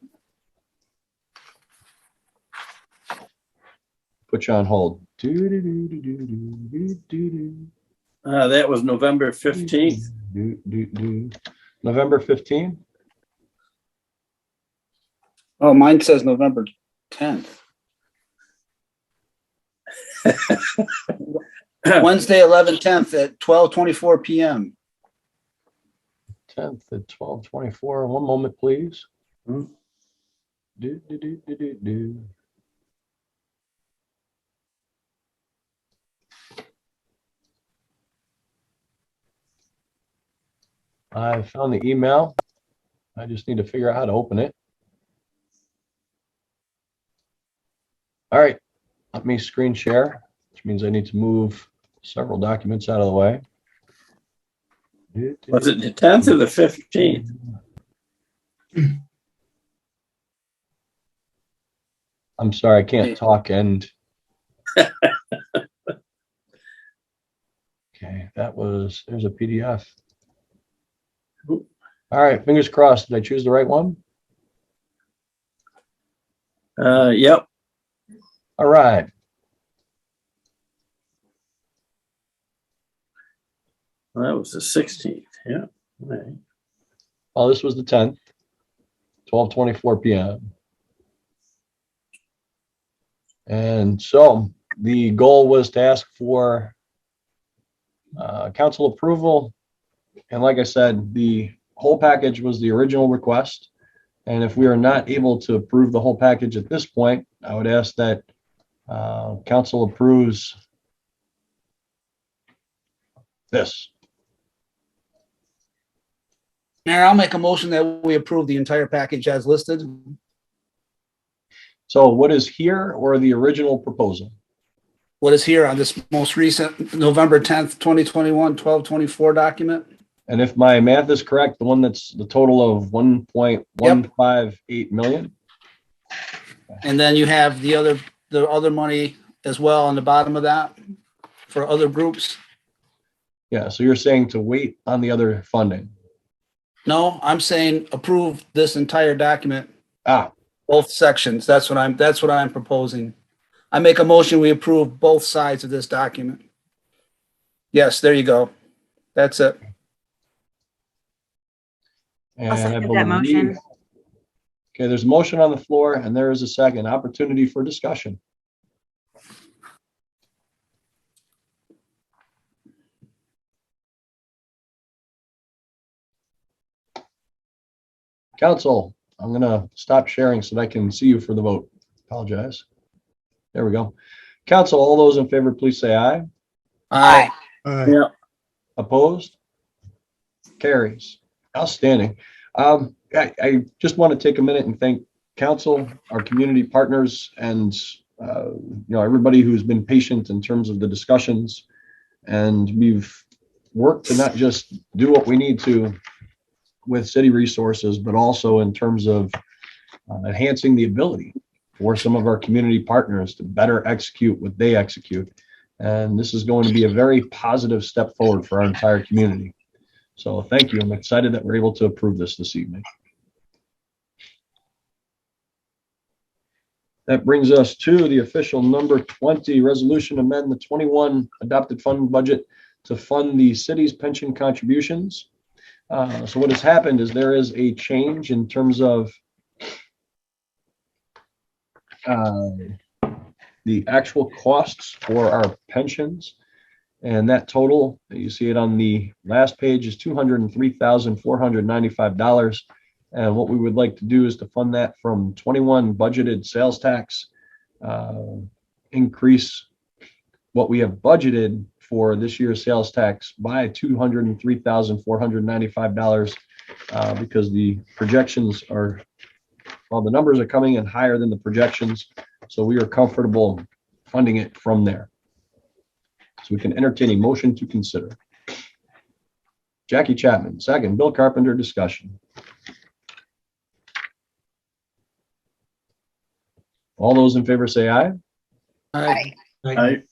Put you on hold. That was November 15th. November 15th? Oh, mine says November 10th. Wednesday, 11/10 at 12:24 p.m. 10th at 12:24. One moment, please. I found the email. I just need to figure out how to open it. All right, let me screen share, which means I need to move several documents out of the way. Was it the 10th or the 15th? I'm sorry, I can't talk and. Okay, there's a PDF. All right, fingers crossed. Did I choose the right one? Yep. All right. Well, that was the 16th. Yeah. Right. Oh, this was the 10th, 12:24 p.m. And so the goal was to ask for council approval. And like I said, the whole package was the original request. And if we are not able to approve the whole package at this point, I would ask that council approves this. Mayor, I'll make a motion that we approve the entire package as listed. So what is here or the original proposal? What is here on this most recent November 10th, 2021, 1224 document? And if my math is correct, the one that's the total of 1.158 million. And then you have the other money as well on the bottom of that for other groups. Yeah, so you're saying to wait on the other funding. No, I'm saying approve this entire document, Ah, both sections. That's what I'm proposing. I make a motion, we approve both sides of this document. Yes, there you go. That's it. and I'll I second that motion. believe. Okay, there's a motion on the floor and there is a second opportunity for discussion. Council, I'm gonna stop sharing so that I can see you for the vote. Apologize. There we go. Council, all those in favor, please say aye. Aye. Yeah. Opposed? Carries. Outstanding. I just want to take a minute and thank council, our community partners, and everybody who's been patient in terms of the discussions. And we've worked to not just do what we need to with city resources, but also in terms of enhancing the ability for some of our community partners to better execute what they execute. And this is going to be a very positive step forward for our entire community. So thank you. I'm excited that we're able to approve this evening. That brings us to the official number 20 resolution, amend the 21 adopted fund budget to fund the city's pension contributions. So what has happened is there is a change in terms of the actual costs for our pensions. And that total, you see it on the last page, is $203,495. And what we would like to do is to fund that from 21 budgeted sales tax, increase what we have budgeted for this year's sales tax by $203,495 because the projections are, well, the numbers are coming in higher than the projections. So we are comfortable funding it from there. So we can entertain a motion to consider. Jackie Chapman, second. Bill Carpenter, discussion. All those in favor say aye. Aye. Aye.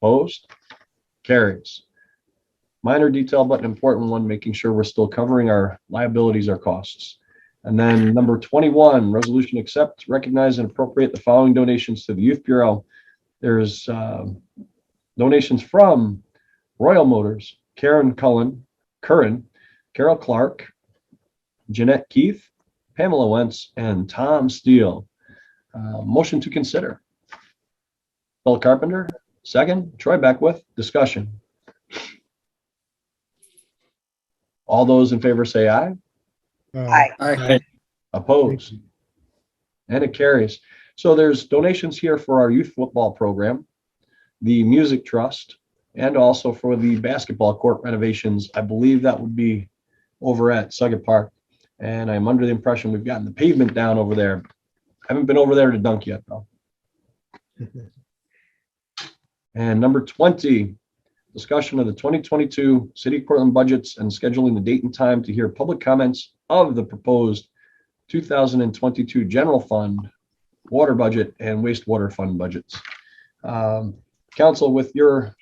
Opposed? Carries. Minor detail, but an important one, making sure we're still covering our liabilities, our costs. And then number 21, resolution accept, recognize, and appropriate the following donations to the Youth Bureau. There's donations from Royal Motors, Karen Curran, Carol Clark, Jeanette Keith, Pamela Wentz, and Tom Steele. Motion to consider. Bill Carpenter, second. Troy Beckwith, discussion. All those in favor say aye. Aye. Aye. Opposed? And it carries. So there's donations here for our youth football program, the music trust, and also for the basketball court renovations. I believe that would be over at Suggett Park. And I'm under the impression we've gotten the pavement down over there. I haven't been over there to dunk yet, though. And number 20, discussion of the 2022 City of Cortland budgets and scheduling the date and time to hear public comments of the proposed 2022 general fund, water budget, and wastewater fund budgets. Council, with your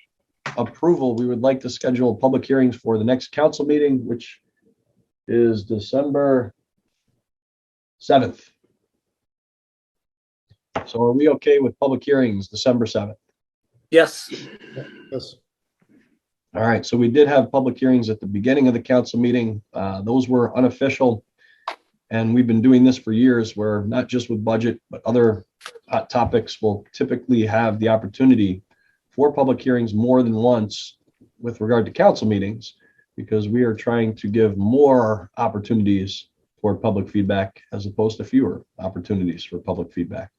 approval, we would like to schedule public hearings for the next council meeting, which is December 7th. So are we okay with public hearings December 7th? Yes. Yes. All right, so we did have public hearings at the beginning of the council meeting. Those were unofficial. And we've been doing this for years, where not just with budget, but other hot topics will typically have the opportunity for public hearings more than once with regard to council meetings, because we are trying to give more opportunities for public feedback as opposed to fewer opportunities for public feedback.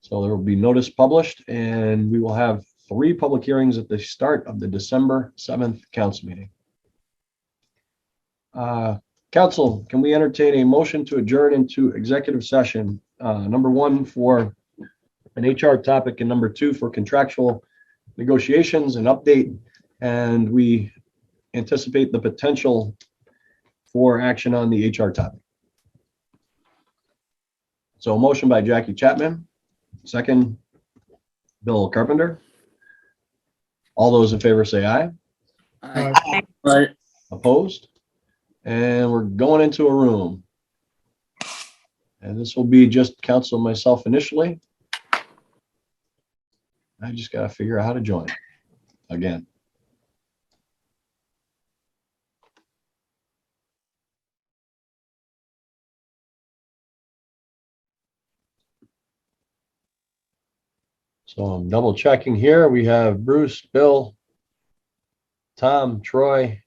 So there will be notice published, and we will have 3 public hearings at the start of the December 7th council meeting. Council, can we entertain a motion to adjourn into executive session? Number 1 for an HR topic, and number 2 for contractual negotiations and update. And we anticipate the potential for action on the HR topic. So a motion by Jackie Chapman, second Bill Carpenter. All those in favor say aye. Right. Opposed? And we're going into a room. And this will be just council and myself initially. I just got to figure out how to join again. So I'm double checking here. We have Bruce, Bill, Tom, Troy,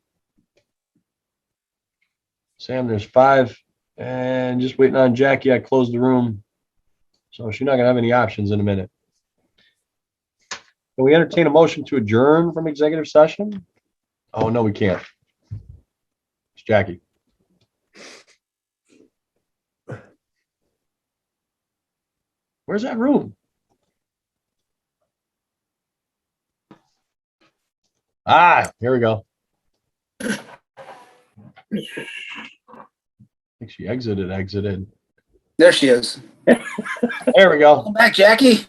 Sam, there's 5, and just waiting on Jackie. I closed the room, so she's not gonna have any options in a minute. Can we entertain a motion to adjourn from executive session? Oh, no, we can't. It's Jackie. Where's that room? Here we go. I think she exited. There she is. There we go. Welcome back, Jackie.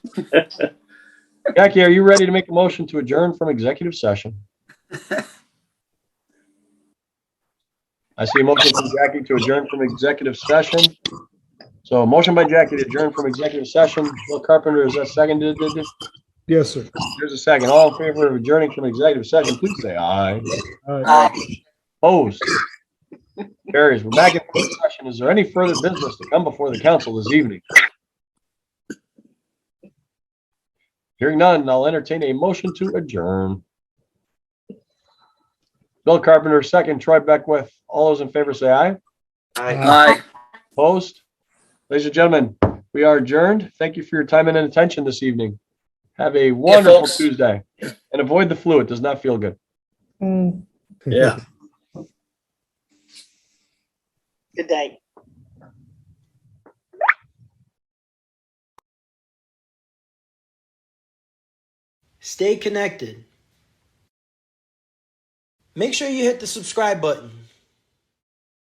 Jackie, are you ready to make a motion to adjourn from executive session? I see a motion from Jackie to adjourn from executive session. So a motion by Jackie to adjourn from executive session. Bill Carpenter, is that seconded? Yes, sir. There's a second. All in favor of adjourning from executive session, please say aye. Opposed? Carries. We're back in session. Is there any further business to come before the council this evening? Hearing none, I'll entertain a motion to adjourn. Bill Carpenter, second. Troy Beckwith. All those in favor say aye. Aye. Opposed? Ladies and gentlemen, we are adjourned. Thank you for your time and attention this evening. Have a wonderful folks. Tuesday, and avoid the flu. It does not feel good. Yeah. Good day. Stay connected. Make sure you hit the subscribe button.